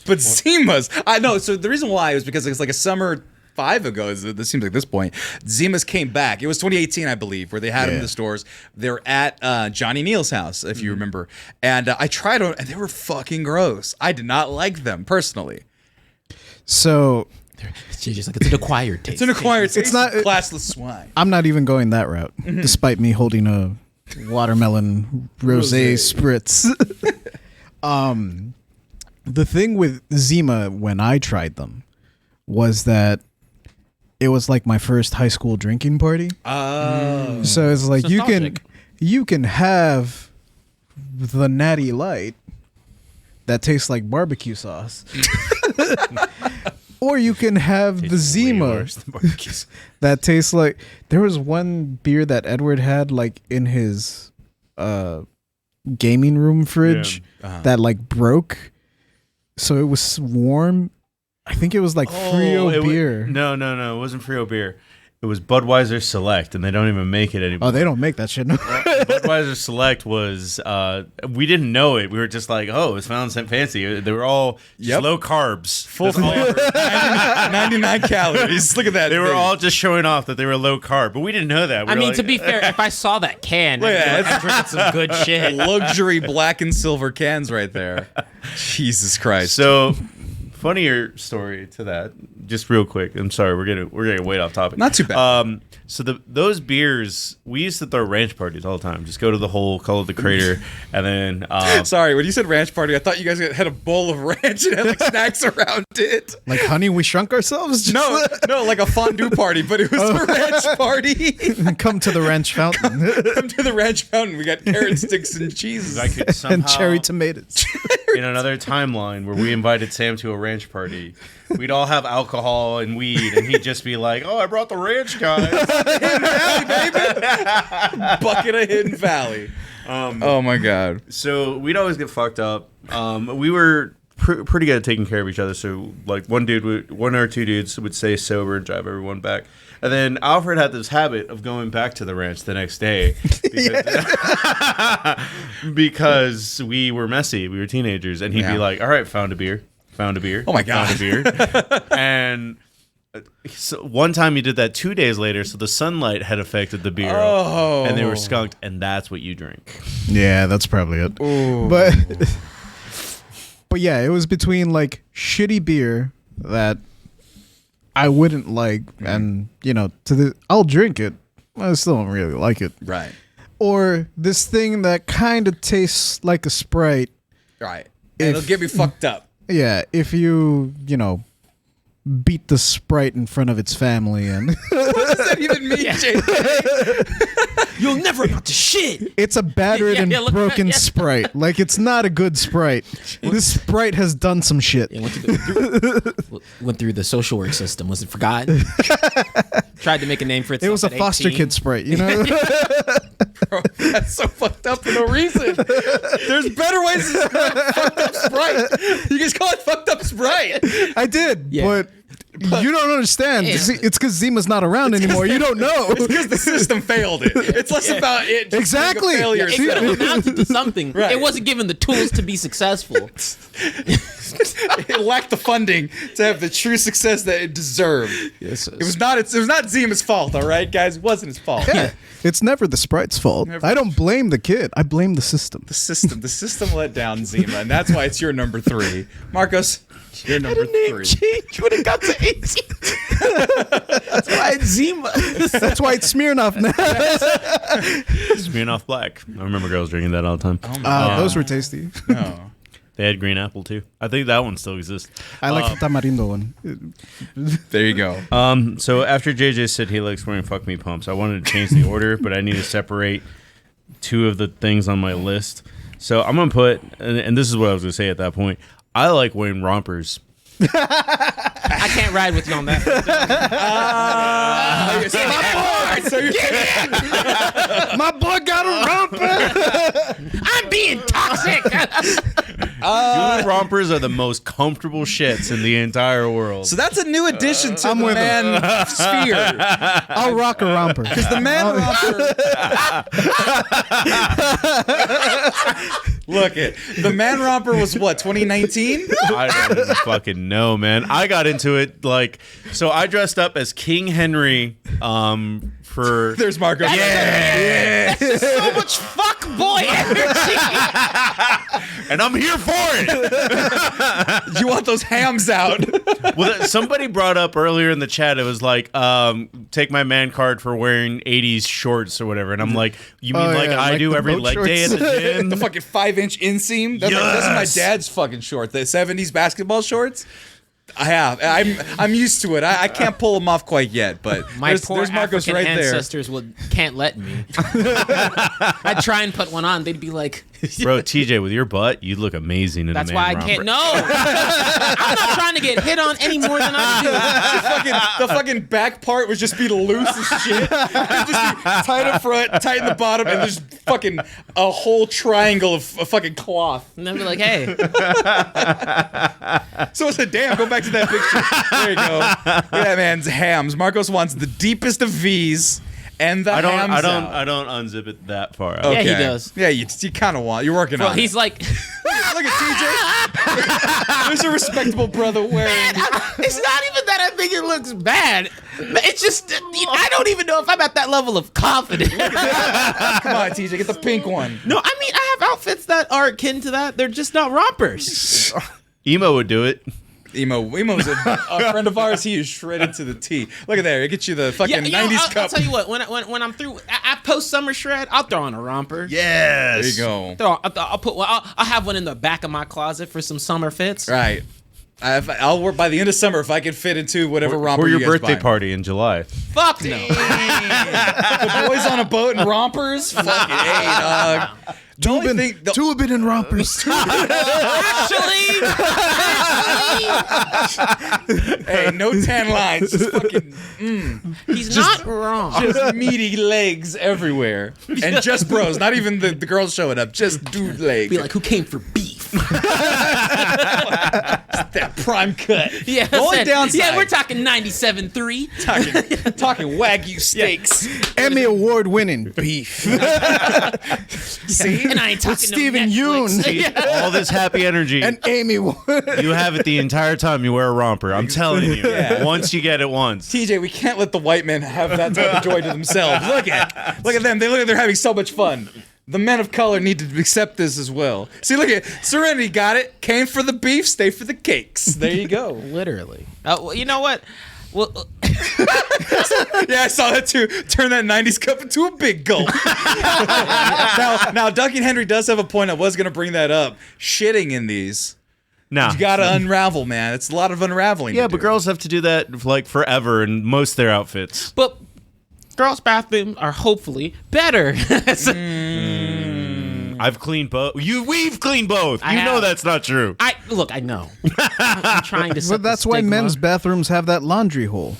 But Zima's, I know. So the reason why was because it's like a summer 5 ago. This seems like this point. Zima's came back. It was 2018, I believe, where they had them in the stores. They were at Johnny Neal's house, if you remember. And I tried them, and they were fucking gross. I did not like them personally. So She's just like it's an acquired taste. It's an acquired taste. It's not- classless swine. I'm not even going that route, despite me holding a watermelon rosé spritz. The thing with Zima when I tried them was that it was like my first high school drinking party. Oh. So it's like Nostalgic. you can have the Natty Light that tastes like barbecue sauce. Or you can have the Way Zima worse than barbecues. that tastes like there was one beer that Edward had like in his gaming room fridge that like broke, so it was warm. I think it was like Frio beer. No, it wasn't Frio beer. It was Budweiser Select, and they don't even make it anymore. Oh, they don't make that shit no. Budweiser Select was, we didn't know it. We were just like, oh, it's found fancy. They were all just low carbs. Full flavor. 99 calories. Look at that. They were all just showing off that they were low carb, but we didn't know that. I mean, to be fair, if I saw that can, I'm drinking some good shit. Luxury black and silver cans right there. Jesus Christ. So, funnier story to that, just real quick. I'm sorry, we're getting way off topic. Not too bad. So those beers, we used to throw ranch parties all the time. Just go to the hole, call it the crater, and then. Sorry, when you said ranch party, I thought you guys had a bowl of ranch and had like snacks around it. Like, honey, we shrunk ourselves. No, like a fondue party, but it was a ranch party. Come to the ranch fountain. Come to the ranch fountain. We got carrot sticks and cheese. I could somehow, And cherry tomatoes. in another timeline where we invited Sam to a ranch party, we'd all have alcohol and weed, and he'd just be like, "Oh, I brought the ranch guys." Hidden Valley, baby. Bucket of Hidden Valley. Oh my God. So we'd always get fucked up. We were pretty good at taking care of each other. So like one or two dudes would stay sober and drive everyone back. And then Alfred had this habit of going back to the ranch the next day because we were messy. We were teenagers, and he'd be like, "All right, found a beer." Oh my God. Found a beer. And so one time he did that 2 days later, so the sunlight had affected the beer, and they were skunked, and that's what you drink. Yeah, that's probably it. Ooh. But yeah, it was between like shitty beer that I wouldn't like, and I'll drink it. I still don't really like it. Right. Or this thing that kind of tastes like a Sprite. Right. And it'll get me fucked up. Yeah, if you beat the Sprite in front of its family and What does that even mean, JK? You'll never amount to shit. it's a battered and look, broken Sprite. Like, it's not a good Sprite. This Sprite has done some shit. Yeah, went through the social work system. Was it forgotten? Tried to make a name for itself. It was a at foster 18. kid Sprite, Bro, that's so fucked up for no reason. There's better ways to describe fucked up Sprite. You guys call it fucked up Sprite. I did, Yeah. but you don't understand. Yeah. See, it's because Zima's not around anymore. You don't know. It's because the system failed it. It's less about it. Just Exactly. being a failure. It could have amounted to something. Right. It wasn't given the tools to be successful. It lacked the funding to have the true success that it deserved. Yes, It was not Zima's fault, all right, guys. It wasn't his fault. Yeah. It's never the Sprite's fault. Never. I don't blame the kid. I blame the system. The system let down Zima, and that's why it's your number 3. Marcos, you're number 3. change when it got to 18. That's why it's Zima. That's why it's Smirnoff now. Smirnoff Black. I remember girls drinking that all the time. Those were tasty. Oh. They had green apple too. I think that one still exists. I like the tamarindo one. There you go. So after JJ said he likes wearing fuck me pumps, I wanted to change the order, but I need to separate 2 of the things on my list. So I'm gonna put, and this is what I was gonna say at that point. I like wearing rompers. I can't ride with you on that. My boy got a romper. I'm being toxic. Dude, rompers are the most comfortable shits in the entire world. So that's a new addition to I'm the with man sphere. I'll rock a romper. Because the man romper. Look it. The man romper was what, 2019? I don't even fucking know, man. I got into it so I dressed up as King Henry for There's Marco. yeah, So much fuck boy energy. and I'm here for it. You want those hams out. Well, somebody brought up earlier in the chat, it was like, take my man card for wearing 80s shorts or whatever. And I'm like, you mean Oh, yeah, I like do the every boat leg day at shorts. the gym? The fucking 5-inch inseam. That's my dad's fucking short. The 70s basketball shorts. I have. I'm used to it. I can't pull them off quite yet, but My there's poor Marcos African right ancestors can't let me. I'd try and put one on. They'd be like, Bro, TJ, with your butt, you look amazing in that's a man why I romper. can't. No. I'm not trying to get hit on any more than I do. The fucking back part would just be loose as shit. It'd just be tight up front, tight in the bottom, and there's fucking a whole triangle of fucking cloth. And then be like, hey, So I said, damn, go back to that picture. There you go. Look at that man's hams. Marcos wants the deepest of V's and the hams I out. don't unzip it that far out. Yeah, he does. Yeah, you kind of want. You're working well, on he's it. like, Look at TJ. There's a respectable brother wearing. it's not even that I think it looks bad. It's just, I don't even know if I'm at that level of confidence. Come on, TJ, get the pink one. No, I mean, I have outfits that are akin to that. They're just not rompers. Emo would do it. Emo's a friend of ours. He is shredded to the T. Look at there. It gets you the fucking 90s I'll cup. tell you what, when I'm through, I post summer shred, I'll throw on a romper. Yes. There you go. I'll have one in the back of my closet for some summer fits. Right. I'll work by the end of summer if I can fit into whatever romper For your you guys birthday buy. party in July. Fuck no. The boys on a boat and rompers. Fucking A, dog. The only thing, Two have been in rompers. Actually, hey, no tan lines. Just fucking he's not wrong. just meaty legs everywhere, and just bros. Not even the girls showing up. Just dude legs. Be like, who came for beef? That prime cut. Yeah, The only downside. yeah, we're talking 97.3. talking wagyu steaks. Emmy Award winning beef. See, And I ain't talking With Steven no Netflix. Yeun. Yeah. All this happy energy. And Amy You have it the entire time you wear a romper. I'm telling you. Yeah. Once you get it once. TJ, we can't let the white men have that type of joy to themselves. Look at them. They look like they're having so much fun. The men of color need to accept this as well. See, look at Serenity got it. Came for the beef, stay for the cakes. There you go. Literally. Well, you know what? Well, Yeah, I saw that too. Turn that 90s cup into a big gulp. now, Duncan Henry does have a point. I was going to bring that up. Shitting in these. Nah. You got to unravel, man. It's a lot of unraveling. Yeah, to but do. girls have to do that like forever in most of their outfits. but girls' bathrooms are hopefully better. I've cleaned both. We've cleaned both. I You know have. that's not true. I know. I'm trying to. set But that's the why stigma. men's bathrooms have that laundry hole.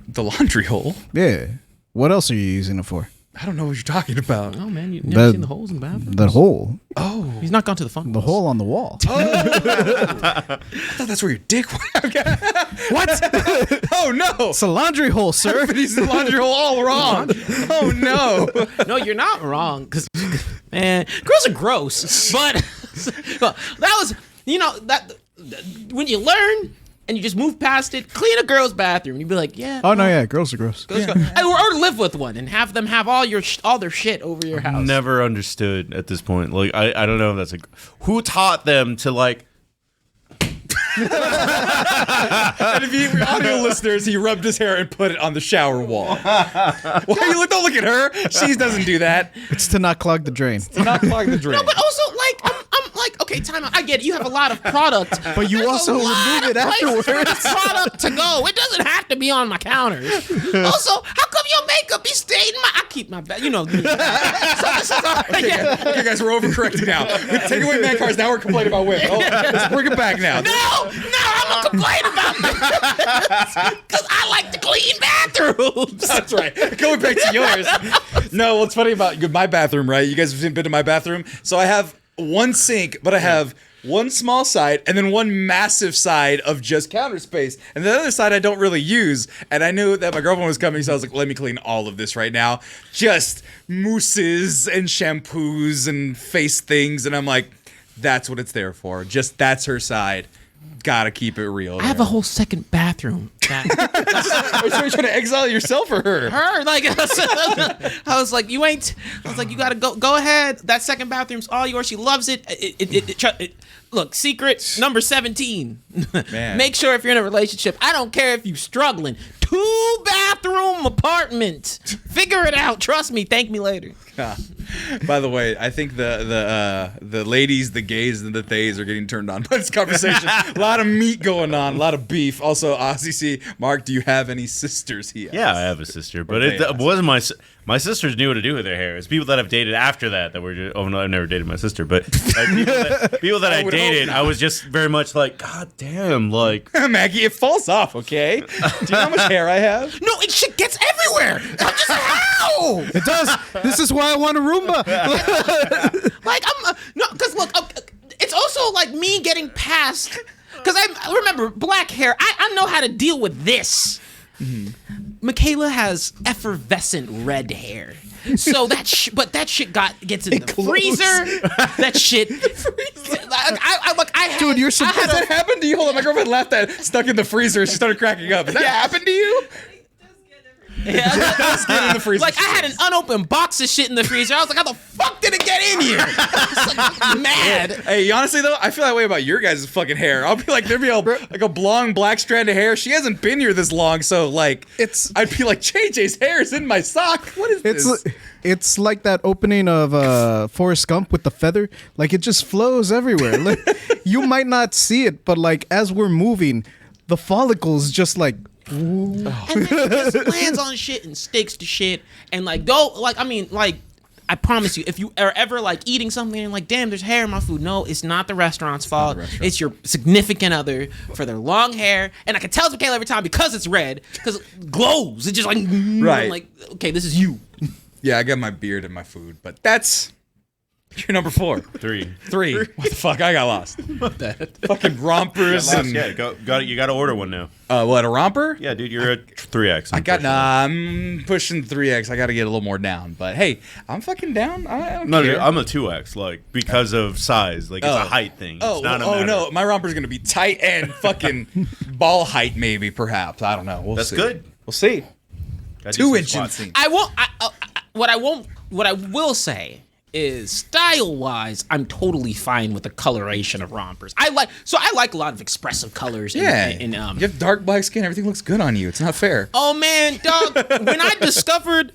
The laundry hole. Yeah. What else are you using it for? I don't know what you're talking about. Oh man, you've never That- seen the holes in the bathroom. The hole. He's not gone to the fun. The hole on the wall. I thought that's where your dick went. What? Oh, no. It's a laundry hole, sir. He's the laundry hole all wrong. Oh, no. No, you're not wrong. Cause man, girls are gross. But that was, that when you learn and you just move past it, clean a girl's bathroom. You'd be like, yeah. Oh, no, yeah. Girls are gross. Girls go, or live with one and have them have all their shit over your house. Never understood at this point. Like I don't know if that's who taught them to like. And if you audio listeners, he rubbed his hair and put it on the shower wall. Why don't look at her. She doesn't do that. It's to not clog the drain. Not clog the drain. No, but also like I'm like, okay, time out. I get it. You have a lot of product, But you there's also a lot remove it of places afterwards. for the product to go. It doesn't have to be on my counters. Also, how come your makeup be staying in my? I keep my bag. So this is all, yeah. Okay, guys, we're overcorrecting now. Take away man cars. Now we're complaining about women. Oh, let's bring it back now. No, I'm gonna complain about this because I like to clean bathrooms. That's right. Going back to yours. No, what's funny about my bathroom, right? You guys have been to my bathroom. So I have one sink, but I have one small side and then one massive side of just counter space. And the other side I don't really use. And I knew that my girlfriend was coming, so I was like, let me clean all of this right now. Just mousses and shampoos and face things. And I'm like, that's what it's there for. Just that's her side. Gotta keep it real. I have a whole second bathroom. Are you trying to exile yourself or her? Her, like, I was like, you gotta go ahead. That second bathroom's all yours. She loves it. Look, secret number 17. Man. Make sure if you're in a relationship, I don't care if you're struggling, 2-bathroom home apartment. Figure it out. Trust me. Thank me later. By the way, I think the ladies, the gays, and the theys are getting turned on by this conversation. A lot of meat going on, a lot of beef. Also, OCC, Mark, do you have any sisters? He asked. Yeah, I have a sister, but it wasn't my sisters knew what to do with their hair. It's people that I've dated after that were just, oh no, I've never dated my sister, but like, people that I dated, I was just very much like, God damn, like Maggie, it falls off. Okay, do you know how much hair I have? No, it shit gets everywhere. I'm just how? It does. This is why I want a Roomba. Like I'm no, because look, it's also like me getting past. Because I remember black hair. I know how to deal with this. Michaela has effervescent red hair. So but that shit gets in the freezer. That shit. I had, Dude, you're Has that happened to you? Hold on, my girlfriend laughed at it, stuck in the freezer, and she started cracking up. Has that happened to you? Yeah, Get in the freezer. like I had an unopened box of shit in the freezer. I was like, how the fuck did it get in here? I was like, mad. Hey, honestly though, I feel that way about your guys' fucking hair. I'll be like, there'd be a long black strand of hair. She hasn't been here this long, so like, I'd be like, JJ's hair is in my sock. What is this? It's like that opening of Forrest Gump with the feather. Like it just flows everywhere. Like, you might not see it, but like as we're moving, the follicles just like. And then it just lands on shit and sticks to shit. And like, I promise you, if you are ever like eating something and like, damn, there's hair in my food. No, it's not the restaurant's fault. It's your significant other for their long hair. And I can tell it's Michaela every time because it's red, because it glows. It's just like, right. I'm like, okay, this is you. Yeah, I got my beard in my food, but that's your number 4. 3. What the fuck? I got lost. Fucking rompers and Yeah, you got to order one now. what, a romper? Yeah, dude, you're a 3X. I'm pushing 3X. I got to get a little more down, but hey, I'm fucking down. I don't No, care. dude, I'm a 2X, like because of size, like it's a height thing. It's not a matter. No, my romper's gonna be tight and fucking ball height, maybe, perhaps. I don't know. We'll see. good. We'll see. Gotta do some 2-inch squats. inseam. What I will say is style-wise, I'm totally fine with the coloration of rompers. I like a lot of expressive colors. Yeah. You have dark black skin. Everything looks good on you. It's not fair. Oh man, dog! When I discovered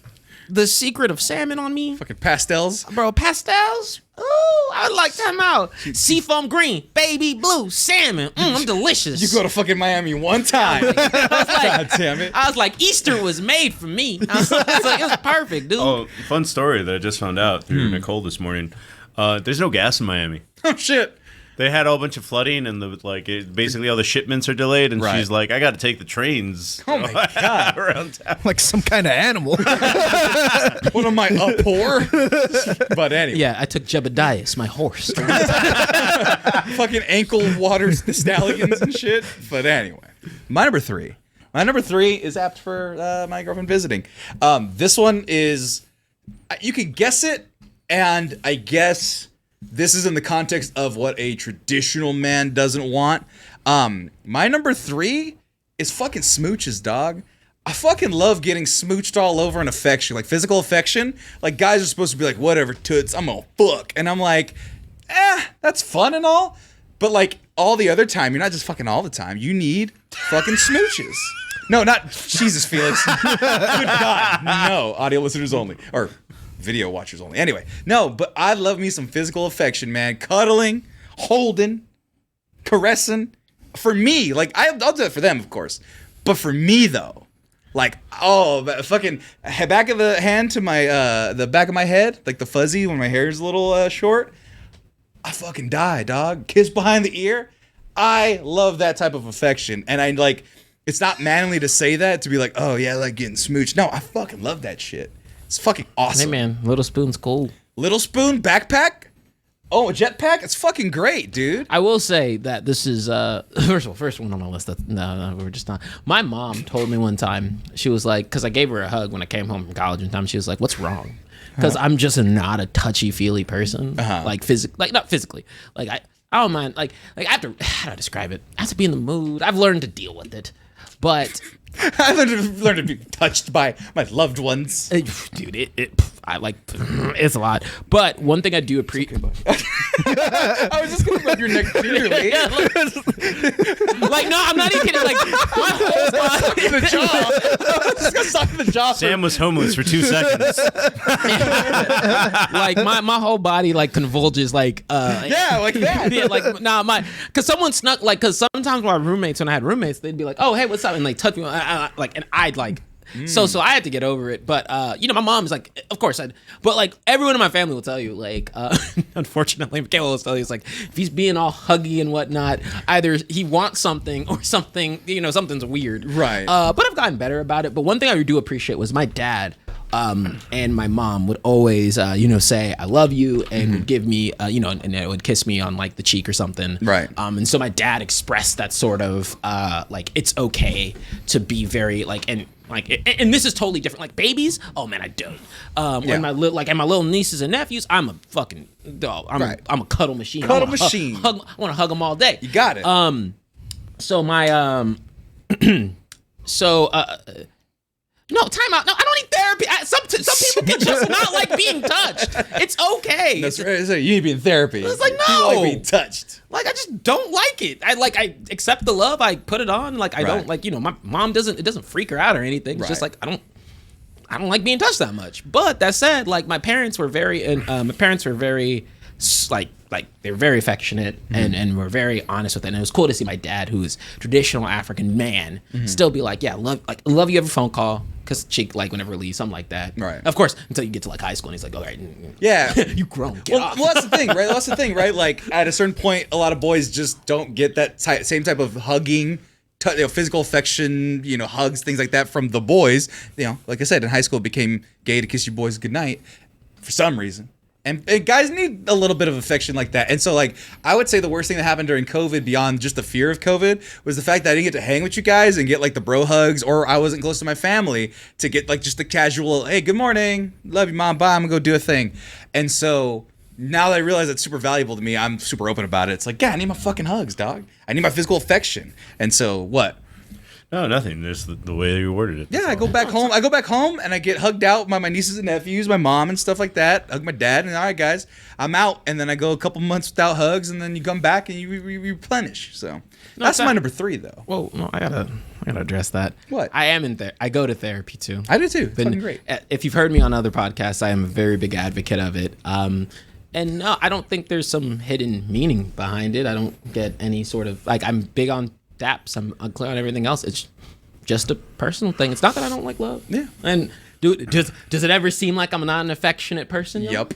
the secret of salmon on me, Fucking pastels. bro, pastels. Ooh, I like them out. Seafoam green, baby blue, salmon. I'm delicious. You go to fucking Miami one time. God damn it. I was like, Easter was made for me. I was like, it was perfect, dude. Oh, fun story that I just found out through Nicole this morning. There's no gas in Miami. Oh shit. They had a whole bunch of flooding, and basically all the shipments are delayed. And Right. she's like, "I got to take the trains." Oh my God. around town. Like some kind of animal. What am I, a whore? But anyway. Yeah, I took Jebediah, my horse. Fucking ankle water stallions and shit. But anyway, my number 3. My number 3 is apt for my girlfriend visiting. This one is, you can guess it, and I guess this is in the context of what a traditional man doesn't want. My number 3 is fucking smooches, dog. I fucking love getting smooched all over and affection, like physical affection. Like guys are supposed to be like, whatever, toots, I'm gonna fuck. And I'm like, that's fun and all. But like all the other time, you're not just fucking all the time. You need fucking smooches. No, not Jesus, Felix. Good God. No, audio listeners only. Or video watchers only. Anyway, no, but I love me some physical affection, man. Cuddling, holding, caressing. For me, like, I'll do it for them, of course. But for me, though, like, fucking back of the hand to my, the back of my head, like the fuzzy when my hair is a little short, I fucking die, dog. Kiss behind the ear. I love that type of affection. And I, like, it's not manly to say that, to be like, oh, yeah, I like getting smooched. No, I fucking love that shit. It's fucking awesome. Hey man, Little Spoon's cool. Little Spoon backpack? Oh, a jetpack? It's fucking great, dude. I will say that this is first one on my list. No, we're just not. My mom told me one time, she was like, because I gave her a hug when I came home from college one time. She was like, "What's wrong?" Because I'm just not a touchy feely person, like not physically. Like I don't mind. Like I have to. How do I describe it? I have to be in the mood. I've learned to deal with it, but. I learned to be touched by my loved ones. Dude, I like, it's a lot. But one thing I do appreciate. I was just gonna rub your neck gingerly. Like, no, I'm not even kidding. Like, my whole body. sock in the jaw. Just got sock in the jaw. Sam was homeless for 2 seconds. Like my whole body like convulges like Yeah, like that. yeah, like nah, because someone snuck like because sometimes my roommates when I had roommates they'd be like, oh hey, what's up, and like touch me like, and I'd like. So I had to get over it, but my mom's like, of course but like everyone in my family will tell you, like, unfortunately, Michaela will tell you, it's like if he's being all huggy and whatnot, either he wants something or something, something's weird, Right. But I've gotten better about it. But one thing I do appreciate was my dad. And my mom would always, say I love you and would give me, and it would kiss me on like the cheek or something. Right. And so my dad expressed that sort of like it's okay to be very like and this is totally different. Like babies, oh man, I don't. When my little nieces and nephews, I'm a fucking dog. I'm a cuddle machine. Cuddle machine. I want to hug them all day. You got it. So my no, time out. No, I don't need therapy. Some people can just not like being touched. It's okay. That's right. So you need to be in therapy. It's like, You no. like being touched. Like I just don't like it. I accept the love. I put it on. Like I don't like my mom doesn't. It doesn't freak her out or anything. It's just like I don't like being touched that much. But that said, like my parents were very like they were very affectionate and were very honest with it. And it was cool to see my dad, who is traditional African man, still be like, yeah, love you every phone call. Cause she like whenever we leave, something like that. Right. Of course, until you get to like high school and he's like, all right. Yeah. You grown. Well, that's the thing, right? Like at a certain point, a lot of boys just don't get that same type of hugging, physical affection, hugs, things like that from the boys. Like I said, in high school, it became gay to kiss your boys goodnight for some reason. And guys need a little bit of affection like that. And so, like, I would say the worst thing that happened during COVID, beyond just the fear of COVID, was the fact that I didn't get to hang with you guys and get, like, the bro hugs, or I wasn't close to my family to get, like, just the casual, hey, good morning, love you, mom, bye, I'm gonna go do a thing. And so, now that I realize it's super valuable to me, I'm super open about it. It's like, yeah, I need my fucking hugs, dog. I need my physical affection. And so, what? No, nothing. Just the way you worded it. Yeah, I go back home and I get hugged out by my nieces and nephews, my mom and stuff like that. Hug my dad, and all right, guys, I'm out. And then I go a couple months without hugs, and then you come back and you replenish. So that's my number 3, though. Whoa, no, I gotta address that. What? I am in there. I go to therapy too. I do too. It's fucking great. If you've heard me on other podcasts, I am a very big advocate of it. And no, I don't think there's some hidden meaning behind it. I don't get any sort of like. I'm big on daps. I'm unclear on everything else. It's just a personal thing. It's not that I don't like love. Yeah. And does it ever seem like I'm not an affectionate person? Yep.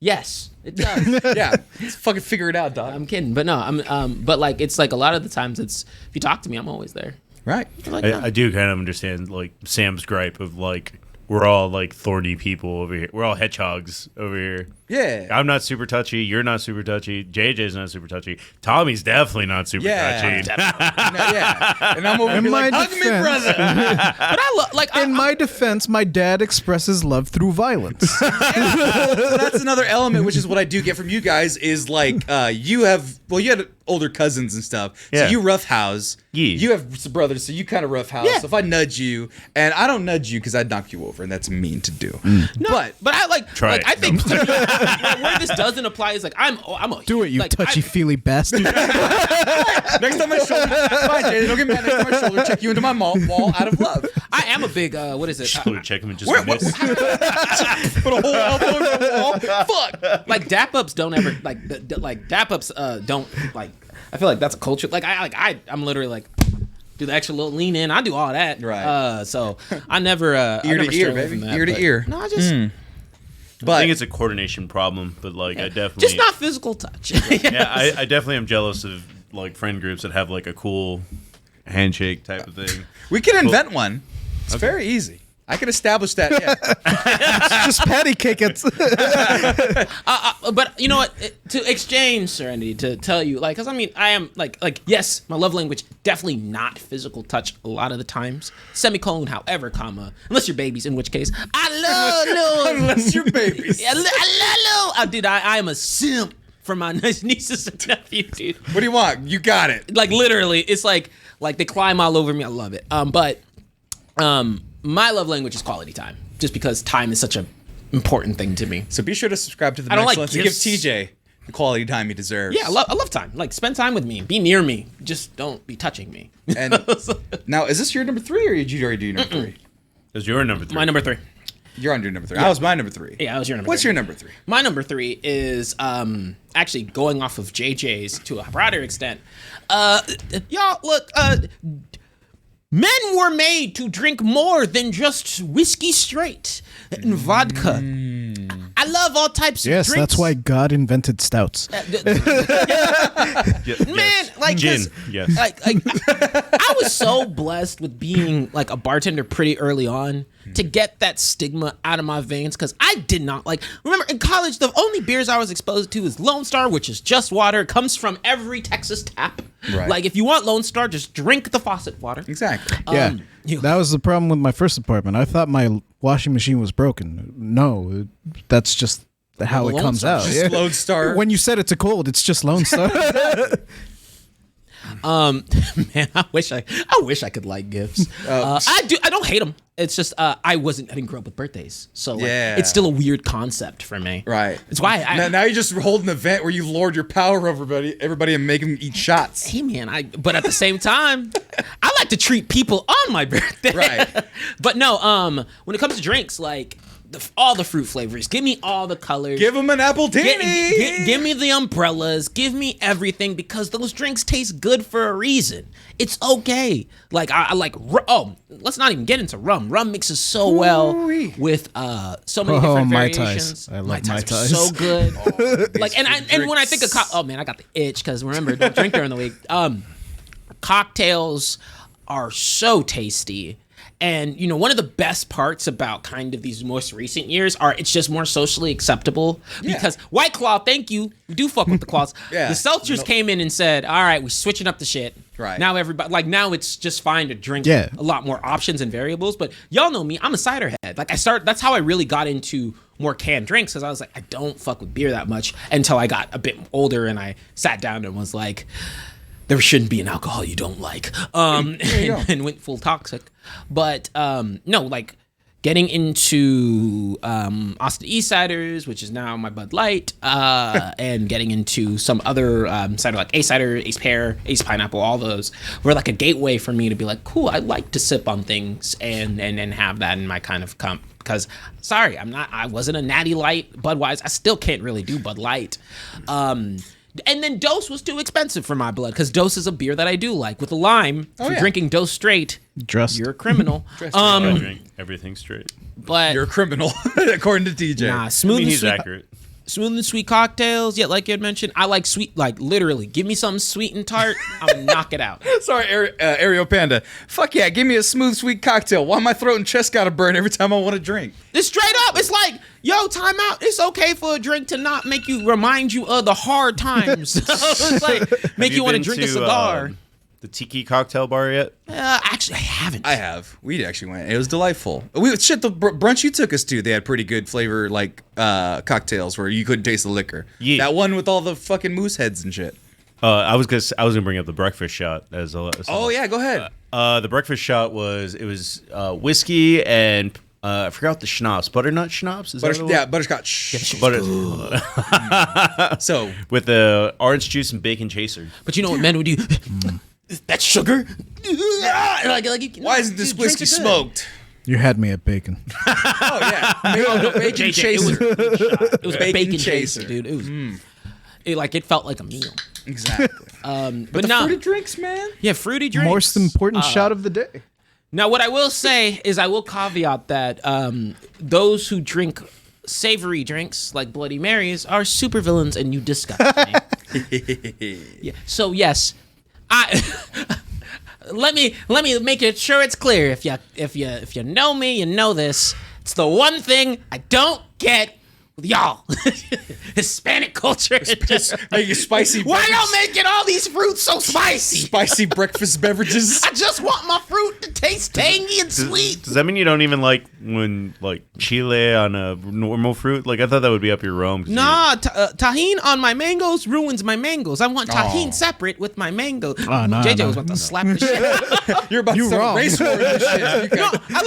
Yes, it does. Yeah. Let's fucking figure it out, dog. I'm kidding, but no, but like it's like a lot of the times it's if you talk to me, I'm always there. Right. Like, I do kind of understand like Sam's gripe of like we're all like thorny people over here. We're all hedgehogs over here. Yeah. I'm not super touchy. You're not super touchy. JJ's not super touchy. Tommy's definitely not super touchy. Yeah. And I'm over here like, hug me, brother. but I like In my defense, my dad expresses love through violence. So that's another element, which is what I do get from you guys, is like you had older cousins and stuff. Yeah. So you roughhouse. Yeah. You have some brothers, so you kind of roughhouse. Yeah. So if I nudge you, and I don't nudge you because I'd knock you over, and that's mean to do. but I like Try like it. I think where this doesn't apply is like I'm a Do it, you like, touchy-feely bastard. Next time I shoulder, fine, Jay, don't get mad. Next time I shoulder check you into my wall out of love. I am a big what is it? Shoulder check him and just Where- miss. Put a whole elbow in the wall. Fuck. Like dap ups don't ever like like dap ups don't like. I feel like that's a culture. Like I'm literally like. Do the extra little lean in. I do all that. Right. So I never Ear to ear, baby. Ear to ear. No, I just But I think it's a coordination problem, but like I definitely just not physical touch. Yeah, I definitely am jealous of like friend groups that have like a cool handshake type of thing. we can invent one. It's very easy. I can establish that. Yeah. Just patty kick it. But you know what? To exchange serenity, to tell you, like, because I mean, I am like, yes, my love language definitely not physical touch a lot of the times. Semicolon, however, comma, unless you're babies, in which case I love little. Unless you're babies. I love dude. I am a simp for my nice nieces and nephews, dude. What do you want? You got it. Like literally, it's like they climb all over me. I love it. My love language is quality time, just because time is such a important thing to me. So be sure to subscribe to the I don't like Excellence and give gifts. TJ the quality time he deserves. Yeah, I love time. Like, spend time with me. Be near me. Just don't be touching me. And now, is this your number 3, or did you already do number 3? It was your number 3. My number 3. You're on your number 3. I was my number 3. Yeah, I was your number 3. What's your number 3? My number 3 is actually going off of JJ's to a broader extent. Y'all, look, men were made to drink more than just whiskey straight and vodka. I love all types of Yes, drinks. that's why God invented stouts. Man, like gin. 'cause, Yes. like I was so blessed with being like a bartender pretty early on to get that stigma out of my veins, because I did not remember in college the only beers I was exposed to is Lone Star, which is just water. It comes from every Texas tap. Right. Like, if you want Lone Star, just drink the faucet water. Exactly. Yeah, that was the problem with my first apartment. I thought my washing machine was broken. No, that's just how it Lone comes Star. out. Just Lone Star. When you said it's a cold, it's just Lone Star. Man, I wish I could like gifts. I don't hate them. It's just I didn't grow up with birthdays, so Yeah. it's still a weird concept for me. Right. It's why now you're just holding an event where you lord your power over everybody and make them eat shots. Hey man, but at the same time, I like to treat people on my birthday. Right. But no, when it comes to drinks, like all the fruit flavors, give me all the colors. Give them an apple teeny. Give me the umbrellas. Give me everything, because those drinks taste good for a reason. It's okay. Like I like. Let's not even get into rum. Rum mixes so well with so many different Mai variations. Tais. I love Mai Mai Tais are Tais. so good. And when I think of oh man, I got the itch, because remember, don't drink during the week. Cocktails are so tasty. And, one of the best parts about kind of these most recent years it's just more socially acceptable. Yeah. Because White Claw, thank you. We do fuck with the claws. Yeah. The seltzers came in and said, all right, we're switching up the shit. Right. Now everybody, now it's just fine to drink Yeah. a lot more options and variables. But y'all know me, I'm a cider head. That's how I really got into more canned drinks, because I was like, I don't fuck with beer that much until I got a bit older and I sat down and was like, there shouldn't be an alcohol you don't like, and went full toxic. But no, like getting into Austin East ciders, which is now my Bud Light, and getting into some other cider like Ace Cider, Ace Pear, Ace Pineapple, all those were like a gateway for me to be like, cool, I like to sip on things and have that in my kind of comp. Because I wasn't a Natty Light, Budweiser. I still can't really do Bud Light. And then Dose was too expensive for my blood, because Dose is a beer that I do like. With a lime, if you're drinking Dose straight, you're a criminal. I drink everything straight. But You're a criminal, according to TJ. nah, smooth and He's sweet, accurate. smooth and sweet cocktails. Yeah, like you had mentioned, I like sweet. Like literally, give me something sweet and tart, I'm gonna knock it out. Sorry, Aereo Panda. Fuck yeah, give me a smooth, sweet cocktail. Why my throat and chest gotta burn every time I want to drink? It's straight up. It's like, yo, time out. It's okay for a drink to not remind you of the hard times. It's like make you want to drink a cigar. The Tiki Cocktail Bar yet? Actually, I haven't. I have. We actually went. It was delightful. The brunch you took us to, they had pretty good flavor cocktails where you couldn't taste the liquor. Yeah. That one with all the fucking moose heads and shit. I was gonna bring up the breakfast shot as a. Oh yeah, go ahead. The breakfast shot was whiskey and I forgot the schnapps, butternut schnapps. Is that what it was? Yeah, butterscotch. Butter. So with the orange juice and bacon chaser. But you know what men would do? That's sugar. why isn't this whiskey smoked? You had me at bacon. Oh yeah, bacon JJ, chaser. It was Bacon bacon chaser. chaser, dude. It was. It felt like a meal. Exactly. But the no, fruity drinks, man. yeah, fruity drinks. Most important shot of the day. Now, what I will say is, I will caveat that those who drink savory drinks like Bloody Marys are supervillains, and you disgust me. Yeah. So yes, let me make it sure it's clear. If you know me, you know this. It's the one thing I don't get with y'all. Hispanic culture. Making spicy. Why breakfast- y'all making all these fruits so spicy? Spicy breakfast beverages. I just want my fruit to taste tangy and sweet. Does that mean you don't even like when chile on a normal fruit? Like I thought that would be up your realm. Nah, tahine on my mangoes ruins my mangoes. I want tahine separate with my mango. Oh, no, JJ no, was about to slap the shit. You're about to start wrong. a race war in this shit. No, I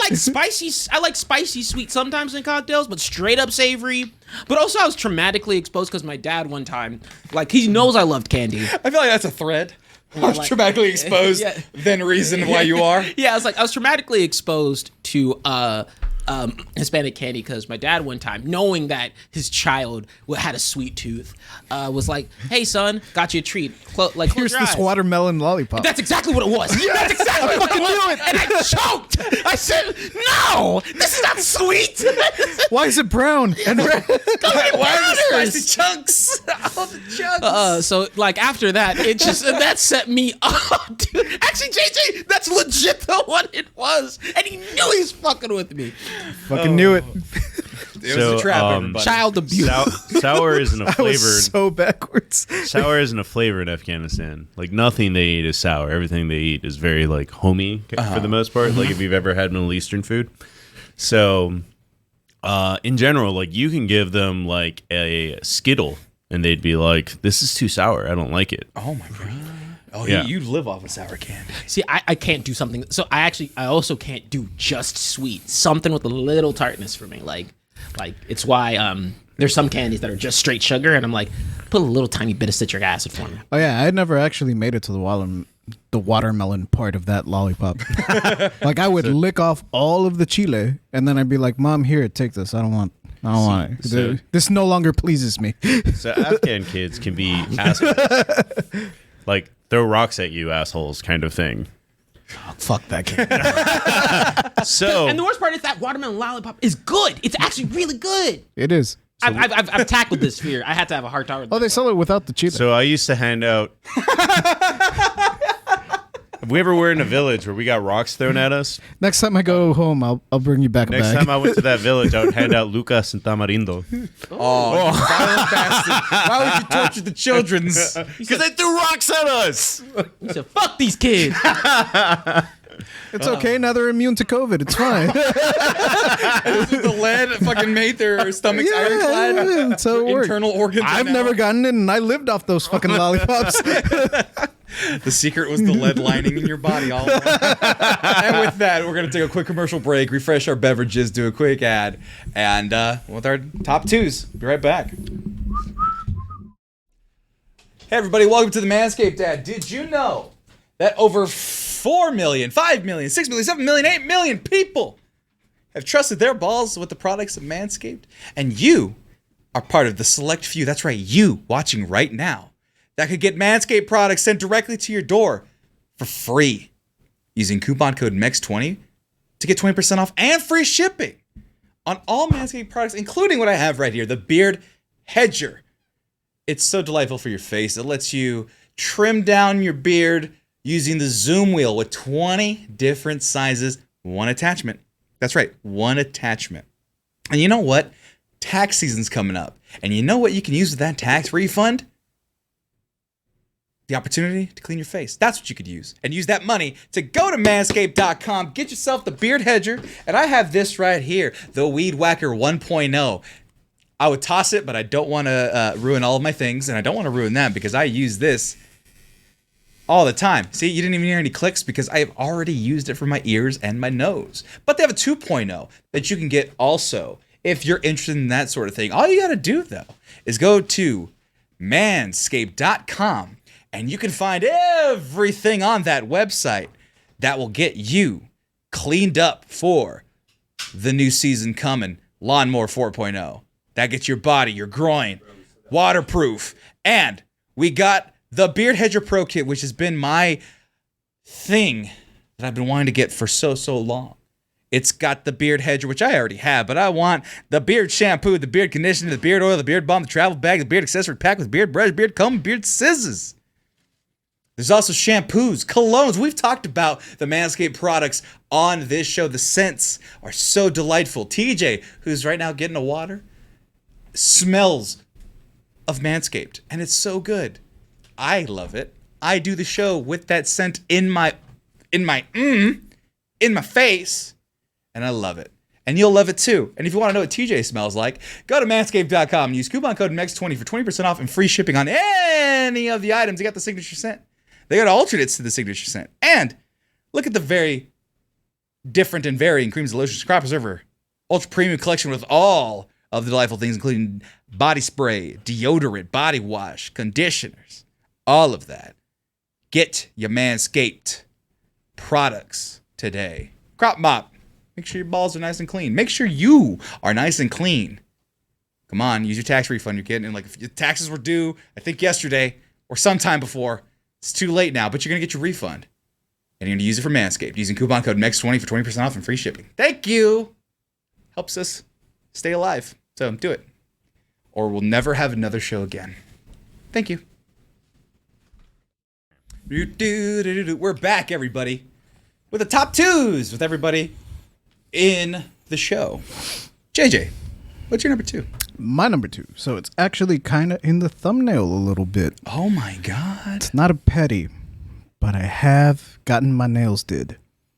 like spicy sweet sometimes in cocktails, but straight up savory. But also, I was traumatically exposed because my dad one time, like, he knows I loved candy. I feel like that's a thread. I was traumatically exposed, Yeah. then reason why you are. Yeah, I was traumatically exposed to Hispanic candy because my dad one time, knowing that his child had a sweet tooth, was like, "Hey son, got you a treat. Close Here's your this eyes." watermelon lollipop. That's exactly what it was. That's exactly what it was. And I choked. I said, "No, this is not sweet." Why is it brown and red? Why are the spicy chunks? All the chunks. So like after that, it just that set me up, dude. Actually, JJ, that's legit the what it was, and he knew he was fucking with me. Fucking knew it. It was a trap, everybody. Child abuse. Sour isn't a I flavor. was so backwards. Sour isn't a flavor in Afghanistan. Like nothing they eat is sour. Everything they eat is very like homey for the most part. Like if you've ever had Middle Eastern food. So in general, like you can give them like a Skittle and they'd be like, "This is too sour. I don't like it." Oh my god. Oh, Yeah. you live off of sour candy. See, I can't do something. So I also can't do just sweet. Something with a little tartness for me. Like it's why there's some candies that are just straight sugar, and I'm like, put a little tiny bit of citric acid for me. Oh yeah, I had never actually made it to the watermelon part of that lollipop. Like I would lick off all of the chile, and then I'd be like, "Mom, here, take this. I don't want it. so- This no longer pleases me." So Afghan kids can be assholes. Like throw rocks at you, assholes, kind of thing. Fuck that kid. So And the worst part is that watermelon lollipop is good. It's actually really good. It is. I've tackled this fear. I had to have a hard time with Oh, they sell it without the chile. So I used to hand out. If we ever were in a village where we got rocks thrown at us, Next time I go home, I'll bring you back a next bag. time I went to that village, I would hand out Lucas and Tamarindo. Oh, you violent bastard. Why would you torture the children's? Because they threw rocks at us. He said, "Fuck these kids." It's okay. Now they're immune to COVID. It's fine. The lead fucking made their stomachs ironclad. That's how it works. Internal organs. are I've now- never gotten it, and I lived off those fucking lollipops. The secret was the lead lining in your body all along. And with that, we're going to take a quick commercial break, refresh our beverages, do a quick ad, and with our top twos. Be right back. Hey, everybody, welcome to the Manscaped ad. Did you know that over 4 million, 5 million, 6 million, 7 million, 8 million people have trusted their balls with the products of Manscaped? And you are part of the select few. That's right, you watching right now, that could get Manscaped products sent directly to your door for free using coupon code MEX20 to get 20% off and free shipping on all Manscaped products, including what I have right here, the Beard Hedger. It's so delightful for your face. It lets you trim down your beard using the zoom wheel with 20 different sizes, one attachment. That's right, one attachment. And you know what? Tax season's coming up. And you know what you can use with that tax refund? The opportunity to clean your face. That's what you could use. And use that money to go to manscaped.com, get yourself the Beard Hedger, and I have this right here, the Weed Whacker 1.0. I would toss it, but I don't want to ruin all of my things, and I don't want to ruin them because I use this all the time. See, you didn't even hear any clicks because I have already used it for my ears and my nose. But they have a 2.0 that you can get also if you're interested in that sort of thing. All you got to do, though, is go to manscaped.com. And you can find everything on that website that will get you cleaned up for the new season coming, Lawnmower 4.0. That gets your body, your groin, waterproof. And we got the Beard Hedger Pro Kit, which has been my thing that I've been wanting to get for so long. It's got the Beard Hedger, which I already have, but I want the beard shampoo, the beard conditioner, the beard oil, the beard balm, the travel bag, the beard accessory pack with beard brush, beard comb, beard scissors. There's also shampoos, colognes. We've talked about the Manscaped products on this show. The scents are so delightful. TJ, who's right now getting a water, smells of Manscaped, and it's so good. I love it. I do the show with that scent in my face, and I love it. And you'll love it too. And if you want to know what TJ smells like, go to manscaped.com and use coupon code MEX20 for 20% off and free shipping on any of the items. They got the signature scent. They got alternates to the signature scent. And look at the very different and varying creams and lotions, crop preserver, ultra premium collection with all of the delightful things, including body spray, deodorant, body wash, conditioners, all of that. Get your Manscaped products today. Crop mop. Make sure your balls are nice and clean. Make sure you are nice and clean. Come on, use your tax refund you're getting. And like if your taxes were due, I think yesterday or sometime before, it's too late now, but you're going to get your refund. And you're going to use it for Manscaped using coupon code MEX20 for 20% off and free shipping. Thank you. Helps us stay alive. So do it. Or we'll never have another show again. Thank you. We're back, everybody, with the top twos with everybody in the show. JJ, what's your number two? My number two. So it's actually kind of in the thumbnail a little bit. Oh my God. It's not a petty, but I have gotten my nails did.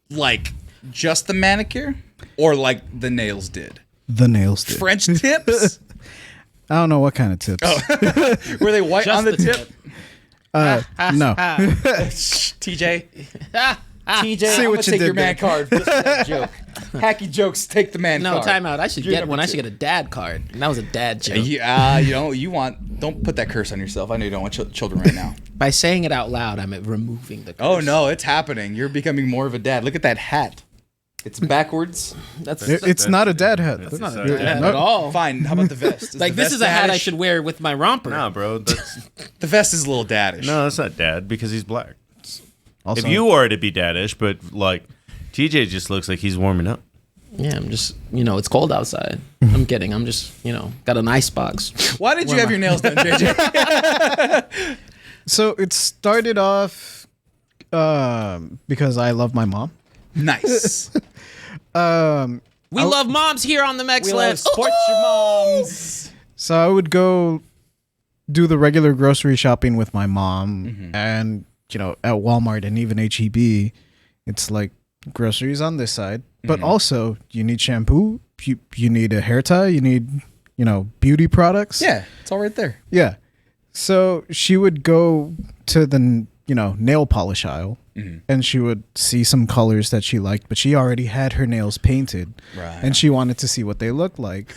Like just the manicure or like the nails did? The nails did. French tips? I don't know what kind of tips. Were they white Just on the the tip? No. TJ? TJ, See I'm what gonna you take did your man there. card. Just for that joke. Hacky jokes, take the man No, card. time out. I should You're get number one. I two. should get a dad card. And that was a dad joke. Don't put that curse on yourself. I know you don't want children right now. By saying it out loud, I'm removing the curse. Oh no, it's happening. You're becoming more of a dad. Look at that hat. It's backwards. It's not a dad hat. That's not a not dad no. at all. Fine. How about the vest? Like, the this vest is a hat I daddish? should wear with my romper. Nah, bro. That's The vest is a little daddish. no, that's not dad because he's black. Also, If you were to be daddish, but like TJ just looks like he's warming up. Yeah, I'm just, it's cold outside. I'm kidding. I'm just, got an ice box. Why did you have your nails done, JJ? So it started off because I love my mom. Nice. We love moms here on the Mex We love Labs. support your moms. So I would go do the regular grocery shopping with my mom, and at Walmart and even HEB, it's like groceries on this side, but also you need shampoo, you need a hair tie, you need beauty products. Yeah, it's all right there. Yeah. So she would go to the nail polish aisle, and she would see some colors that she liked, but she already had her nails painted, Right. and she wanted to see what they looked like.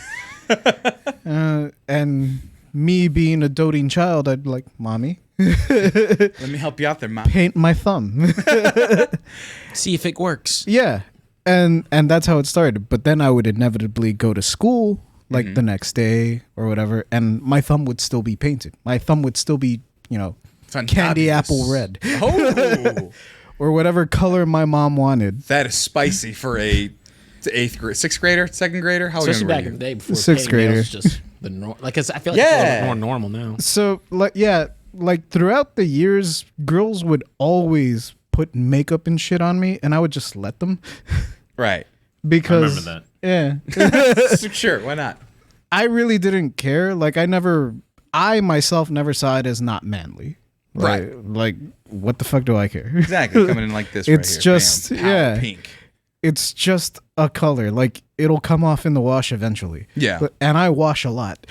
And me being a doting child, I'd be like, "Mommy, Let me help you out there, Mom. paint my thumb." See if it works. Yeah, and that's how it started. But then I would inevitably go to school like the next day or whatever, and my thumb would still be painted. My thumb would still be candy Fantabulous. apple red Oh, or whatever color my mom wanted. that is spicy for a sixth grader, second grader. How Especially young were back you? in the day before Sixth painting nails grader. was just the like, 'cause I feel like it's a Yeah. little bit more normal now. So like throughout the years, girls would always put makeup and shit on me, and I would just let them Right. because remember yeah. Sure, why not? I really didn't care. Like I myself never saw it as not manly. Right. Like what the fuck do I care? Exactly. Coming in like this right It's here. just- Bam. Power yeah. Pink. It's just a color. Like it'll come off in the wash eventually. Yeah. And I wash a lot.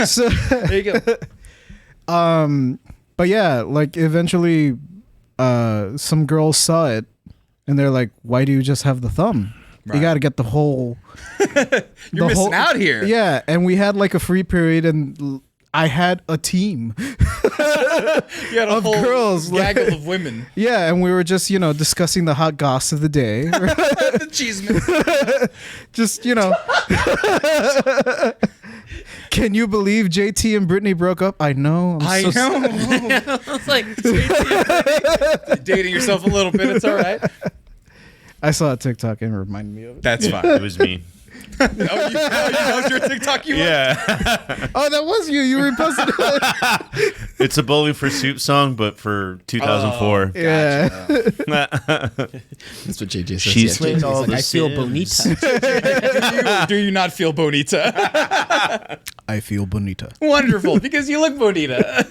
So There you go. but yeah, like eventually some girls saw it and they're like, "Why do you just have the thumb? Right. You got to get the whole You're missing out here. Yeah, and we had like a free period and I had a team. You had a Of whole girls, gaggle like- of women. Yeah, and we were just, discussing the hot goss of the day. The cheeseman. Oh, Just, can you believe JT and Brittany broke up? I know. I know. It's like, Dating yourself a little bit. It's all right. I saw a TikTok and it reminded me of it. That's It fine. was me. That was your TikTok you want? Yeah. Oh, that was you. You reposted it. It's a Bowling for Soup song, but for 2004. Yeah. that's what JJ says. She's Yeah, like JJ's all like, the I feel Sims. bonita. Do you not feel bonita? I feel bonita. Wonderful, because you look bonita.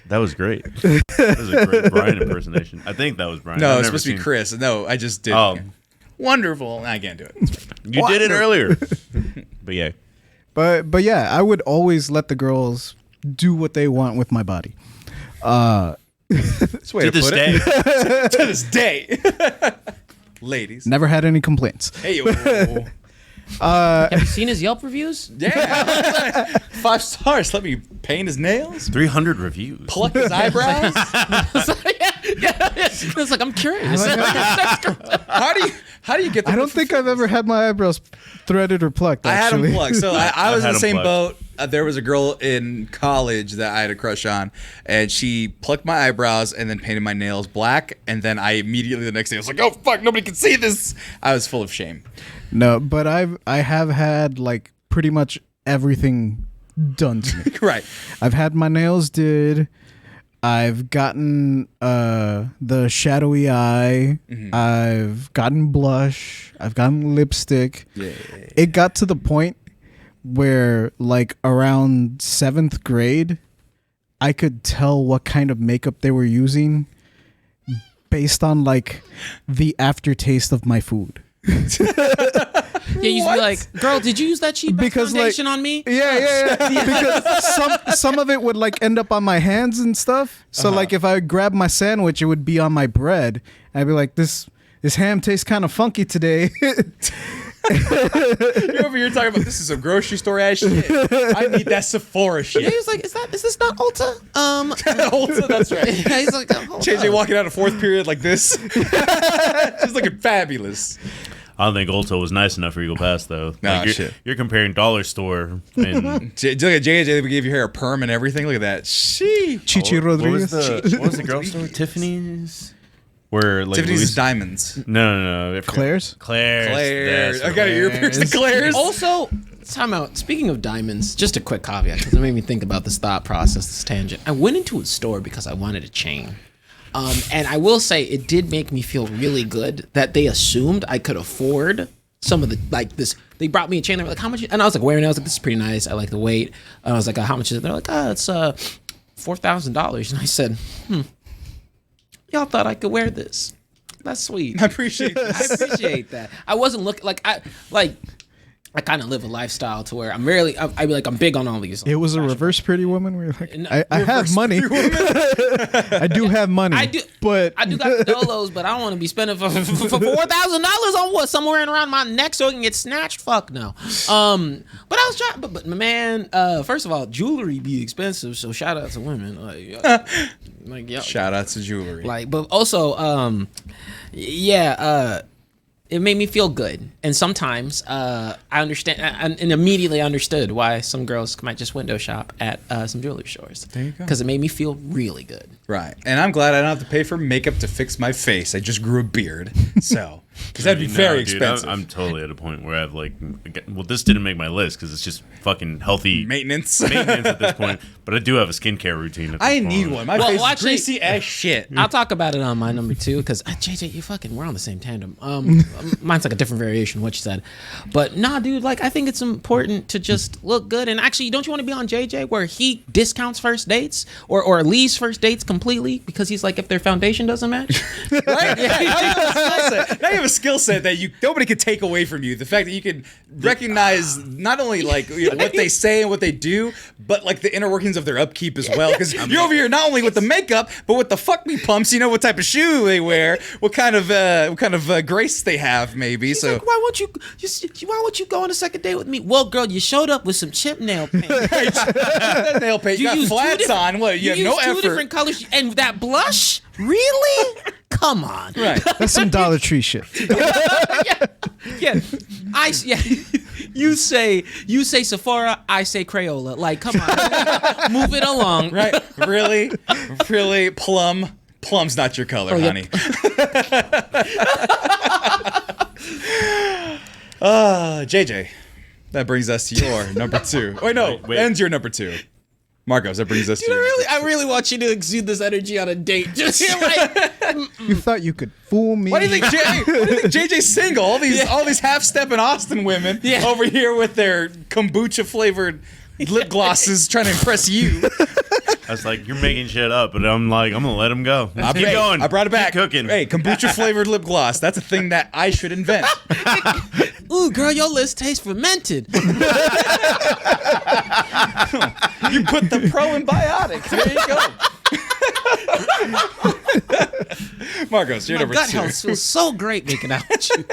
That was great. That was a great Brian impersonation. I think that was Brian. No, I've it's never supposed to be seen- Chris. No, I just did. Oh. Wonderful. I can't do it. You did it earlier. But yeah. But yeah, I would always let the girls do what they want with my body. That's the way To to this put day. it. To this day. Ladies. Never had any complaints. Hey, yo. Have you seen his Yelp reviews? Yeah. 5 stars. Let me paint his nails, 300 reviews. pluck his eyebrows. It's like I'm curious. How do you get? I don't think I've ever had my eyebrows threaded or plucked. I had Actually. them plucked. So I was in had the 'em same plucked. boat. There was a girl in college that I had a crush on, and she plucked my eyebrows and then painted my nails black. And then I immediately the next day I was like, "Oh fuck, nobody can see this." I was full of shame. No, but I have had like pretty much everything done to me. Right. I've had my nails did. I've gotten the shadowy eye. I've gotten blush. I've gotten lipstick. Yeah. It got to the point where like around 7th grade, I could tell what kind of makeup they were using based on like the aftertaste of my food. Yeah, you used to be like, girl, did you use that cheap Because, like- foundation on me? Yeah. Because some of it would like end up on my hands and stuff. So like if I grab my sandwich, it would be on my bread. I'd be like, this ham tastes kind of funky today. You're over here talking about this is some grocery store ass shit. I need that Sephora Yeah, shit. he was like, is this not Ulta? Ulta, that's right. Yeah, he's like, hold JJ up. walking out of 4th period like this. She's looking fabulous. I don't think Ulta was nice enough for you to go past though. Nah, you're, shit. You're comparing dollar store and Look at JJ. They gave your hair a perm and everything. Look at that. She. Chichi what was Rodriguez. what was the girl store? Tiffany's. Where like Tiffany's Louis- is diamonds. No. I forgot. Claire's? Claire's. I got an ear piercing. Claire's. Also, time out. Speaking of diamonds, just a quick caveat because it made me think about this thought process, this tangent. I went into a store because I wanted a chain. And I will say it did make me feel really good that they assumed I could afford some of the like this. They brought me a chain. They were like, "How much?" And I was like, wearing it. I was like, "This is pretty nice. I like the weight." And I was like, "How much is it?" They're like, "It's $4,000." And I said, "Y'all thought I could wear this? That's sweet. I appreciate I this. appreciate that. I wasn't looking like I kind of live a lifestyle to where I'm rarely. I be like I'm big on all these. It was a reverse Pretty Woman where you're like, No, I have money. I do have money. I do, but I do got the dolos, but I don't want to be spending for $4,000 on what? Somewhere around my neck so it can get snatched? Fuck no. But I was trying. But my man, first of all, jewelry be expensive. So shout out to women. Like yo, Shout out to jewelry. like, but also, it made me feel good. And sometimes I understand and immediately understood why some girls might just window shop at some jewelry stores. There you go. Because it made me feel really good. Right. And I'm glad I don't have to pay for makeup to fix my face. I just grew a beard. So, because that'd be No, very dude, expensive. I'm totally at a point where I've like, well, this didn't make my list because it's just fucking healthy Maintenance. maintenance at this point. But I do have a skincare routine. At this I point. need one. My Well, face is actually- greasy as shit. I'll talk about it on my number 2 because JJ, we're on the same tandem. Mine's like a different variation of what you said, but nah, dude. Like I think it's important to just look good. And actually, don't you want to be on JJ where he discounts first dates or leaves first dates completely because he's like if their foundation doesn't match, right? Now you have a skill set that nobody can take away from you. The fact that you can recognize not only like what they say and what they do, but like the inner workings of their upkeep as well. Because you're over here not only with the makeup, but with the fuck me pumps. You know what type of shoe they wear, what kind of grace they have, maybe. He's So like, why won't you go on a second date with me? Well, girl, you showed up with some chip nail paint. nail paint, you got used two flats different- on. What? You have no used two effort. different colors and that blush. Really? Come on. Right. that's some Dollar Tree shit. Yeah. You say Sephora, I say Crayola. Like, come on. Move it along. Right? Really? Really? Plum's not your color, yeah. honey. JJ, that brings us to your number 2. Wait, no, Wait. ends your number 2. Marcos, that brings us to Dude, your I really want you to exude this energy on a date. Just like, You thought you could fool me. Why do you think JJ's single? All these half-stepping Austin women over here with their kombucha flavored lip glosses trying to impress you. I was like, you're making shit up, but I'm like, I'm gonna let him go. Keep going. I brought it back. Keep cooking. Hey, kombucha flavored lip gloss. That's a thing that I should invent. ooh, girl, your list tastes fermented. You put the pro in biotic. There you go. Marcos, you're My number gut 2. health feels so great making out with you.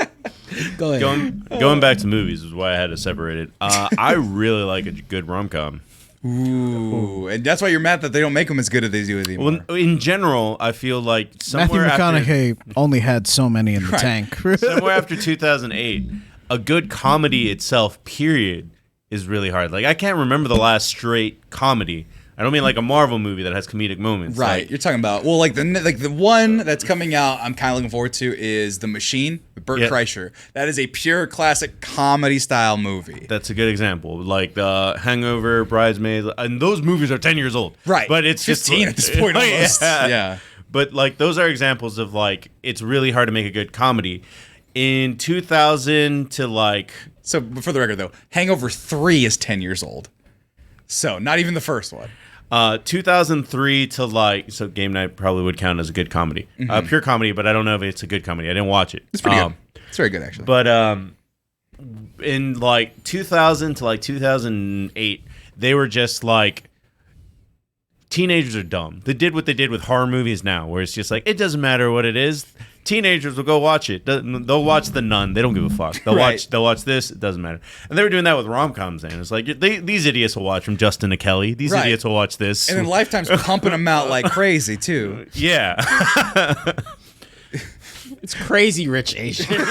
Go ahead. Going back to movies is why I had to separate it. I really like a good rom-com. Ooh, and that's why you're mad that they don't make them as good as they do anymore. Well, in general, I feel like Matthew somewhere McConaughey only had so many in the Right. tank. somewhere after 2008, a good comedy itself, period, is really hard. Like I can't remember the last straight comedy. I don't mean like a Marvel movie that has comedic moments. Right, Like, you're talking about like the one that's coming out. I'm kind of looking forward to is The Machine with Burt Yeah. Kreischer. That is a pure classic comedy style movie. that's a good example. Like the Hangover, Bridesmaids, and those movies are 10 years old. Right, But it's 15 just at this point almost. Yeah. Yeah. But like those are examples of like it's really hard to make a good comedy. In 2000 to like So for the record, though, Hangover 3 is 10 years old. So not even the first one. 2003 to like so Game Night probably would count as a good comedy, pure comedy. But I don't know if it's a good comedy. I didn't watch it. It's pretty good. It's very good, actually. But in like 2000 to like 2008, they were just like teenagers are dumb. They did what they did with horror movies now, where it's just like it doesn't matter what it is. Teenagers will go watch it. They'll watch The Nun. They don't give a fuck. They'll Right. watch this. It doesn't matter. And they were doing that with rom-coms. And it's like these idiots will watch from Justin to Kelly. These Right. idiots will watch this. And then Lifetime's pumping them out like crazy, too. Yeah. It's Crazy Rich Asian. No,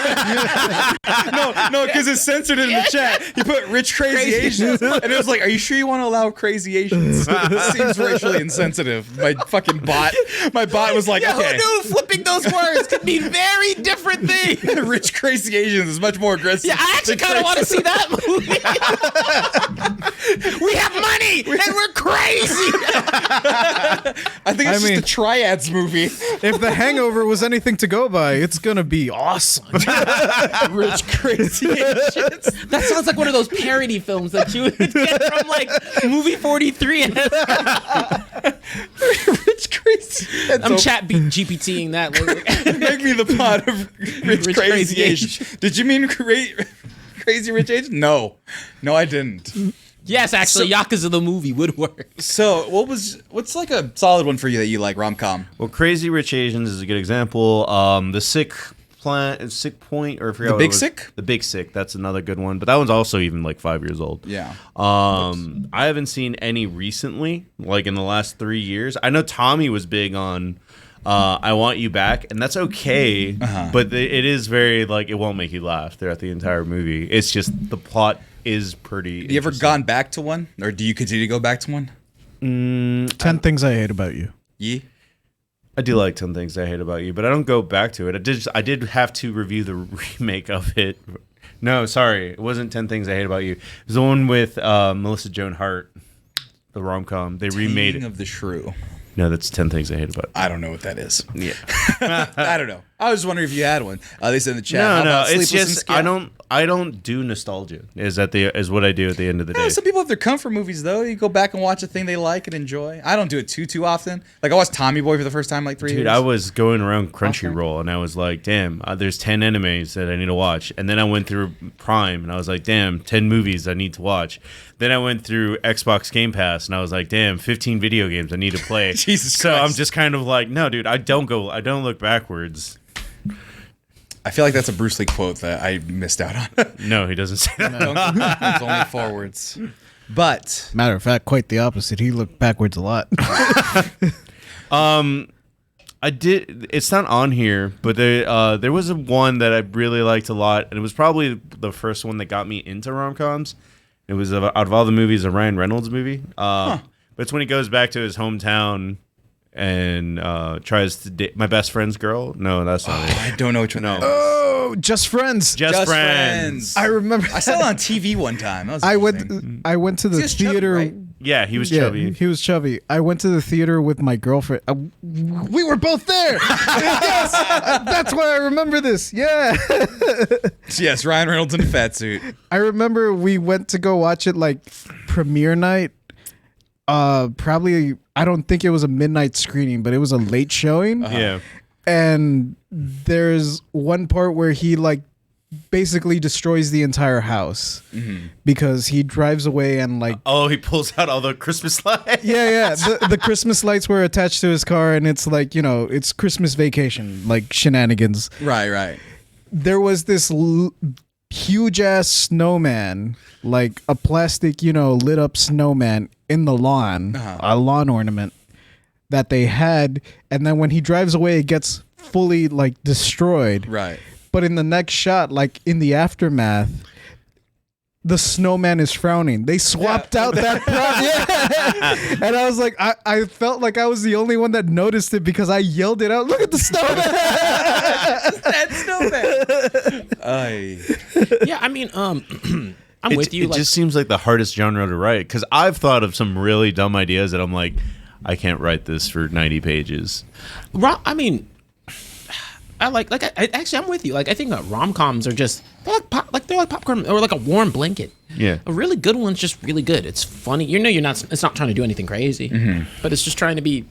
because it's censored in the chat. You put rich crazy Asians, and it was like, "Are you sure you want to allow crazy Asians?" It seems racially insensitive. My fucking bot, was like, Yeah, "Okay, who knew flipping those words could mean very different things? rich crazy Asians is much more aggressive." Yeah, I actually than kind of want to crazy- see that movie. We have money and we're crazy. I think it's I mean- just a triads movie. If The Hangover was anything to go by, it's gonna be awesome. Rich crazy Asians. That sounds like one of those parody films that you would get from like movie 43. Rich crazy. I'm chat GPTing that later. Make me the plot of rich, Rich crazy, Crazy Asians. Did you mean crazy rich Asians? No, I didn't. Yes, actually, Yakuza the movie would work. So, what's like a solid one for you that you like rom-com? Well, Crazy Rich Asians is a good example. The Sick Point, or I forgot The what Big it was. Sick? The Big Sick. That's another good one, but that one's also even like 5 years old. Yeah. I haven't seen any recently, like in the last 3 years. I know Tommy was big on I Want You Back, and that's okay, but it is very like it won't make you laugh throughout the entire movie. It's just the plot is pretty. Have you ever gone back to one, or do you continue to go back to one? 10 Things I Hate About You. Yeah. I do like 10 Things I Hate About You, but I don't go back to it. I did have to review the remake of it. No, sorry, it wasn't 10 Things I Hate About You. It was the one with Melissa Joan Hart, the rom-com. They remade Taming it. of the Shrew. No, that's 10 Things I Hate About You. I don't know what that is. Yeah. I don't know. I was just wondering if you had one. They said in the chat. How No, about it's Sleepless in just Seattle? I don't do nostalgia. Is what I do at the end of the Yeah, day. some people have their comfort movies though. You go back and watch a thing they like and enjoy. I don't do it too often. Like I watched Tommy Boy for the first time like 3 Dude, years. I was going around Crunchyroll and I was like, damn, there's 10 animes that I need to watch. And then I went through Prime and I was like, damn, 10 movies I need to watch. Then I went through Xbox Game Pass and I was like, damn, 15 video games I need to play. Jesus So Christ. I'm just kind of like, no, dude, I don't look backwards. I feel like that's a Bruce Lee quote that I missed out on. No, he doesn't say that. It's only forwards. But Matter of fact, quite the opposite. He looked backwards a lot. I did. It's not on here, but there was one that I really liked a lot, and it was probably the first one that got me into rom-coms. It was out of all the movies, a Ryan Reynolds movie. But it's when he goes back to his hometown and tries to date My Best Friend's girl. No, that's not it. I don't know which one. that is. Oh, Just Friends. Just Friends. I remember. I saw it on TV one time. That was I interesting. went to the He's chubby, theater. right? Yeah, he was Yeah, chubby. he was chubby. I went to the theater with my girlfriend. We were both there. Yes, that's why I remember this. Yeah. Yes, Ryan Reynolds in a fat suit. I remember we went to go watch it like premiere night. Probably, I don't think it was a midnight screening, but it was a late showing. Yeah. And there's one part where he like basically destroys the entire house because he drives away and like Oh, he pulls out all the Christmas lights. yeah the Christmas lights were attached to his car and it's like, you know, it's Christmas Vacation like shenanigans. Right. there was this huge ass snowman, like a plastic, lit up snowman in the lawn, a lawn ornament that they had, and then when he drives away, it gets fully like destroyed. Right. But in the next shot, like in the aftermath, the snowman is frowning. They swapped out that prop. Yeah. And I was like, I felt like I was the only one that noticed it because I yelled it out. Look at the snowman. That snowman. Yeah, I mean, I'm with you. It just seems like the hardest genre to write because I've thought of some really dumb ideas that I'm like, I can't write this for 90 pages. I mean, I actually I'm with you. Like I think rom-coms are just they're like popcorn or like a warm blanket. Yeah. A really good one's just really good. It's funny. It's not trying to do anything crazy, but it's just trying to be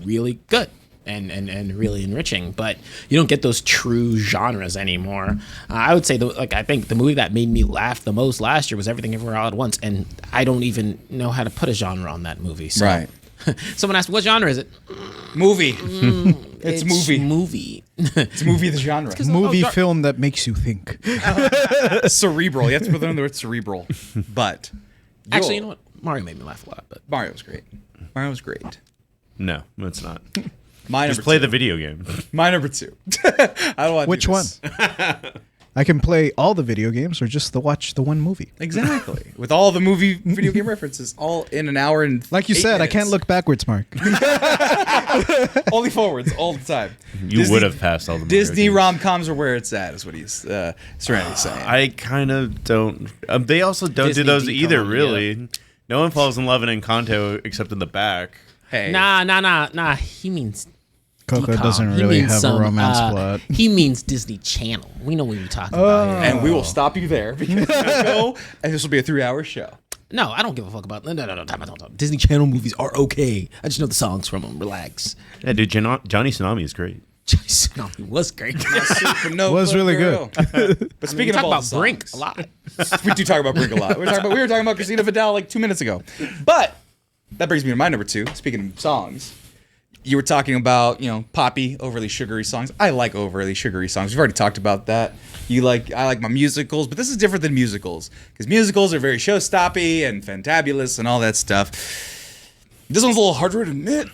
really good and really enriching. But you don't get those true genres anymore. I would say I think the movie that made me laugh the most last year was Everything Everywhere All at Once, and I don't even know how to put a genre on that movie. So. Right. Someone asked, "What genre is it?" Movie. It's movie. Movie. It's movie. The genre. Movie film that makes you think. Cerebral. You have to put on the word cerebral. But Actually, you know what? Mario made me laugh a lot. But Mario was great. Mario was great. No, it's not. My Just number play two. the video game. My number 2. I don't want to Which do one? this. I can play all the video games or just watch the one movie. Exactly. With all the video game references, all in an hour and Like you 8 said, I minutes. can't look backwards, Mark. Only forwards all the time. You would have passed all the Mario Disney games. rom-coms are where it's at, is what he's Serenity's saying. I kind of don't. They also don't Disney do those decom, either, really. No one falls in love in Encanto except in the back. Hey. nah. He means Coco decom. doesn't He really means have some, a romance plot. He means Disney Channel. We know what you're talking about here. And we will stop you there because we'll go, and this will be a 3-hour show. No, I don't give a fuck about. No. Time out. Disney Channel movies are okay. I just know the songs from them. Relax. Yeah, dude, Johnny Tsunami is great. Tsunami was great. Was really good. But speaking We of talk all about the Brink songs, a lot. we do talk about Brink a lot. We were talking about Christina Vidal like 2 minutes ago. But that brings me to my number 2. Speaking of songs, you were talking about, poppy, overly sugary songs. I like overly sugary songs. We've already talked about that. I like my musicals, but this is different than musicals because musicals are very showstoppy and fantabulous and all that stuff. This one's a little harder to admit,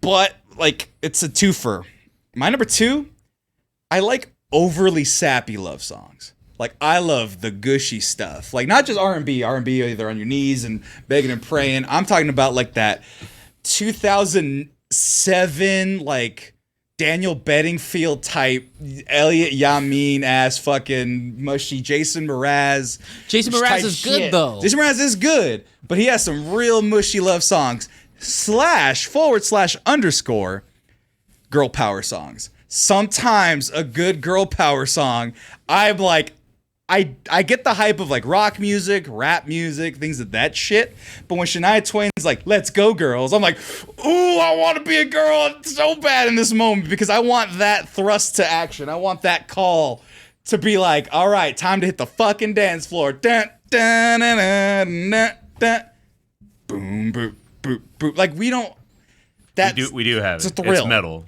but it's a twofer. My number 2, I like overly sappy love songs. Like I love the gushy stuff, like not just R&B either on your knees and begging and praying. I'm talking about like that 2007 like Daniel Bedingfield type, Elliot Yamin ass fucking mushy Jason Mraz. Jason Mraz type is good shit. though. Jason Mraz is good, but he has some real mushy love songs // girl power songs. Sometimes a good girl power song, I'm like, I get the hype of like rock music, rap music, things of that shit. But when Shania Twain's like, "Let's go, girls," I'm like, ooh, I want to be a girl so bad in this moment because I want that thrust to action. I want that call to be like, all right, time to hit the fucking dance floor. Dun, dun, dun, dun, dun, dun. Boom, boop, boop, boop. Like we don't. We do have It's it. a thrill. It's metal.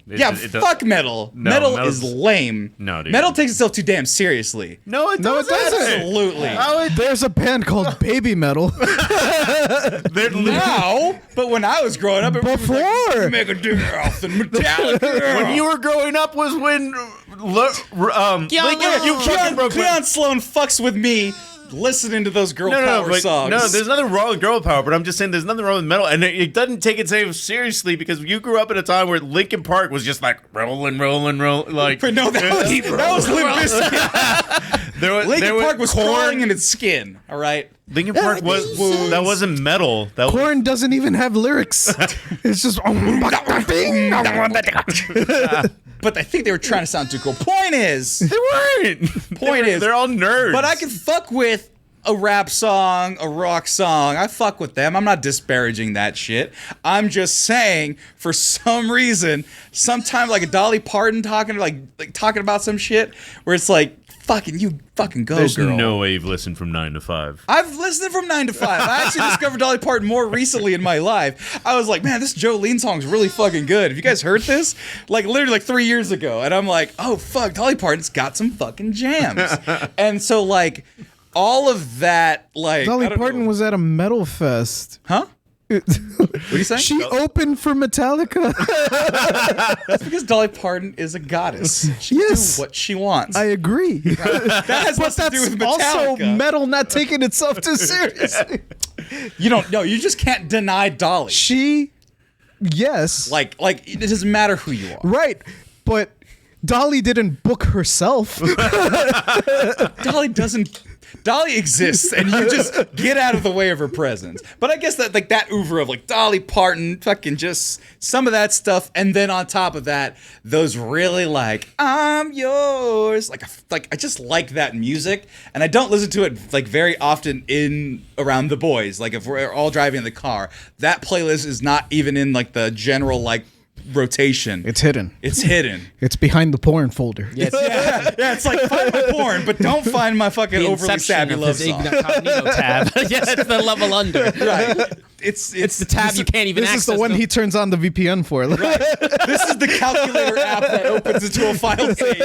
Fuck metal. No, metal metal's- is lame. No, dude. Metal takes itself too damn seriously. No, it doesn't. Absolutely. There's a band called Baby Metal. Now, but when I was growing up, everyone was like, Before. Megadeth and Metallica. When you were growing up was when Cleon Sloan fucks with me listening to those girl power songs. No, there's nothing wrong with girl power, but I'm just saying there's nothing wrong with metal, and it doesn't take itself seriously because you grew up in a time where Linkin Park was just like rolling, like. But no, that was Limp Bizkit. Linkin Park was crawling in its skin. All right. Linkin Park that wasn't metal. That was, Korn doesn't even have lyrics. It's just. But I think they were trying to sound too cool. Point is, they weren't. They're all nerds. but I can fuck with a rap song, a rock song. I fuck with them. I'm not disparaging that shit. I'm just saying, for some reason, sometimes like a Dolly Parton talking about some shit where it's like, you fucking go, There's girl. no way you've listened from 9 to 5. I've listened from 9 to 5. I actually discovered Dolly Parton more recently in my life. I was like, man, this Jolene song's really fucking good. Have you guys heard this? Like literally like 3 years ago. And I'm like, oh fuck, Dolly Parton's got some fucking jams. And so like all of that, like Dolly Parton was at a metal fest. Huh? What are you saying? She opened for Metallica. That's because Dolly Parton is a goddess. She can Yes. do what she wants. I agree. That has But nothing to do that's with also Metallica. metal not taking itself too seriously. You don't know. You just can't deny Dolly. Yes. Like it doesn't matter who you are. Right. But Dolly didn't book herself. Dolly exists, and you just get out of the way of her presence. But I guess that like that oeuvre of like Dolly Parton, fucking just some of that stuff, and then on top of that, those really like I'm yours, like I just like that music, and I don't listen to it like very often in around the boys. Like if we're all driving in the car, that playlist is not even in like the general like rotation. It's hidden. It's hidden. It's behind the porn folder. Yes. Yeah, it's like find my porn, but don't find my fucking The overly inception savvy of love his song. incognito tab. Yes, it's the level under. Right. It's The tab you can't even This access. is the one he turns on the VPN for. This is the calculator app that opens into a file save.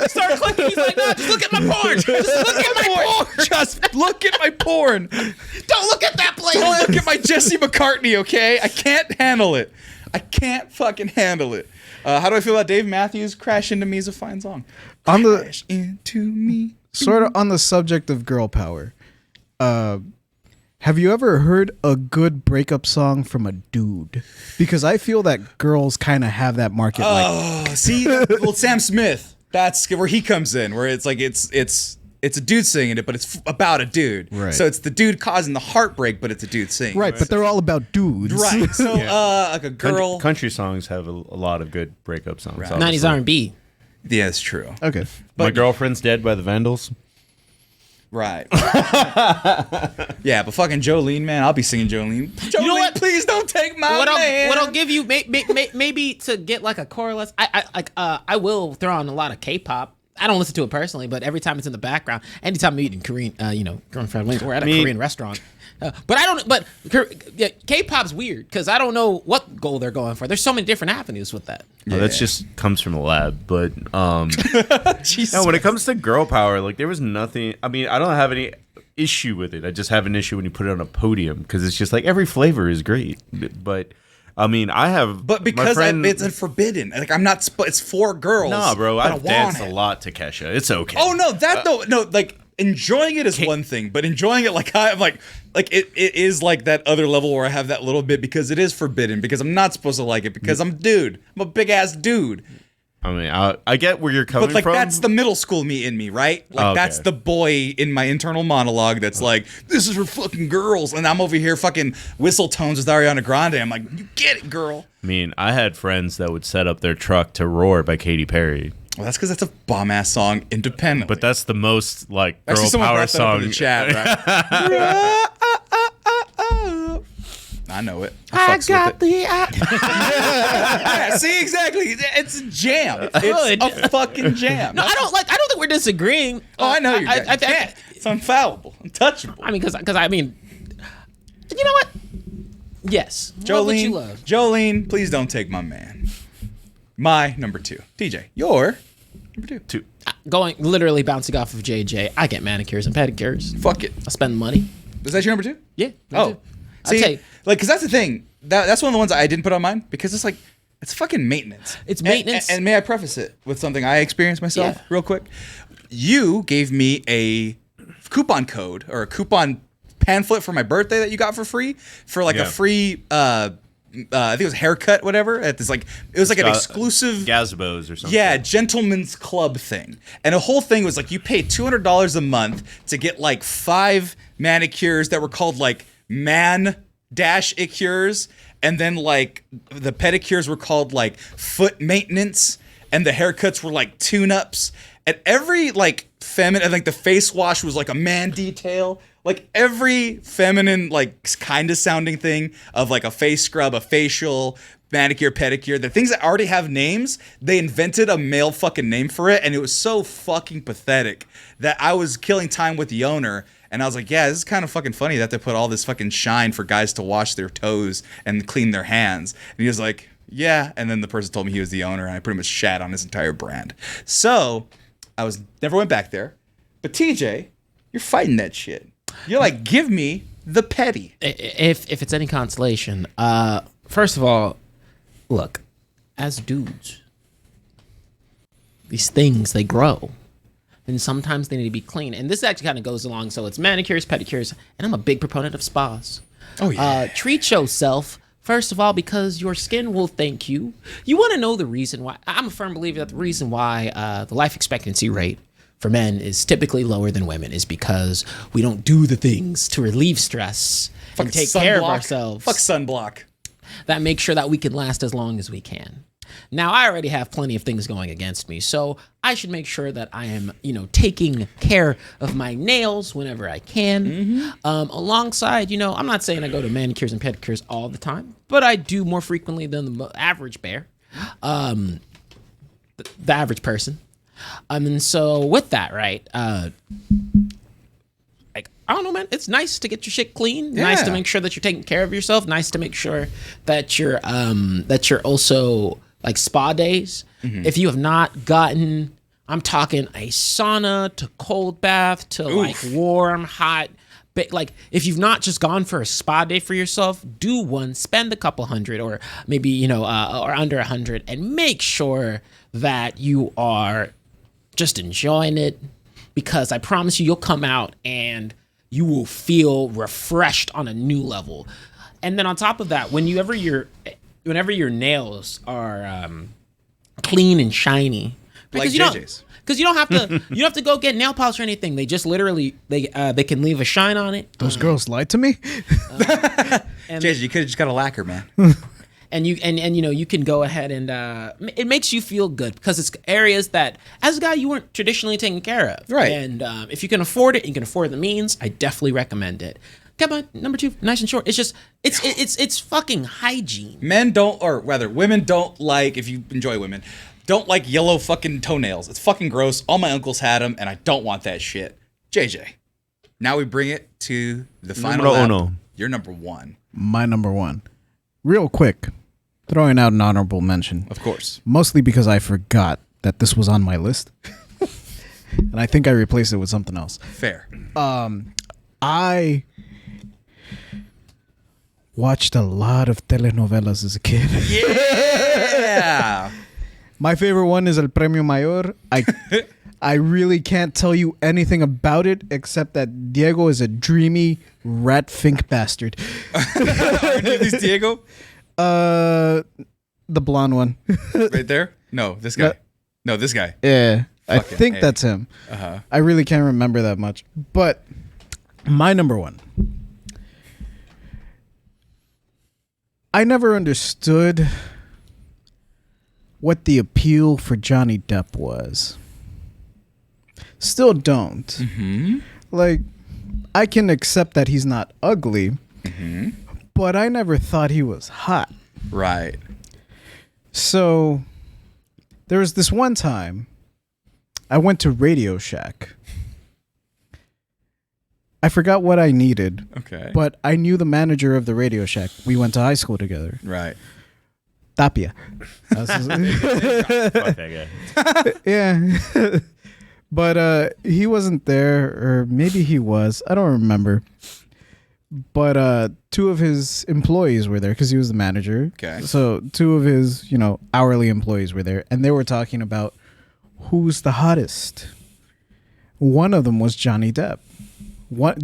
Start clicking. He's like, no, just look at my porn. Just look at my porn. Just look at my porn. Don't look at that place. Don't look at my Jesse McCartney, okay? I can't handle it. I can't fucking handle it. How do I feel about Dave Matthews? Crash Into Me is a fine song. On the Crash Into Me. sort of on the subject of girl power, have you ever heard a good breakup song from a dude? Because I feel that girls kind of have that market. Oh, see? Well, Sam Smith. That's where he comes in, where it's like it's a dude singing it, but it's about a dude. Right. So it's the dude causing the heartbreak, but it's a dude singing. Right, but they're all about dudes. Right. So like a girl. Country songs have a lot of good breakup songs. Right. 90s obviously. R&B. Yeah, it's true. Okay. My Girlfriend's Dead by the Vandals. Right. Yeah, but fucking Jolene, man, I'll be singing Jolene. Jolene, know what? please don't take my man. What I'll give you, maybe to get like a chorus, I will throw on a lot of K-pop. I don't listen to it personally, but every time it's in the background, anytime I'm eating Korean, Korean fried wings, we're at a Korean restaurant. But K-pop's weird because I don't know what goal they're going for. There's so many different avenues with that. Yeah. That just comes from the lab. But Jesus. no, when it comes to girl power, like there was nothing. I mean, I don't have any issue with it. I just have an issue when you put it on a podium because it's just like every flavor is great. But I mean, I have. But because friend, it's forbidden. Like I'm not. It's for girls. Nah, bro, but I I've danced want a it. lot to Kesha. It's okay. Oh no, no. Like enjoying it is one thing, but enjoying it like I'm like it is like that other level where I have that little bit because it is forbidden because I'm not supposed to like it because I'm a dude. I'm a big ass dude. I mean, I get where you're coming But like from. that's the middle school me in me, right? Like Okay. that's the boy in my internal monologue that's like, this is for fucking girls, and I'm over here fucking whistle tones with Ariana Grande. I'm like, you get it, girl. I mean, I had friends that would set up their truck to Roar by Katy Perry. Well, that's because that's a bomb ass song independently. But that's the most like girl actually someone power brought that up song. in the chat, right? I know it. I fucks with it. Yeah, see exactly. It's a jam. It's a fucking jam. No, I don't think we're disagreeing. Oh, I know you guys. I can't. It's infallible, untouchable. I mean, because I mean, you know what? Yes, love what you Jolene, love. Jolene, please don't take my man. My number 2. TJ, your number 2. Going literally bouncing off of JJ, I get manicures and pedicures. Fuck it. I spend money. Is that your number 2? Yeah. I Oh, do. I'll tell you, like, because that's the thing. That's one of the ones I didn't put on mine because it's like, it's fucking maintenance. It's maintenance. And may I preface it with something I experienced myself Yeah. real quick? You gave me a coupon code or a coupon pamphlet for my birthday that you got for free for like a free, I think it was haircut, whatever. It was like an exclusive Gazebos or something. Yeah, gentleman's club thing. And the whole thing was like you paid $200 a month to get like 5 manicures that were called like man-icures, and then like the pedicures were called like foot maintenance, and the haircuts were like tune-ups. And every like feminine, and like the face wash was like a man detail. Like every feminine, like kind of sounding thing of like a face scrub, a facial, manicure, pedicure, the things that already have names, they invented a male fucking name for it, and it was so fucking pathetic that I was killing time with the owner, and I was like, yeah, this is kind of fucking funny that they put all this fucking shine for guys to wash their toes and clean their hands. And he was like, yeah, and then the person told me he was the owner, and I pretty much shat on his entire brand. So I never went back there, but TJ, you're fighting that shit. You're like, give me the petty. If it's any consolation, first of all, look, as dudes, these things, they grow. And sometimes they need to be clean. And this actually kind of goes along. So it's manicures, pedicures, and I'm a big proponent of spas. Oh, yeah. Treat yourself, first of all, because your skin will thank you. You want to know the reason why. I'm a firm believer that the reason why the life expectancy rate for men is typically lower than women is because we don't do the things to relieve stress and take care of ourselves. Fuck sunblock. That make sure that we can last as long as we can. Now, I already have plenty of things going against me, so I should make sure that I am, taking care of my nails whenever I can. Alongside, I'm not saying I go to manicures and pedicures all the time, but I do more frequently than the average bear, the average person. And so with that, right, I don't know, man. It's nice to get your shit clean. Yeah. Nice to make sure that you're taking care of yourself. Nice to make sure that you're also like spa days. If you have not gotten, I'm talking a sauna to cold bath to like warm, hot. But like if you've not just gone for a spa day for yourself, do one. Spend a couple hundred, or maybe or under 100, and make sure that you are just enjoying it. Because I promise you'll come out and you will feel refreshed on a new level. And then on top of that, whenever your nails are clean and shiny, because like JJ's. Because you don't have to go get nail polish or anything. They just literally they can leave a shine on it. Those girls lied to me. JJ, you could have just got a lacquer, man. And you can go ahead and it makes you feel good because it's areas that as a guy you weren't traditionally taken care of. Right. And if you can afford it, you can afford the means, I definitely recommend it. Okay, but number 2, nice and short. It's just it's fucking hygiene. Women don't like, if you enjoy women, don't like yellow fucking toenails. It's fucking gross. All my uncles had them, and I don't want that shit. JJ, now we bring it to the final lap. Uno. You're number 1. My number 1. Real quick, throwing out an honorable mention. Of course. Mostly because I forgot that this was on my list. And I think I replaced it with something else. Fair. I watched a lot of telenovelas as a kid. Yeah. My favorite one is El Premio Mayor. I really can't tell you anything about it except that Diego is a dreamy rat fink bastard. Our name is Diego? The blonde one. Right there? No, this guy. No, this guy. Yeah. I Fucking think A. that's him. Uh-huh. I really can't remember that much. But my number 1. I never understood what the appeal for Johnny Depp was. Still don't. Mm-hmm. Like, I can accept that he's not ugly, but I never thought he was hot. Right. So, there was this one time I went to Radio Shack. I forgot what I needed. Okay. But I knew the manager of the Radio Shack. We went to high school together. Right. Tapia. Fuck that guy. Yeah. But he wasn't there, or maybe he was. I don't remember. But 2 of his employees were there because he was the manager. Okay. So 2 of his, hourly employees were there, and they were talking about who's the hottest. One of them was Johnny Depp.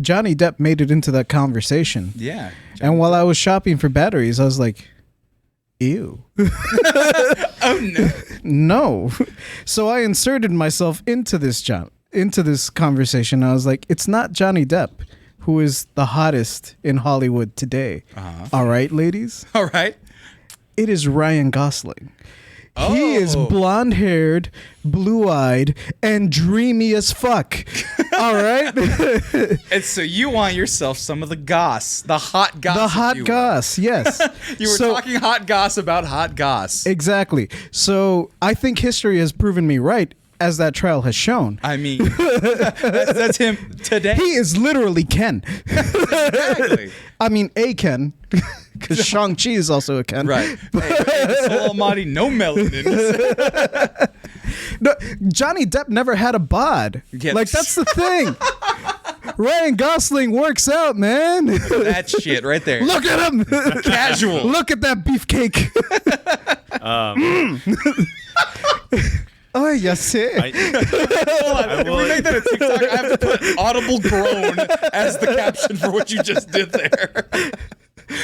Johnny Depp made it into that conversation. Yeah. And while I was shopping for batteries, I was like, ew. Oh, no. No. So I inserted myself into this conversation. I was like, it's not Johnny Depp who is the hottest in Hollywood today. Uh-huh. All right, ladies? All right. It is Ryan Gosling. He is Oh. blonde-haired, blue-eyed, and dreamy as fuck. All right? And so you want yourself some of the goss, the hot goss. The if hot you will. goss, yes. You were So- talking hot goss about hot goss. Exactly. So I think history has proven me right, as that trial has shown. I mean, that's him today. He is literally Ken. Exactly. I mean, a Ken, because Shang-Chi is also a Ken. Right. Hey, Soul Almighty, no melanin. No, Johnny Depp never had a bod. Yeah. Like, that's the thing. Ryan Gosling works out, man. That shit right there. Look at him. Casual. Look at that beefcake. Oh, yes, sir. Hold on. If we make that a TikTok, I have to put audible groan as the caption for what you just did there.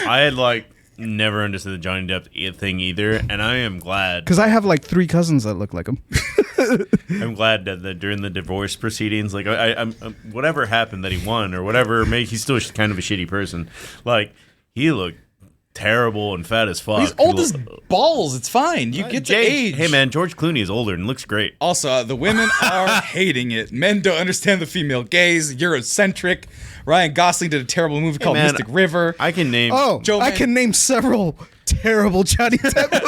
I had like never understood the Johnny Depp thing either, and I am glad. Because I have like 3 cousins that look like him. I'm glad that during the divorce proceedings, like I'm whatever happened that he won or whatever, maybe he's still kind of a shitty person. Like he looked terrible and fat as fuck. He's old as balls. It's fine. You get to age. Hey man, George Clooney is older and looks great. Also, the women are hating it. Men don't understand the female gaze. Eurocentric. Ryan Gosling did a terrible movie called man, Mystic River. I can name. Oh, Joe I Man- can name several terrible Johnny Depp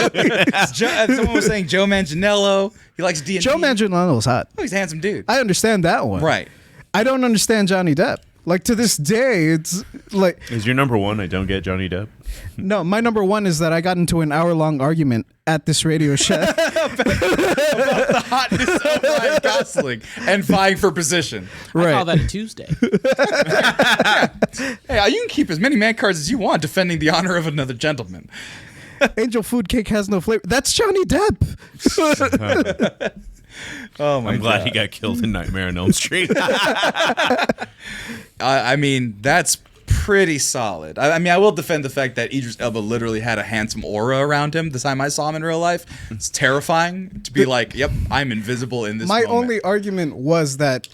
movies. Someone was saying Joe Manganiello. He likes D&D. Joe Manganiello's hot. Oh, he's a handsome dude. I understand that one. Right. I don't understand Johnny Depp. Like, to this day, it's like, Is your number one? I don't get Johnny Depp. no, my number one is that I got into an hour-long argument at this radio show. The hotness of Ryan Gosling and vying for position. I call that a Tuesday. Hey, you can keep as many man cards as you want defending the honor of another gentleman. Angel food cake has no flavor. That's Johnny Depp. Oh my I'm glad he got killed in Nightmare on Elm Street. I mean, that's pretty solid. I mean, I will defend the fact that Idris Elba literally had a handsome aura around him the time I saw him in real life. It's terrifying to be like, yep, I'm invisible in this My moment. only argument was that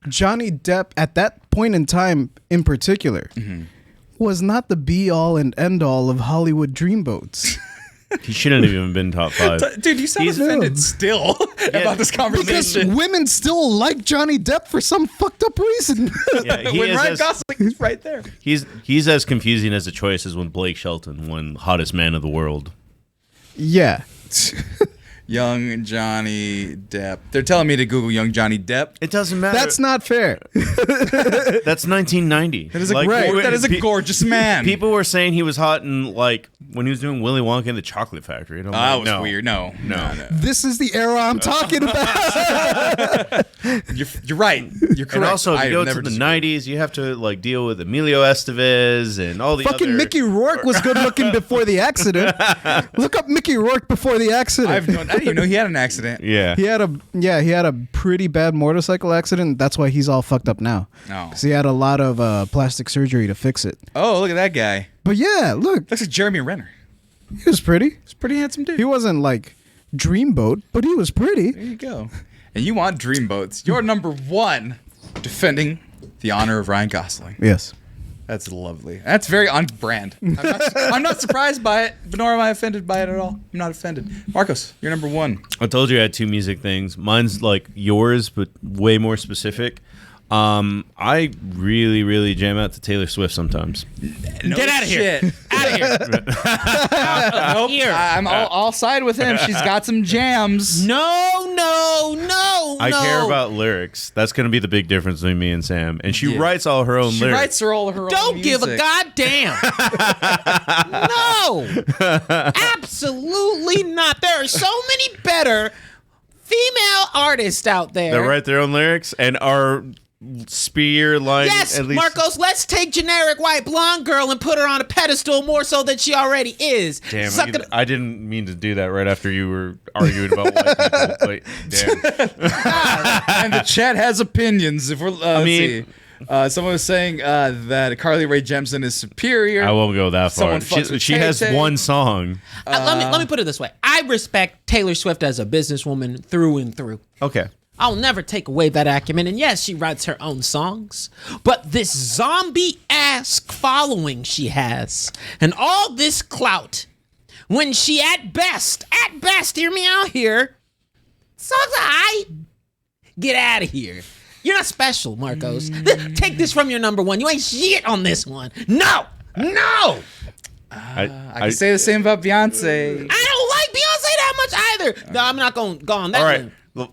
Johnny Depp, at that point in time in particular, was not the be-all and end-all of Hollywood dreamboats. He shouldn't have even been top 5. Dude, you sound offended still about this Because conversation. women still like Johnny Depp for some fucked up reason. Yeah, he When is Ryan as- Gosling is right there. He's as confusing as a choice as when Blake Shelton won Hottest Man of the World. Yeah. Young Johnny Depp. They're telling me to Google Young Johnny Depp. It doesn't matter. That's not fair. That's 1990. That is a gorgeous man. People were saying he was hot in like when he was doing Willy Wonka and the Chocolate Factory. And I'm that like, was no. weird. No. This is the era I'm talking about. You're right. You're correct. And also, if I you go have to never the disagreed. 90s, you have to like deal with Emilio Estevez and all the Fucking other. Mickey Rourke was good looking before the accident. Look up Mickey Rourke before the accident. I didn't even know he had an accident. Yeah. He had a pretty bad motorcycle accident. That's why he's all fucked up now. Oh. Because he had a lot of plastic surgery to fix it. Oh, look at that guy. But yeah, look, Looks like Jeremy Renner. he was pretty. He's a pretty handsome dude. He wasn't like Dreamboat, but he was pretty. There you go. And you want dreamboats. You're number one defending the honor of Ryan Gosling. Yes. That's lovely. That's very on brand. I'm not surprised by it, but nor am I offended by it at all. I'm not offended. Marcos, you're number one. I told you I had 2 music things. Mine's like yours, but way more specific. I really, really jam out to Taylor Swift sometimes. No Get outta here. shit. Out of here. Nope. Here. I'll side with him. She's got some jams. No. I care about lyrics. That's going to be the big difference between me and Sam. And she writes all her own She lyrics. writes her all her own Don't music. give a goddamn. No. Absolutely not. There are so many better female artists out there. They write their own lyrics and are spear line. Yes, at least. Marcos, let's take generic white blonde girl and put her on a pedestal more so than she already is. Damn, Suck it- I didn't mean to do that right after you were arguing about white people. But damn. And the chat has opinions. If we're, let's mean- see. Someone was saying that Carly Rae Jepsen is superior. I won't go that far. Someone fucks with She has Tay-Tay. one song. let me put it this way. I respect Taylor Swift as a businesswoman through and through. Okay. I'll never take away that acumen. And yes, she writes her own songs. But this zombie-esque following she has and all this clout, when she at best, hear me out here. Songs alright. Get out of here. You're not special, Marcos. Take this from your number one. You ain't shit on this one. No. I can say the same about Beyonce. I don't like Beyonce that much either. No, I'm not going to go on that All right. one. We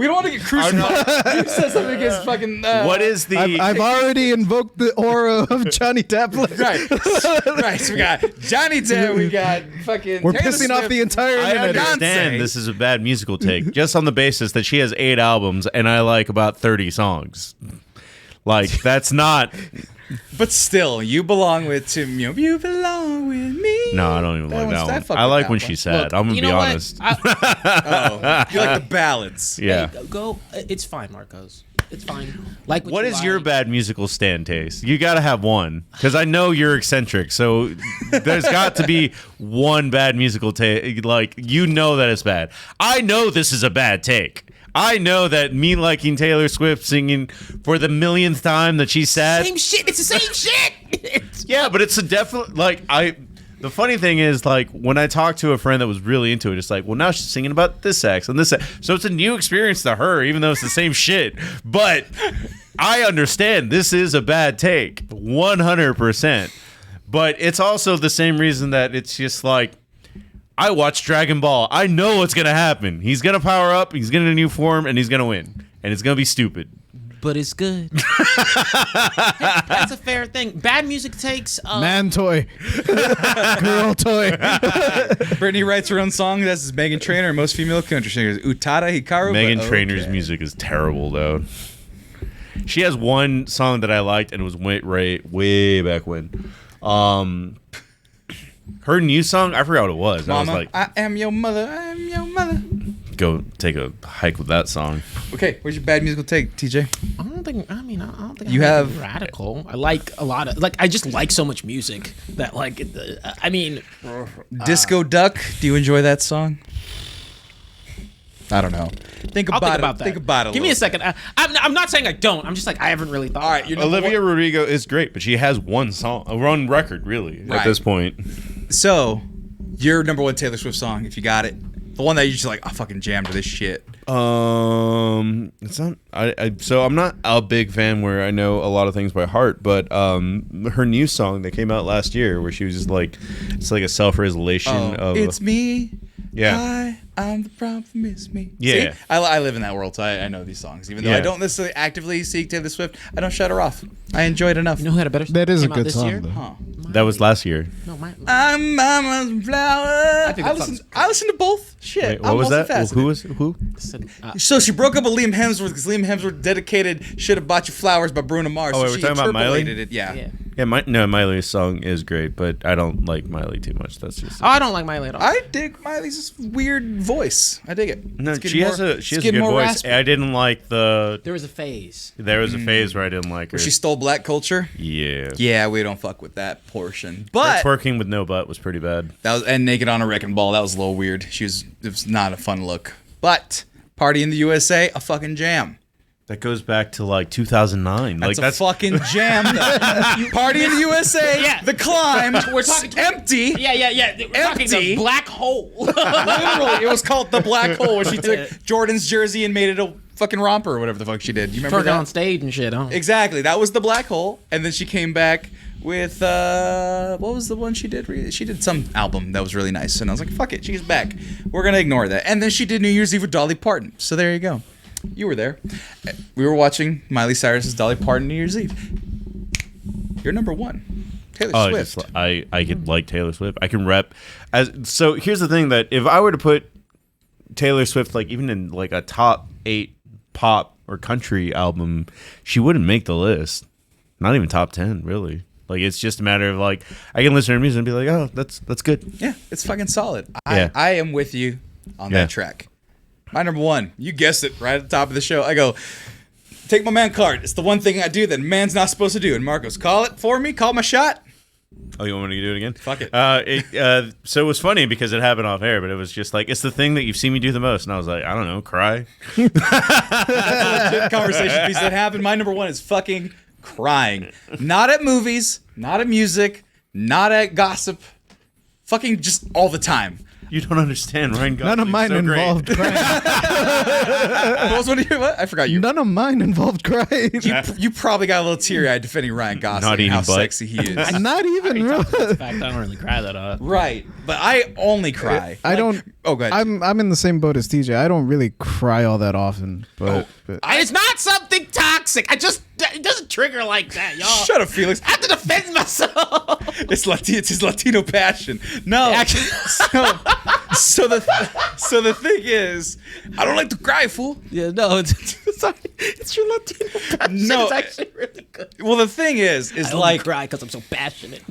don't want to get crucified. You said something against fucking. What is the? I've already invoked the aura of Johnny Depp. Right. So we got Johnny Depp. We got fucking. We're Taylor pissing off Swift. the entire I internet. understand Beyonce. this is a bad musical take, just on the basis that she has 8 albums and I like about 30 songs. Like that's not. But still, you belong with Tim. You belong with me. No, I don't even like that one. fuck I with like that when one. she's sad. Look, I'm gonna you be know what? honest. You like the ballads. Yeah. Hey, go. It's fine, Marcos. It's fine. Like What is your like. bad musical stand taste? You got to have one, because I know you're eccentric. So there's got to be one bad musical take. Like you know that it's bad. I know this is a bad take. I know that me liking Taylor Swift singing for the millionth time that she's sad. Same shit. It's the same shit. Yeah, but it's a definite the funny thing is, like, when I talked to a friend that was really into it, it's like, well, now she's singing about this sex and this sex. So it's a new experience to her, even though it's the same shit. But I understand this is a bad take, 100%. But it's also the same reason that it's just like, I watched Dragon Ball. I know what's going to happen. He's going to power up, he's going to get a new form, and he's going to win. And it's going to be stupid. But it's good. That's a fair thing. Bad music takes. Man toy. Girl toy. Brittany writes her own song. That's Megan Trainor. Most female country singers. Utada Hikaru. Megan but Trainor's okay. music is terrible, though. She has one song that I liked, and it was way back when. Her new song, I forgot what it was. Mama, I was like, I am your mother. I am your mother. go take a hike with that song. Okay, where's your bad musical take, TJ? I don't think You I'm have- radical. I like a lot of I just like so much music that I mean Disco Duck. Do you enjoy that song? I don't know. Think I'll about think it. about that. Think about it. Give me a second. I'm not saying I don't. I'm just like I haven't really thought. All right, about you're it. number Olivia one. Rodrigo is great, but she has one song, one record, really, Right. at this point. So, your number one Taylor Swift song, if you got it, the one that you just like, I fucking jammed to this shit. It's not. So I'm not a big fan where I know a lot of things by heart, but her new song that came out last year, where she was just like, it's like a self-revelation of. It's me. Yeah. I'm the problem. It's me. Yeah. See? I live in that world, so I know these songs. Even though I Yeah. don't necessarily actively seek Taylor Swift, I don't shut her off. I enjoy it enough. You know who had a better? That is a came out good this song, year? though. Huh. That was last year. No, I'm Mama's flower. think I that listen. song's I listen to both. Shit. Wait, what I'm was that? multifaceted. Who? So she broke up with Liam Hemsworth because Liam Hemsworth dedicated "Should Have Bought You Flowers" by Bruno Mars. Oh, so wait, we're she talking about Miley? interpolated it. Yeah. yeah. Yeah, Miley's song is great, but I don't like Miley too much. That's just. Oh, I don't like Miley at all. I dig Miley's weird voice. I dig it. No, It's getting she has more- a it's good getting more voice. raspy. I didn't like the. There was a phase. There was a phase where I didn't like her. She stole black culture. Yeah. Yeah, we don't fuck with that portion. But Twerking with no butt was pretty bad. that was and naked on a wrecking ball. That was a little weird. It was not a fun look. But Party in the USA, a fucking jam. That goes back to like 2009. That's a fucking jam. Party in the USA. Yeah. The Climb. We're talking- empty. Yeah. We're talking Empty. the black hole. Literally, it was called the Black Hole, where she took Jordan's jersey and made it a fucking romper or whatever the fuck she did. You remember Twerking on that? stage and shit. Huh? Exactly. That was the Black Hole, and then she came back with what was the one she did? She did some album that was really nice, and I was like, "Fuck it, she's back. We're gonna ignore that." And then she did New Year's Eve with Dolly Parton. So there you go. You were there. We were watching Miley Cyrus's Dolly Parton New Year's Eve. You're number one. Taylor Swift. I could like Taylor Swift. I can rep so here's the thing, that if I were to put Taylor Swift like even in like a top 8 pop or country album, she wouldn't make the list. Not even top 10, really. Like it's just a matter of like I can listen to her music and be like, "Oh, that's good." Yeah, it's fucking solid. Yeah. I am with you on Yeah. that track. My number one, you guessed it right at the top of the show. I go, take my man card. It's the one thing I do that man's not supposed to do. And Marcos, call it for me. Call my shot. Oh, you want me to do it again? Fuck it. So it was funny because it happened off air, but it was just like, it's the thing that you've seen me do the most. And I was like, I don't know, cry. Legit conversation piece that happened. My number one is fucking crying. Not at movies, not at music, not at gossip. fucking just all the time. You don't understand, Ryan Gosling's None of mine so great. involved crying. What was one of your, what? I forgot. None of mine involved crying. You probably got a little teary-eyed defending Ryan Gosling Not and eating how butt. sexy he is. Not even really. In fact, I don't really cry that often. Right, but I only cry. I don't. Oh, go ahead. I'm in the same boat as TJ. I don't really cry all that often, but, It's not something toxic. It doesn't trigger like that, y'all. Shut up, Felix. I have to defend myself. It's his Latino passion. No, Actually- so the thing is, I don't like to cry, fool. Yeah, no, it's sorry. It's your Latino passion. No, It's actually really good. Well, the thing is I only like cry because I'm so passionate.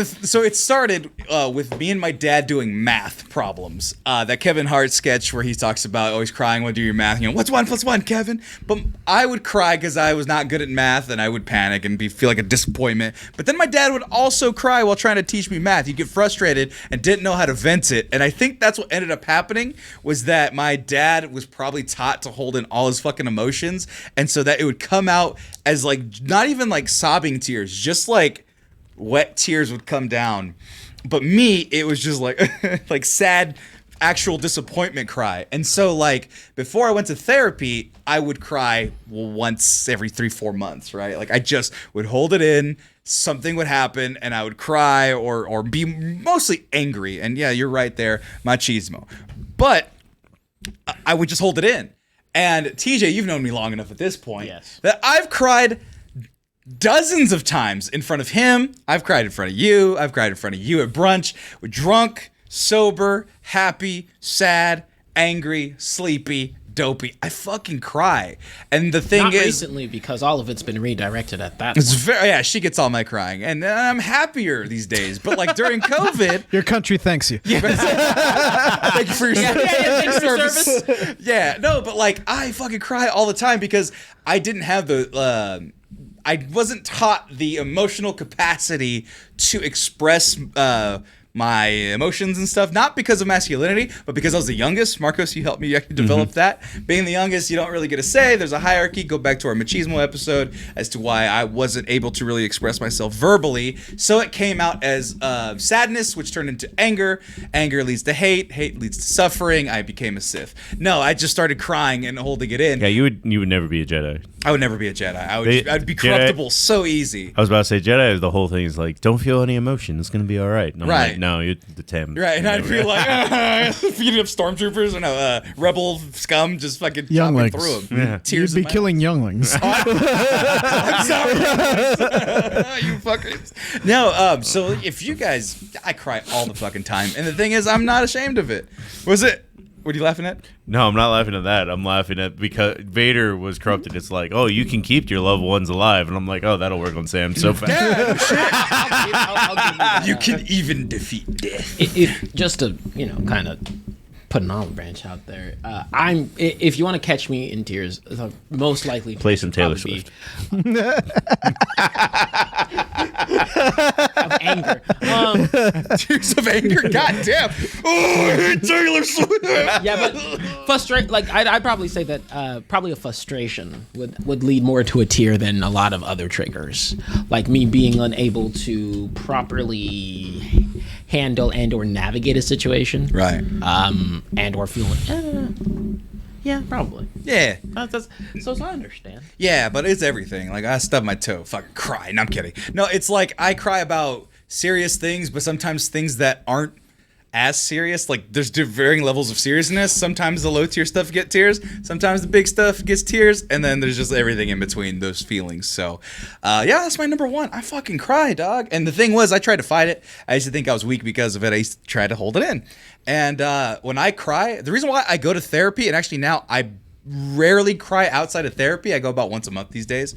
so it started with me and my dad doing math problems. That Kevin Hart sketch where he talks about always crying when you do your math. You know, what's 1 + 1, Kevin? But I would cry because I was not good at math, and I would panic and feel like a disappointment. But then my dad would also cry while trying to teach me math. He'd get frustrated and didn't know how to vent it. And I think that's what ended up happening was that my dad was probably taught to hold in all his fucking emotions, and so that it would come out as like not even like sobbing tears, just like wet tears would come down. But me, it was just like like sad actual disappointment cry. And so like before I went to therapy, I would cry once every 3-4 months, right? Like I just would hold it in, something would happen and I would cry or be mostly angry. And yeah, you're right there, machismo. But I would just hold it in. And TJ, you've known me long enough at this point that I've cried dozens of times in front of him. I've cried in front of you. I've cried in front of you at brunch. We're drunk, sober, happy, sad, angry, sleepy, dopey. I fucking cry. And the thing Not is, recently because all of it's been redirected at that. it's Point. very, yeah, she gets all my crying. And I'm happier these days. But like during COVID, your country thanks you. thank you for your thanks for your service. Yeah, no, but like I fucking cry all the time because I didn't have the I wasn't taught the emotional capacity to express my emotions and stuff, not because of masculinity, but because I was the youngest. Marcos, you helped me actually develop that. Being the youngest, you don't really get a say. There's a hierarchy. Go back to our machismo episode as to why I wasn't able to really express myself verbally. So it came out as sadness, which turned into anger. Anger leads to hate. Hate leads to suffering. I became a Sith. No, I just started crying and holding it in. Yeah, you would never be a Jedi. I would never be a Jedi. I'd be corruptible so easy. I was about to say Jedi. The whole thing is like, don't feel any emotion. It's gonna be all right. And I'm Right. Like, no, you're the Tim. Right, and I'd be like, feeding up stormtroopers and rebel scum, just fucking chopping Younglings. through them. Yeah. Tears You'd in be my killing younglings. I'm sorry, you fuckers. No, so if you guys, I cry all the fucking time, and the thing is, I'm not ashamed of it. Was it? What are you laughing at? No, I'm not laughing at that. I'm laughing at because Vader was corrupted. It's like, oh, you can keep your loved ones alive, and I'm like, oh, that'll work on Sam so fast. I'll give you that. You can even defeat death. If just to kind of put an olive branch out there, if you want to catch me in tears, the most likely Play some Taylor probably Swift. of anger. Tears of anger. Goddamn. Oh, I hate Taylor Swift. Yeah, but I'd probably say that probably a frustration would lead more to a tear than a lot of other triggers, like me being unable to properly handle and or navigate a situation, Right. and or feeling. Yeah, probably. Yeah. So I understand. Yeah, but it's everything. Like I stub my toe, fucking cry. No, I'm kidding. No, it's like I cry about serious things, but sometimes things that aren't as serious. Like there's varying levels of seriousness. Sometimes the low tier stuff get tears. Sometimes the big stuff gets tears, and then there's just everything in between those feelings. So, yeah, that's my number one. I fucking cry, dog. And the thing was, I tried to fight it. I used to think I was weak because of it. I used to try to hold it in. And when I cry, the reason why I go to therapy, and actually now I rarely cry outside of therapy. I go about once a month these days.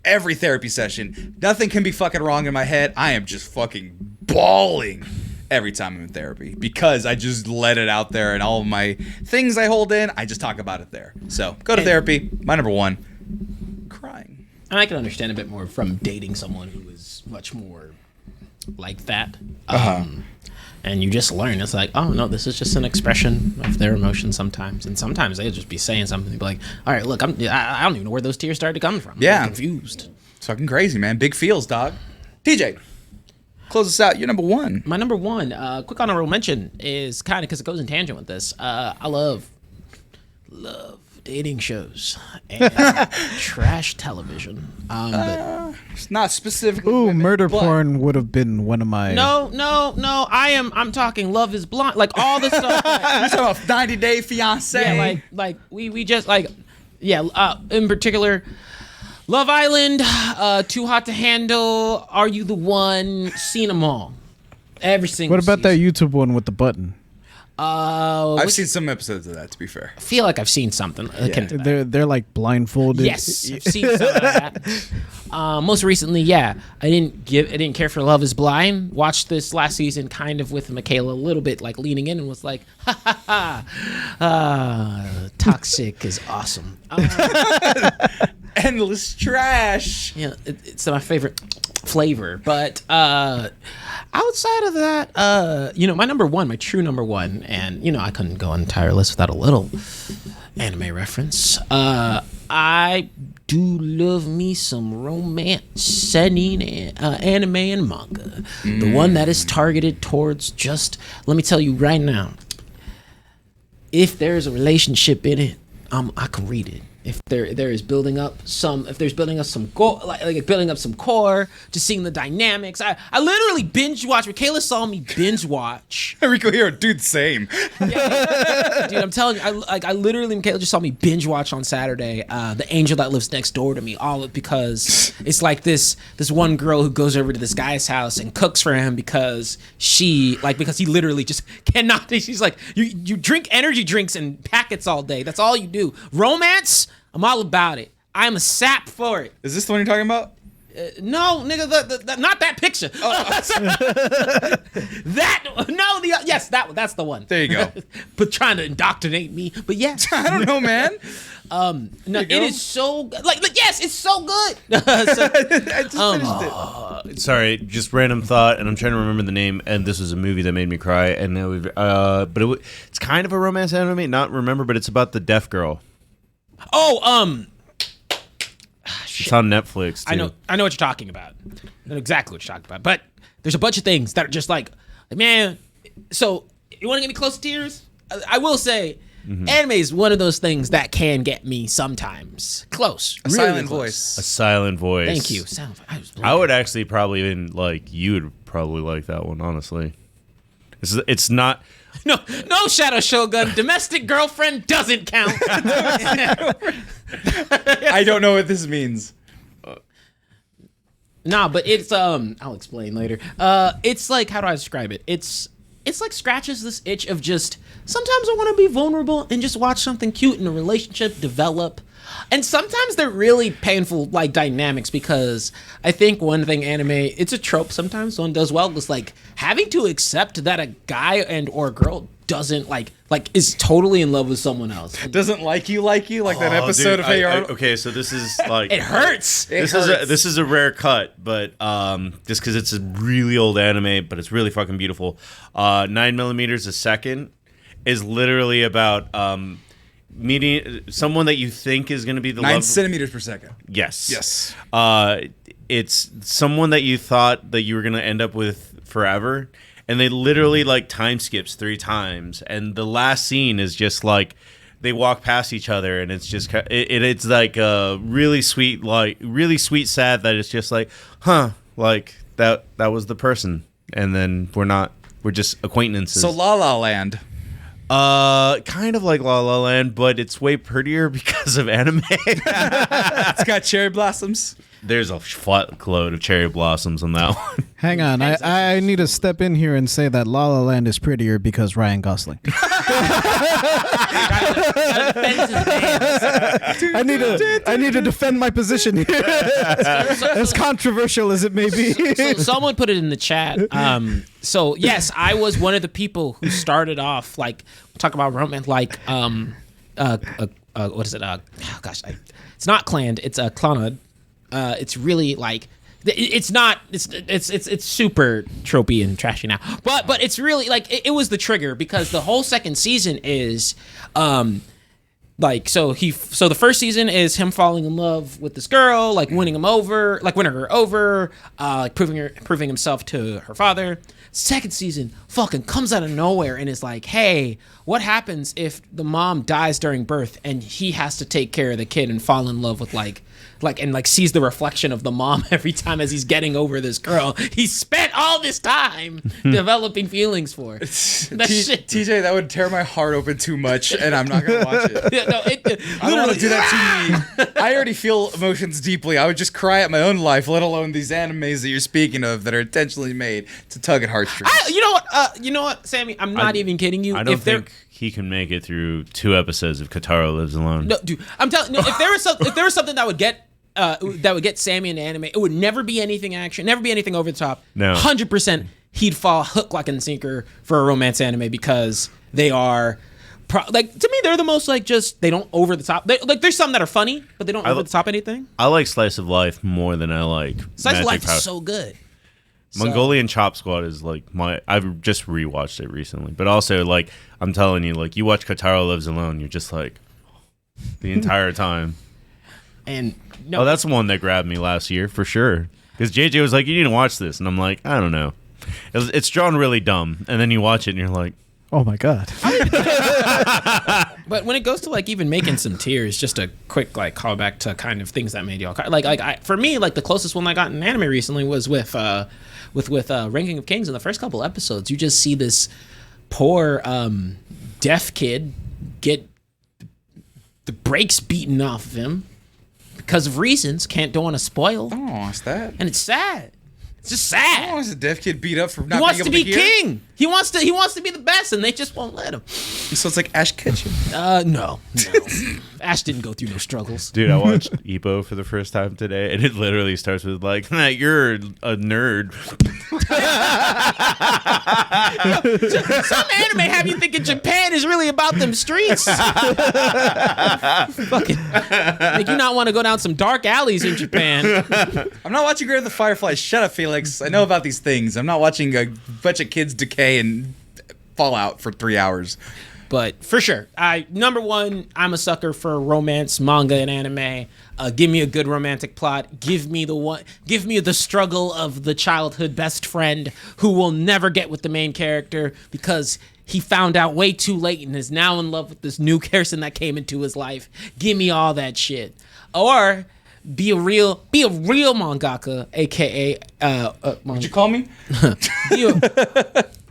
Every therapy session, nothing can be fucking wrong in my head. I am just fucking bawling every time I'm in therapy because I just let it out there, and all of my things I hold in, I just talk about it there. So go to therapy. My number one, crying. And I can understand a bit more from dating someone who is much more like that. And you just learn. It's like, oh, no, this is just an expression of their emotions sometimes. And sometimes they'll just be saying something. They'll be like, all right, look, I don't even know where those tears started to come from. Yeah. I'm confused. It's fucking crazy, man. Big feels, dog. TJ. Close us out. You're number one. My number one, quick honorable mention is kind of because it goes in tangent with this. I love dating shows and trash television. But It's not specifically. Ooh, women, murder but- porn would have been one of my. no. I'm talking Love Is Blind, like all the stuff. You talking about 90 Day Fiance? Yeah, like we just like, in particular, Love Island, Too Hot to Handle, Are You the One? Seen them all, every single. What about that season. YouTube one with the button? I've seen some episodes of that. To be fair, I feel like I've seen something akin to that. They're like blindfolded. Yes, I've seen some of that. Most recently, I didn't care for Love Is Blind. Watched this last season, kind of with Michaela, a little bit like leaning in, and was like, toxic is awesome. endless trash. Yeah, it's my favorite flavor. But outside of that, my number one, my true number one, and I couldn't go an entire list without a little anime reference. I do love me some romance setting anime and manga. The one that is targeted towards let me tell you right now, if there's a relationship in it, I can read it. If there is building up some core, like building up some core, just seeing the dynamics. I literally binge watch. Michaela saw me binge watch. Rico Hero, dude, same. Dude, I'm telling you, I literally, Michaela just saw me binge watch on Saturday. The Angel That Lives Next Door to Me, all because it's like this one girl who goes over to this guy's house and cooks for him because he literally just cannot. She's like, you drink energy drinks and packets all day. That's all you do. Romance, I'm all about it. I'm a sap for it. Is this the one you're talking about? No, nigga, not that picture. That's the one. There you go. But trying to indoctrinate me. But yeah, I don't know, man. no, it is so like yes, it's so good. I just finished it. Sorry, just random thought, and I'm trying to remember the name. And this was a movie that made me cry. And it's kind of a romance anime. Not remember, but it's about the deaf girl. It's on Netflix, too. I know what you're talking about. I know exactly what you're talking about. But there's a bunch of things that are just like, man. So you want to get me close to tears? I will say, anime is one of those things that can get me sometimes close. A really silent close. voice. A silent voice. Thank you. I would actually probably even you would probably like that one, honestly. It's not. No, Shadow Shogun. Domestic girlfriend doesn't count. I don't know what this means. Nah, but it's I'll explain later. It's like, how do I describe it? It's like scratches this itch of just sometimes I want to be vulnerable and just watch something cute in a relationship develop. And sometimes they're really painful, like, dynamics, because I think one thing anime, it's a trope sometimes one does well, is like having to accept that a guy and or girl doesn't like is totally in love with someone else. Doesn't like you like that episode Dude, of Hey Arnold. okay, so this is like It hurts. This is a rare cut, but just because it's a really old anime, but it's really fucking beautiful. 9mm a second is literally about meeting someone that you think is going to be the 9 love. centimeters per second. Yes. It's someone that you thought that you were going to end up with forever, and they literally like time skips 3 times, and the last scene is just like they walk past each other, and it's just it's like a really sweet sad that it's just like, like that was the person, and then we're just acquaintances. So La La Land. Kind of like La La Land, but it's way prettier because of anime. It's got cherry blossoms. There's a fuckload of cherry blossoms on that one. Hang on, I need to step in here and say that La La Land is prettier because Ryan Gosling. I need to defend my position here, as controversial as it may be. So someone put it in the chat. So yes, I was one of the people who started off like talk about romance, like what is it? It's not Clan. It's Clonad. It's really like it's not. It's super tropey and trashy now. But it's really like it was the trigger because the whole second season is like so the first season is him falling in love with this girl, like winning her over, like proving himself to her father. Second season fucking comes out of nowhere and is like, hey, what happens if the mom dies during birth and he has to take care of the kid and fall in love with like sees the reflection of the mom every time as he's getting over this girl he spent all this time developing feelings for. That shit. TJ, that would tear my heart open too much, and I'm not gonna watch it. Yeah, no, I don't want to do that to me. I already feel emotions deeply. I would just cry at my own life, let alone these animes that you're speaking of that are intentionally made to tug at heartstrings. You know what, Sammy? I'm not even kidding you. I don't think he can make it through 2 episodes of Katara Lives Alone. No, dude, I'm telling you, if there was something that would get Sammy into anime, it would never be anything action, never be anything over the top. No. 100% he'd fall hook, like, and sinker for a romance anime because they are, to me, they're the most, like, just, they don't over the top. There's some that are funny, but they don't over the top anything. I like Slice of Life more than I like Slice of Magic Life House. is so good. Mongolian Chop Squad is like I've just rewatched it recently, but also like I'm telling you, like you watch Katara Lives Alone, you're just like the entire time. And no, oh, that's the one that grabbed me last year for sure. Because JJ was like, "You need to watch this," and I'm like, "I don't know." It's drawn really dumb, and then you watch it, and you're like, Oh my god. But when it goes to like even making some tears, just a quick like callback to kind of things that made y'all cry. For me, like the closest one I got in anime recently was with Ranking of Kings. In the first couple episodes, you just see this poor deaf kid get the brakes beaten off of him because of reasons don't want to spoil. Oh, what's that? And it's sad. It's just Oh, sad. is a deaf kid beat up for not He wants being to able be to hear? king. He wants to be the best, and they just won't let him. So it's like Ash Ketchum. No. Ash didn't go through no struggles. dude, I watched Ippo for the first time today, and it literally starts with like, "You're a nerd." Some anime have you thinking Japan is really about them streets. Fucking make you not want to go down some dark alleys in Japan. I'm not watching Grave of the Fireflies. Shut up, Felix. I know about these things. I'm not watching a bunch of kids decay and fall out for 3 hours. But for sure, number one, I'm a sucker for romance manga and anime. Give me a good romantic plot. Give me the struggle of the childhood best friend who will never get with the main character because he found out way too late and is now in love with this new person that came into his life. Give me all that shit. Or be a real mangaka, aka What'd you call me?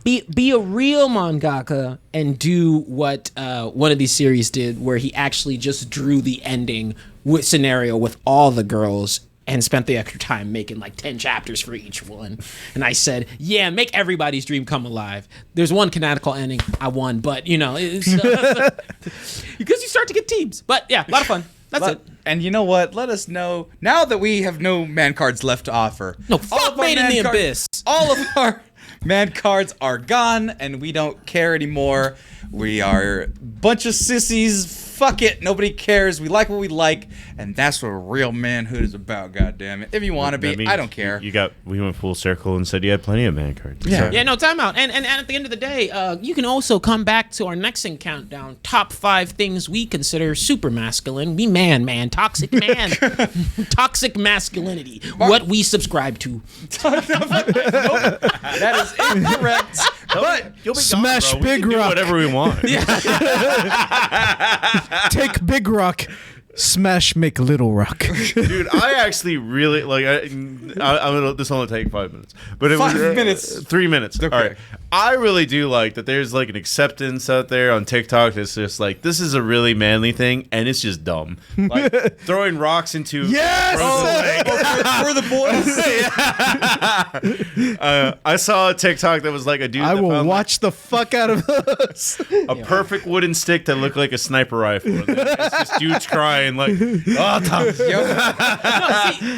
be a real mangaka and do what one of these series did, where he actually just drew the ending scenario with all the girls and spent the extra time making like 10 chapters for each one. And I said, yeah, make everybody's dream come alive. There's one canonical ending. I won, but it's because you start to get teams. But yeah, a lot of fun. That's it. And you know what? Let us know now that we have no man cards left to offer. No, fuck Made in the Abyss. All of our man cards are gone, and we don't care anymore. We are a bunch of sissies. Fuck it. Nobody cares. We like what we like, and that's what real manhood is about, goddammit. If you want to be, I don't care. We went full circle and said you had plenty of man cards. Yeah. Yeah, no, time out. And at the end of the day, you can also come back to our next countdown. Top 5 things we consider super masculine. We man, toxic man. Toxic masculinity. What we subscribe to. That is incorrect. But You'll be Smash gone, bro. Big We can do Rock. whatever we want. Take Big Rock, smash make Little Rock. Dude, I actually really like. This only take 5 minutes, but it 5 was minutes. 3 minutes. Okay. All right, I really do like that. There's like an acceptance out there on TikTok that's just like this is a really manly thing, and it's just dumb. Like throwing rocks into Yes! for the boys. I saw a TikTok that was like a dude. I that will found, watch the fuck out of those. a perfect wooden stick that looked like a sniper rifle. And then it's just dudes crying like, "Oh, Tom." No, see,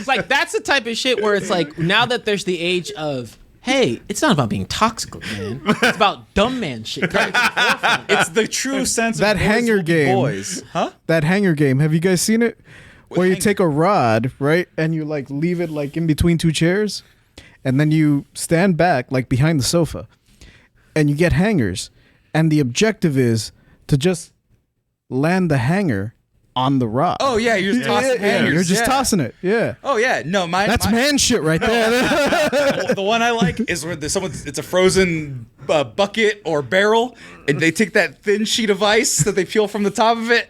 like that's the type of shit where it's like now that there's the age of hey, it's not about being toxic, man. It's about dumb man shit. It's the true sense That of boys hanger will be game. boys. Huh? That hanger game. Have you guys seen it? Where you hanger? take a rod, right, and you like leave it like in between 2 chairs, and then you stand back like behind the sofa, and you get hangers, and the objective is to just land the hanger on the rock. Oh yeah, you're just tossing hangers. You're just yeah. tossing it. Yeah. Oh yeah, no, That's man shit right there. The one I like is where there's it's a frozen bucket or barrel, and they take that thin sheet of ice that they peel from the top of it.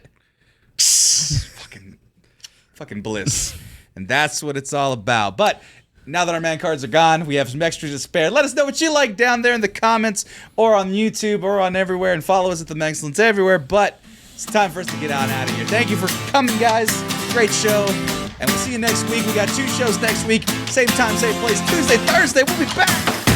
Fucking bliss. And that's what it's all about. But now that our man cards are gone, we have some extras to spare. Let us know what you like down there in the comments or on YouTube or on everywhere, and follow us at the Mexcellence everywhere. But it's time for us to get on out of here. Thank you for coming, guys. Great show. And we'll see you next week. We got 2 shows next week. Same time, same place. Tuesday, Thursday. We'll be back.